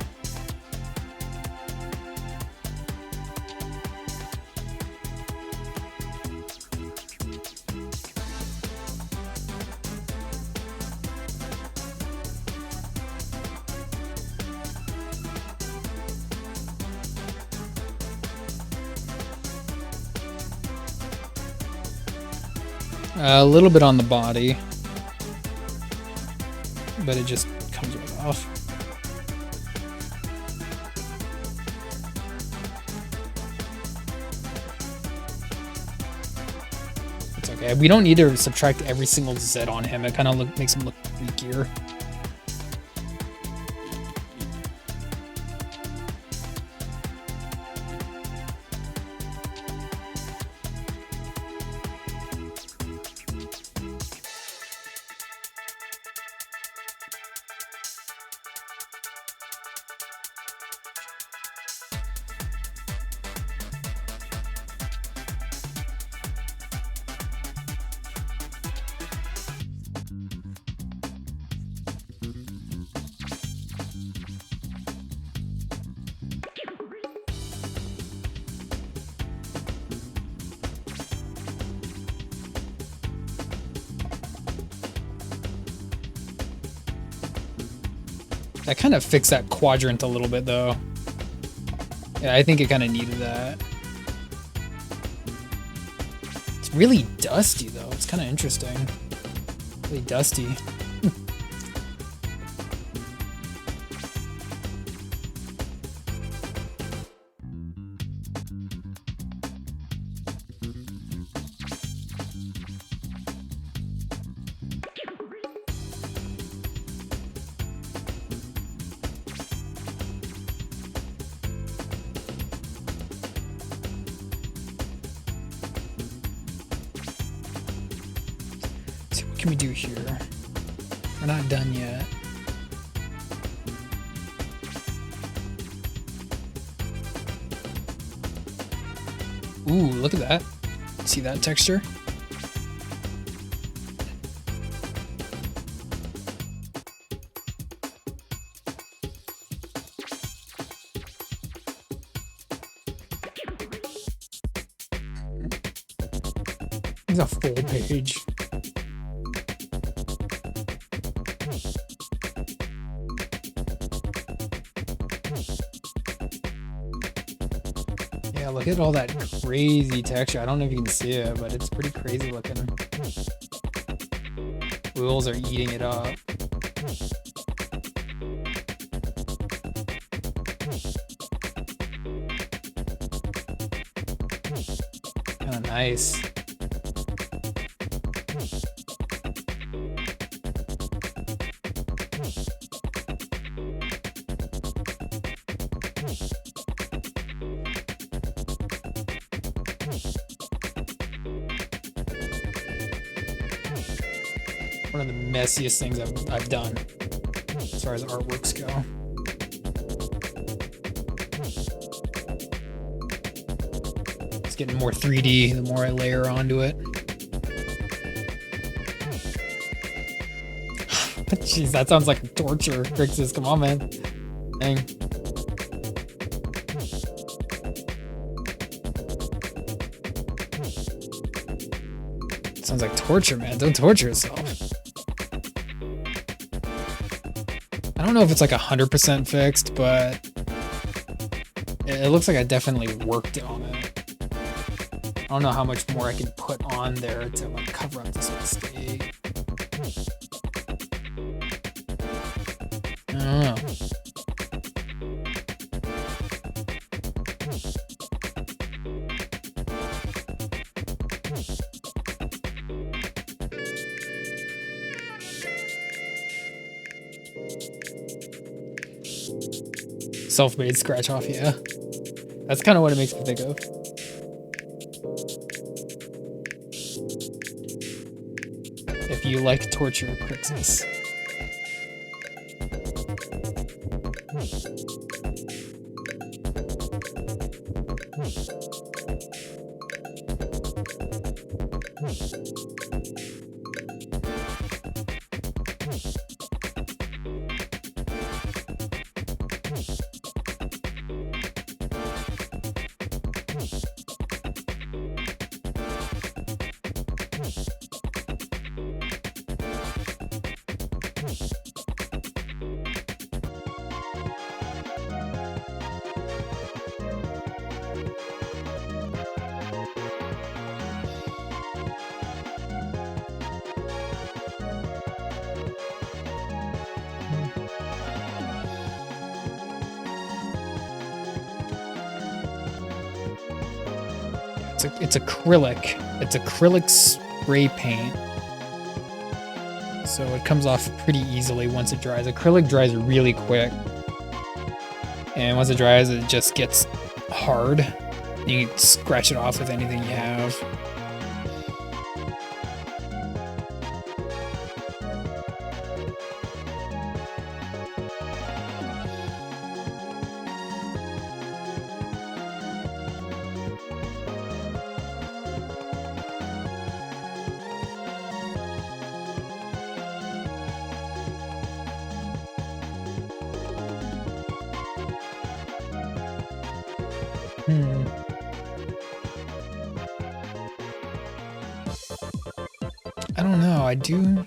S2: A little bit on the body, but it just comes right off. It's okay. We don't need to subtract every single Z on him. It kind of makes him look weaker. That kind of fixed that quadrant a little bit, though. Yeah, I think it kind of needed that. It's really dusty, though. It's kind of interesting. Really dusty. What can we do here? We're not done yet. Ooh, look at that. See that texture? It's a full page. Yeah, look at all that crazy texture. I don't know if you can see it, but it's pretty crazy looking. Wheels are eating it up. Kind of nice. One of the messiest things I've done as far as artworks go. It's getting more 3D the more I layer onto it. Jeez, that sounds like torture, Crixus. Come on, man. Dang. Sounds like torture, man. Don't torture yourself. I don't know if it's like 100% fixed, but it looks like I definitely worked on it. I don't know how much more I can put on there to like cover up this mistake. I don't know. Self-made scratch off, yeah. That's kind of what it makes me think of. If you like torture, Crixus. It's acrylic. It's acrylic spray paint. So it comes off pretty easily once it dries. Acrylic dries really quick. And once it dries, it just gets hard. You can scratch it off with anything you have. I don't know, I do...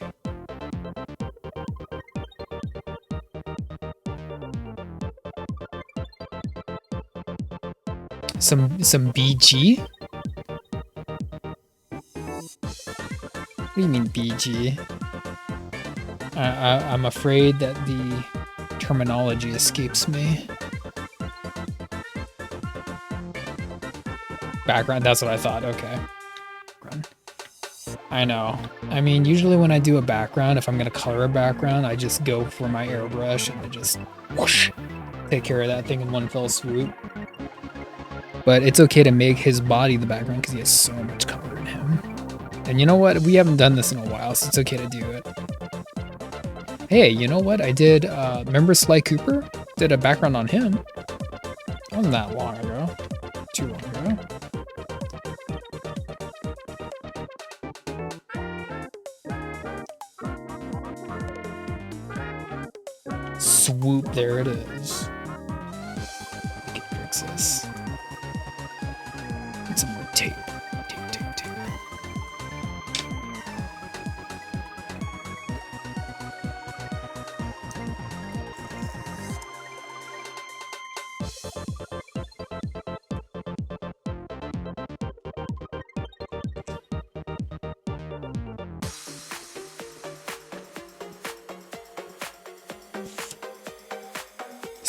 S2: Some BG? What do you mean BG? I'm afraid that the terminology escapes me. Background, that's what I thought, okay. I know. I mean, usually when I do a background, if I'm gonna color a background, I just go for my airbrush and I just whoosh, take care of that thing in one fell swoop. But it's okay to make his body the background because he has so much color in him. And you know what? We haven't done this in a while, so it's okay to do it. Hey, you know what? I did, remember Sly Cooper? Did a background on him. That wasn't that long ago. Too long ago. Swoop, there it is. We can fix this. Get some more tape. Tape.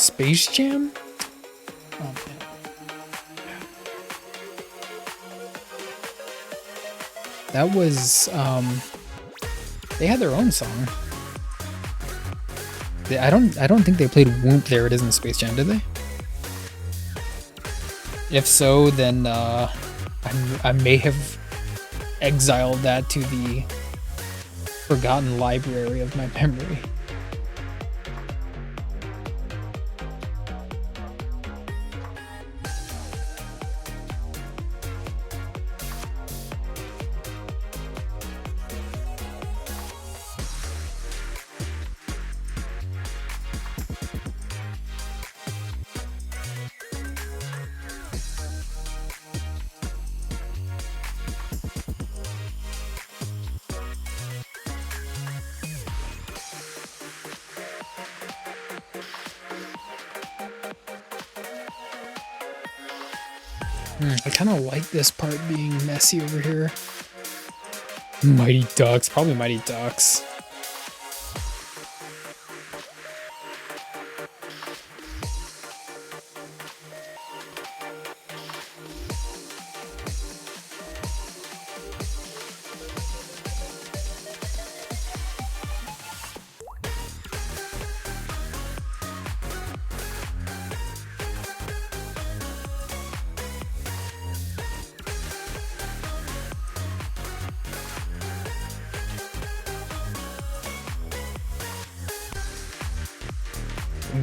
S2: Space Jam? Oh, man. That was, they had their own song. I don't think they played Whoop There It Is in Space Jam, did they? If so, then I may have exiled that to the forgotten library of my memory. I kind of like this part being messy over here. Mighty Ducks, probably Mighty Ducks.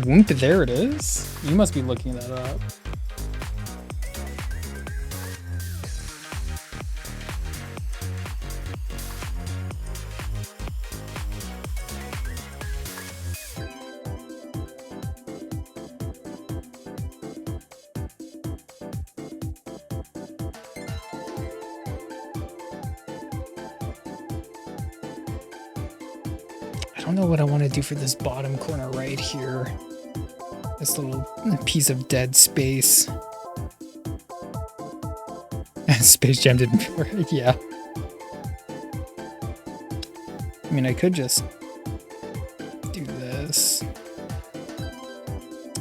S2: Whoop, there it is. You must be looking that up. I don't know what I want to do for this bottom corner right here. This little piece of dead space. Space Jam didn't feel right, yeah. I mean, I could just do this.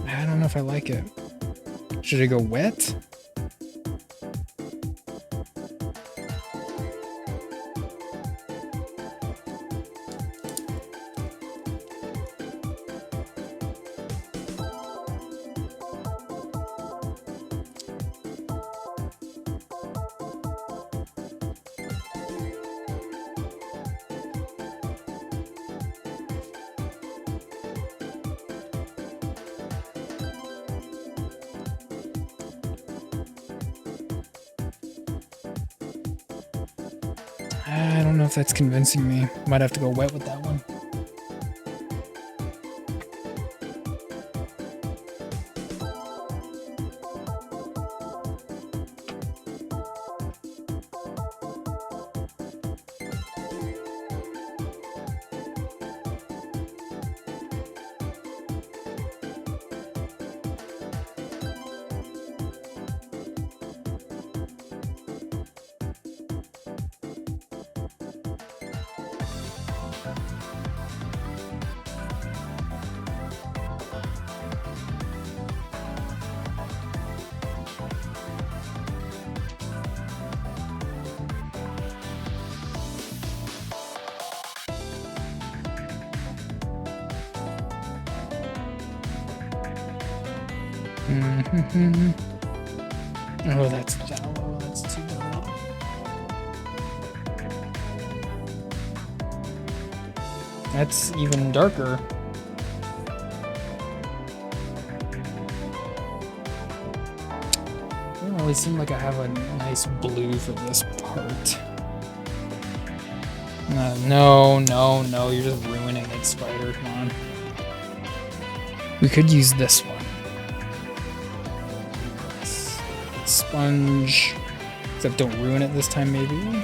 S2: I don't know if I like it. Should I go wet? I don't know if that's convincing me. Might have to go wet with that one. Oh, that's shallow. That's too low. That's even darker. Doesn't really seem like I have a nice blue for this part. No, you're just ruining it, Spider. Come on. We could use this one. Sponge. Except don't ruin it this time, maybe.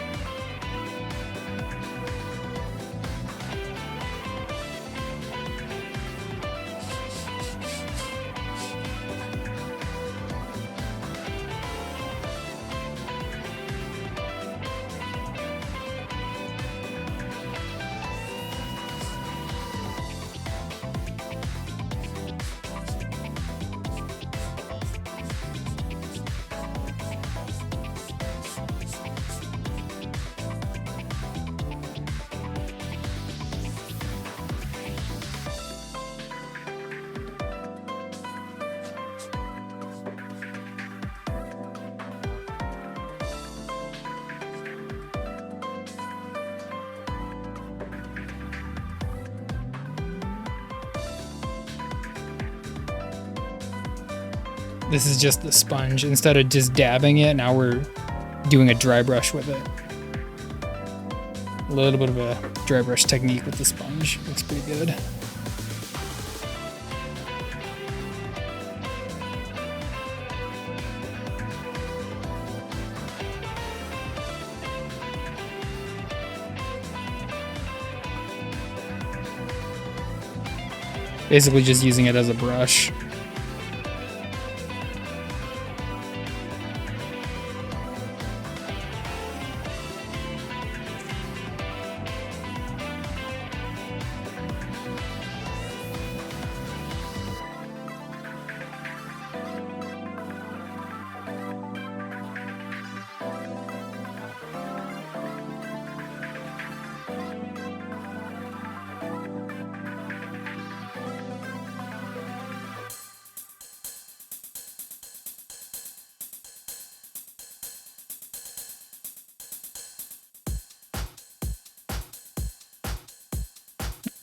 S2: This is just the sponge. Instead of just dabbing it, now we're doing a dry brush with it. A little bit of a dry brush technique with the sponge. Looks pretty good. Basically just using it as a brush.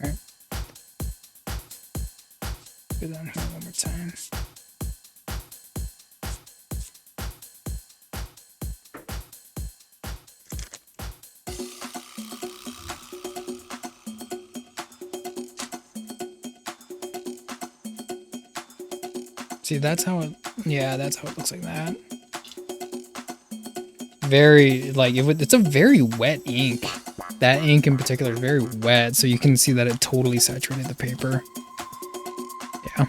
S2: Alright. Go down here one more time. See, that's how it, yeah, that's how it looks like that. Very, like, it's a very wet ink. That ink in particular is very wet, so you can see that it totally saturated the paper. Yeah.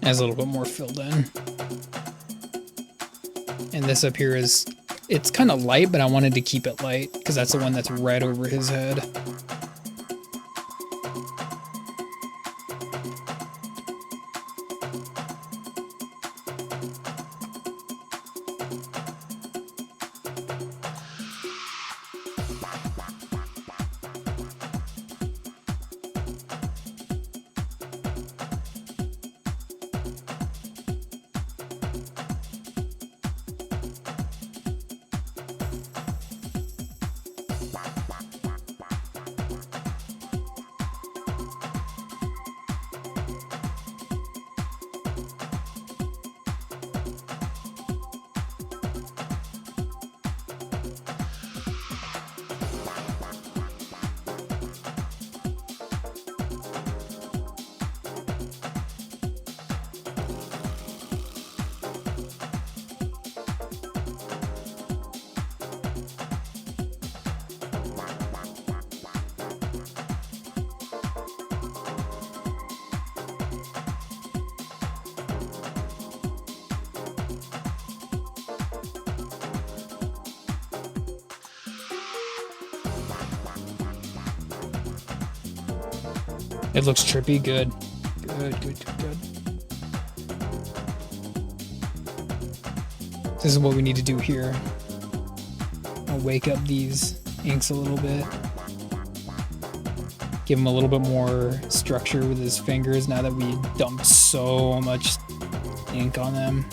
S2: Has a little bit more filled in. And this up here is, it's kind of light, but I wanted to keep it light because that's the one that's right over his head. It looks trippy. Good. Good, good, good, good. This is what we need to do here. I'll wake up these inks a little bit. Give him a little bit more structure with his fingers now that we dumped so much ink on them.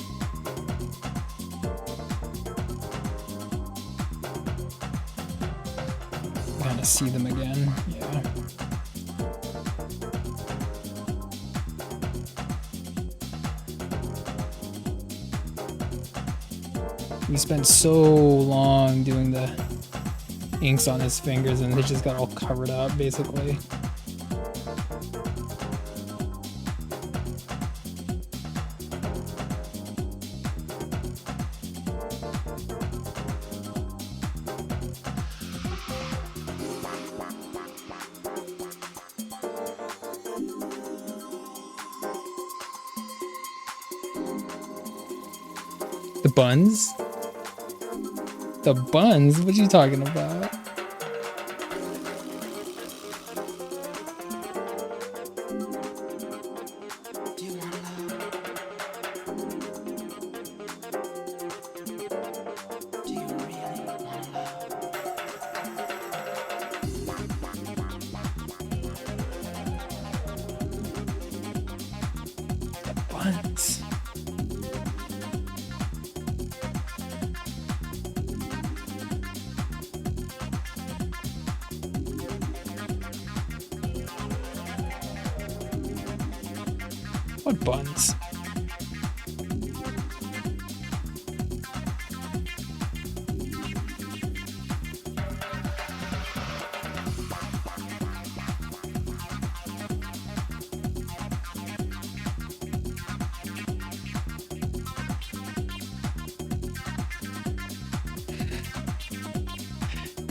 S2: Kind of see them again. Yeah. We spent so long doing the inks on his fingers and they just got all covered up basically. The buns? The buns? What are you talking about?
S7: Do you want love? Do you really want love?
S2: The buns. What buns?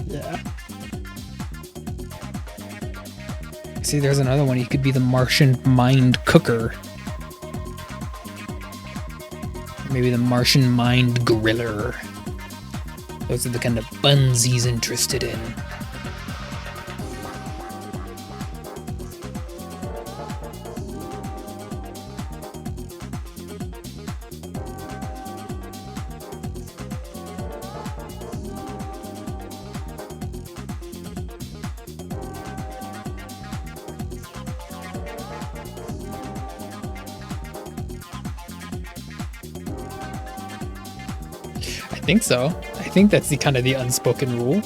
S2: Yeah. See, there's another one. He could be the Martian mind cooker. Maybe the Martian mind griller. Those are the kind of buns he's interested in. I think so. I think that's the kind of the unspoken rule.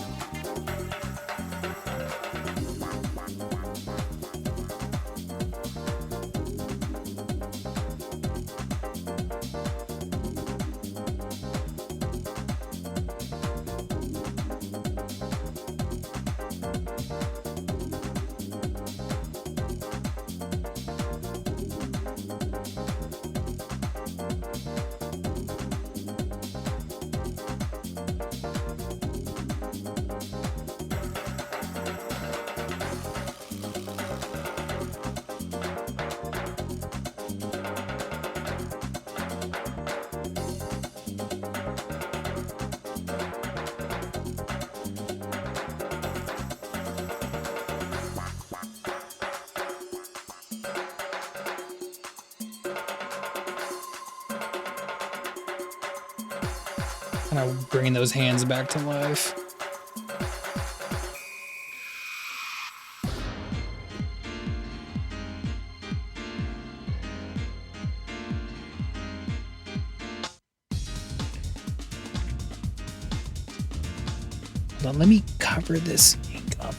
S2: Kind of bringing those hands back to life. Hold on, let me cover this ink up.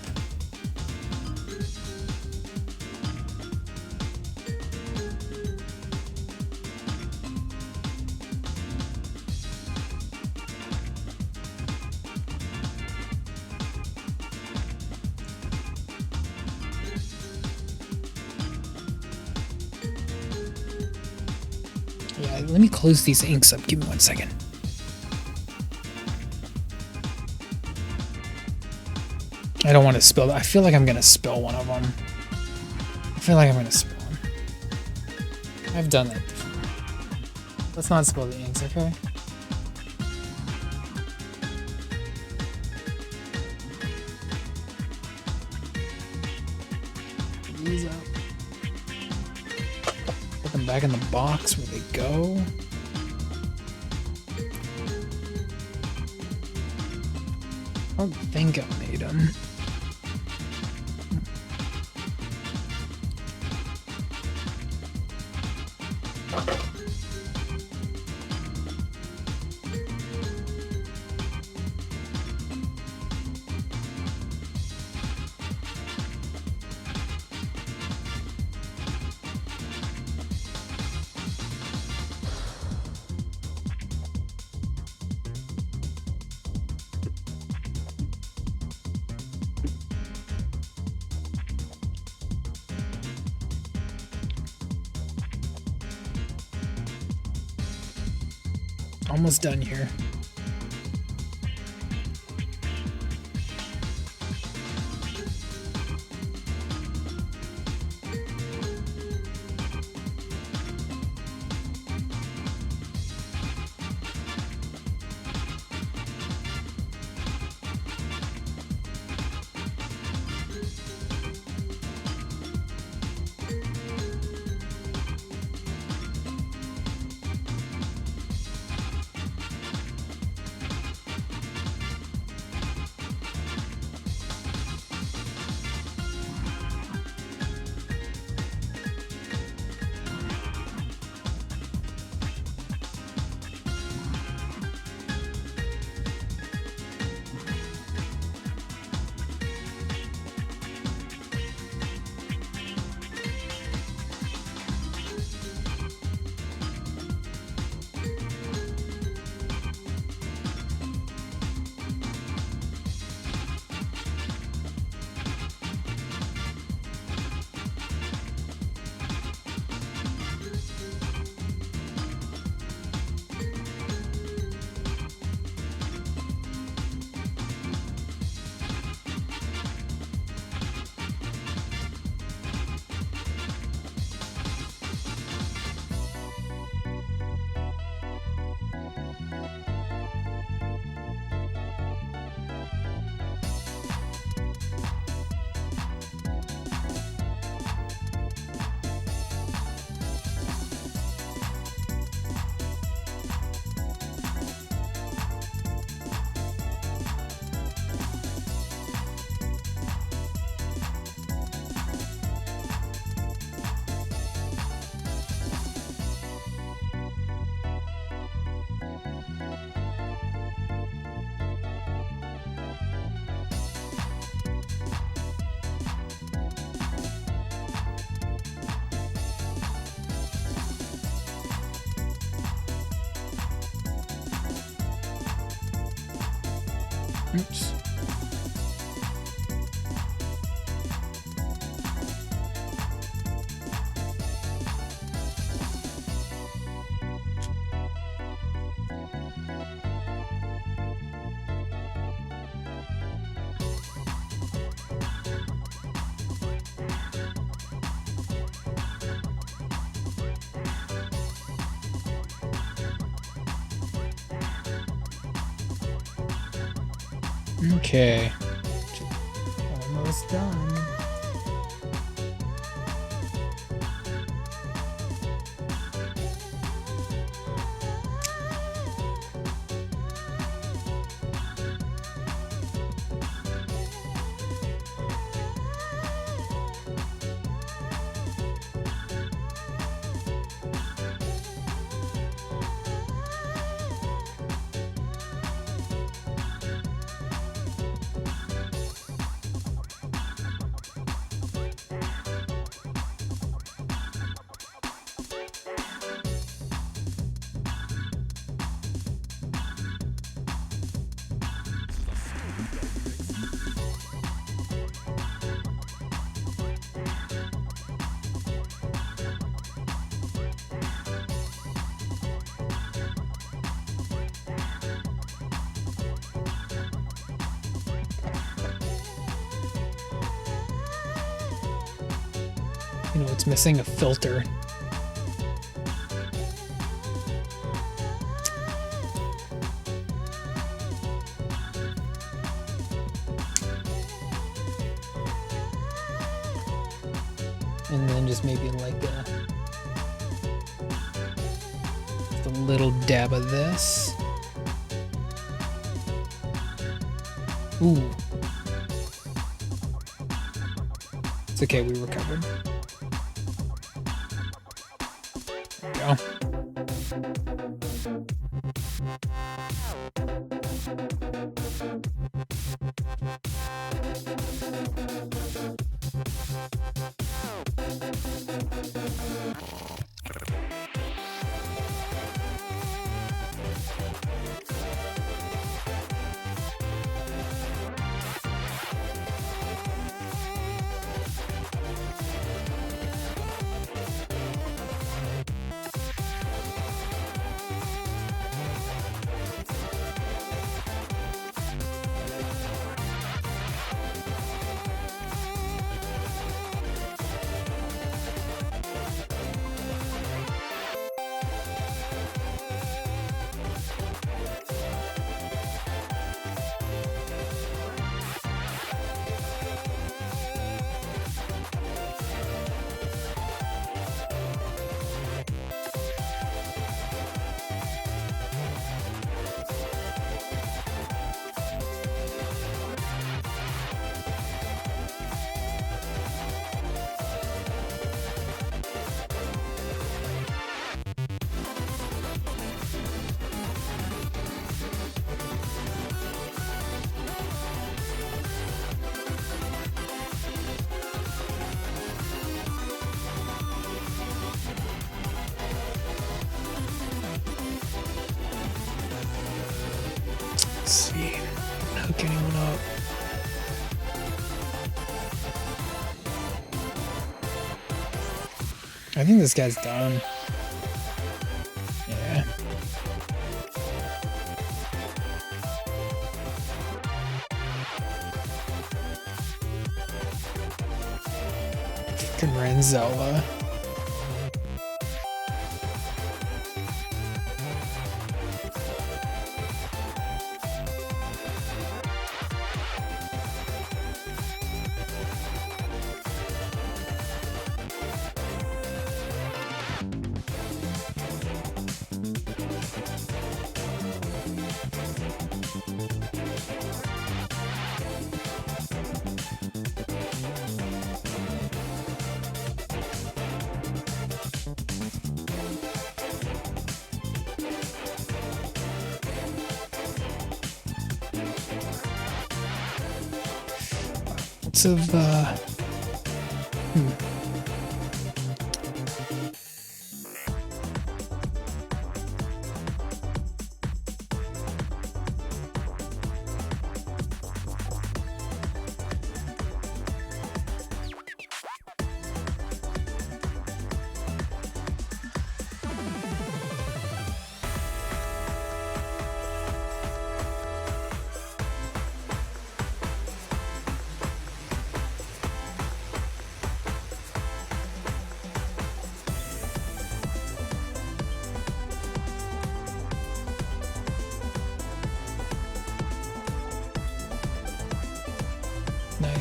S2: Yeah, let me close these inks up. Give me 1 second. I don't want to spill. I feel like I'm going to spill one of them. I feel like I'm going to spill one. I've done that before. Let's not spill the inks, okay? These out. Put them back in the box where they go. I don't think I made them. Almost done here. Oops. Okay. Almost done. You know, it's missing a filter. And then just maybe like just a little dab of this. Ooh. It's okay, we recovered. There we go. Let's see. Hook anyone up. I think this guy's done. Yeah. Fucking Ranzella. Lots of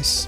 S2: Nice.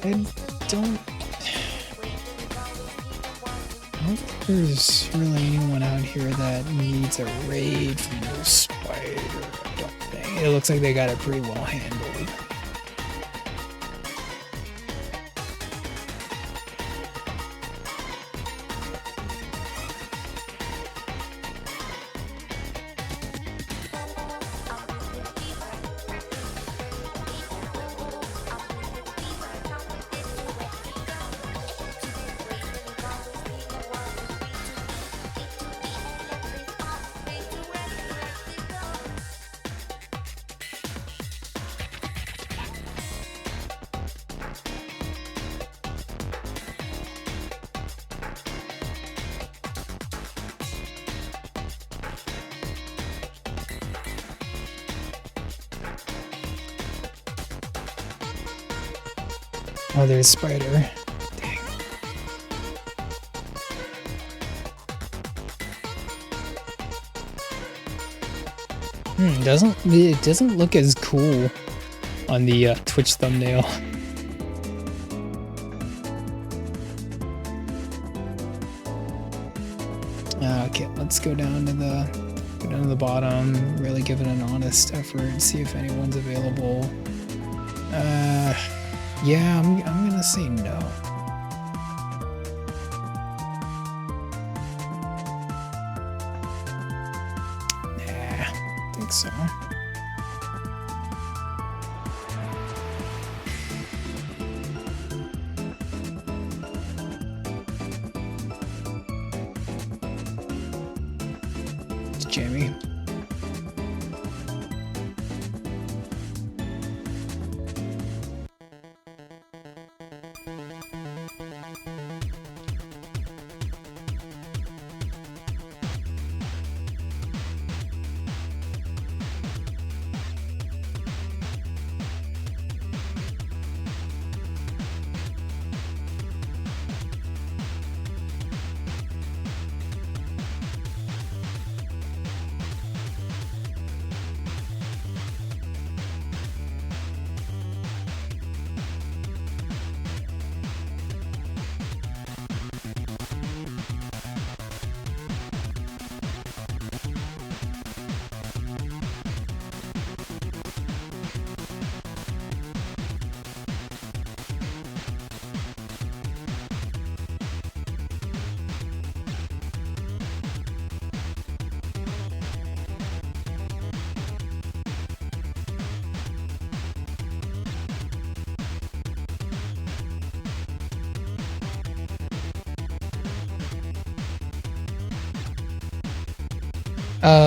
S2: I don't think there's really anyone out here that needs a raid from no spider. I don't think. It looks like they got it pretty well handled. Oh, there's Spider. Dang. It doesn't look as cool on the Twitch thumbnail. Okay, let's go down to the bottom. Really give it an honest effort. See if anyone's available. Yeah, I'm gonna say no. Nah, I think so. It's Jamie.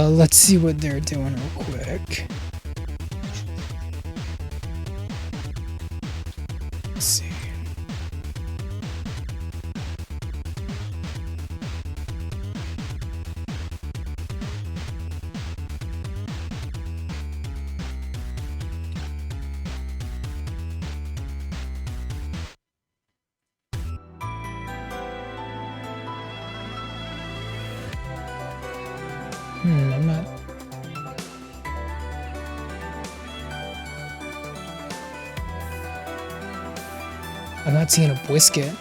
S2: Let's see what they're doing real quick. Let's see. I'm not. I'm not seeing a brisket.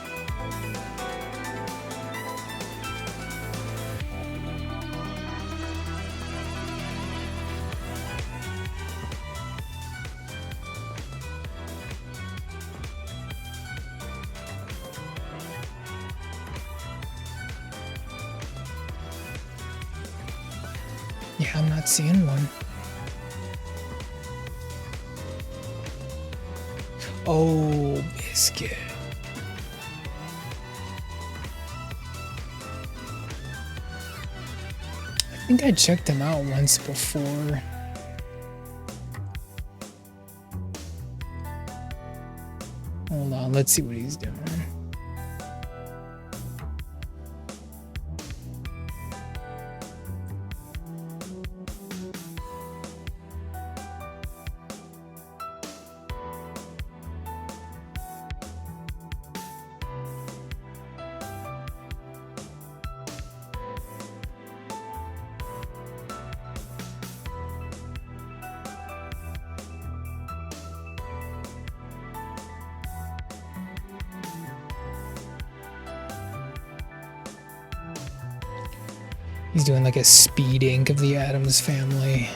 S2: Yeah, I'm not seeing one. Oh, biscuit. I think I checked him out once before. Hold on, let's see what he's doing. He's doing like a speed ink of the Addams Family.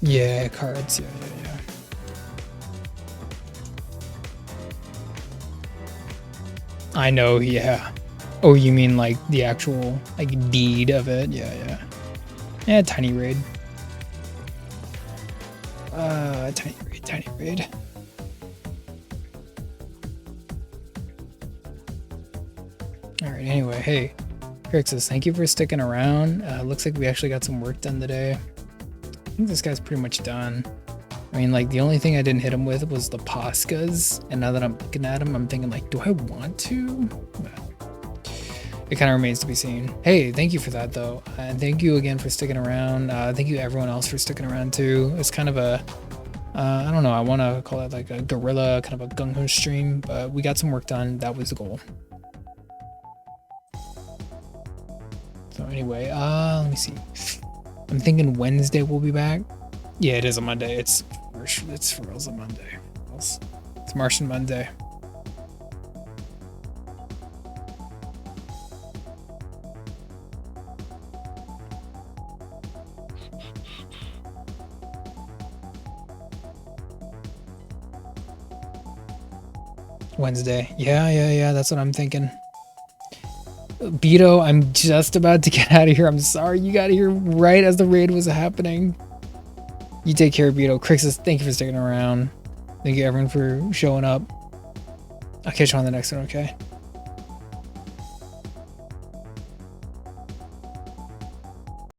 S2: Yeah, cards. Yeah. I know, yeah. Oh, you mean like the actual like deed of it? Yeah. Yeah, tiny raid. Tiny raid. Alright, anyway, hey. Crixus, thank you for sticking around. Looks like we actually got some work done today. I think this guy's pretty much done. I mean, like, the only thing I didn't hit him with was the Pascas, and now that I'm looking at him, I'm thinking, like, do I want to? Well, it kind of remains to be seen. Hey, thank you for that, though, and thank you again for sticking around. Thank you everyone else for sticking around, too. It's kind of a, I don't know, I want to call it, like, a guerrilla, kind of a gung-ho stream, but we got some work done. That was the goal. So anyway, let me see. I'm thinking Wednesday we'll be back. Yeah, it is a Monday. It's for real a Monday. It's Martian Monday. Wednesday. Yeah. That's what I'm thinking. Beto, I'm just about to get out of here. I'm sorry you got here right as the raid was happening. You take care, Beto. Crixus, thank you for sticking around. Thank you everyone for showing up. I'll catch you on the next one, okay?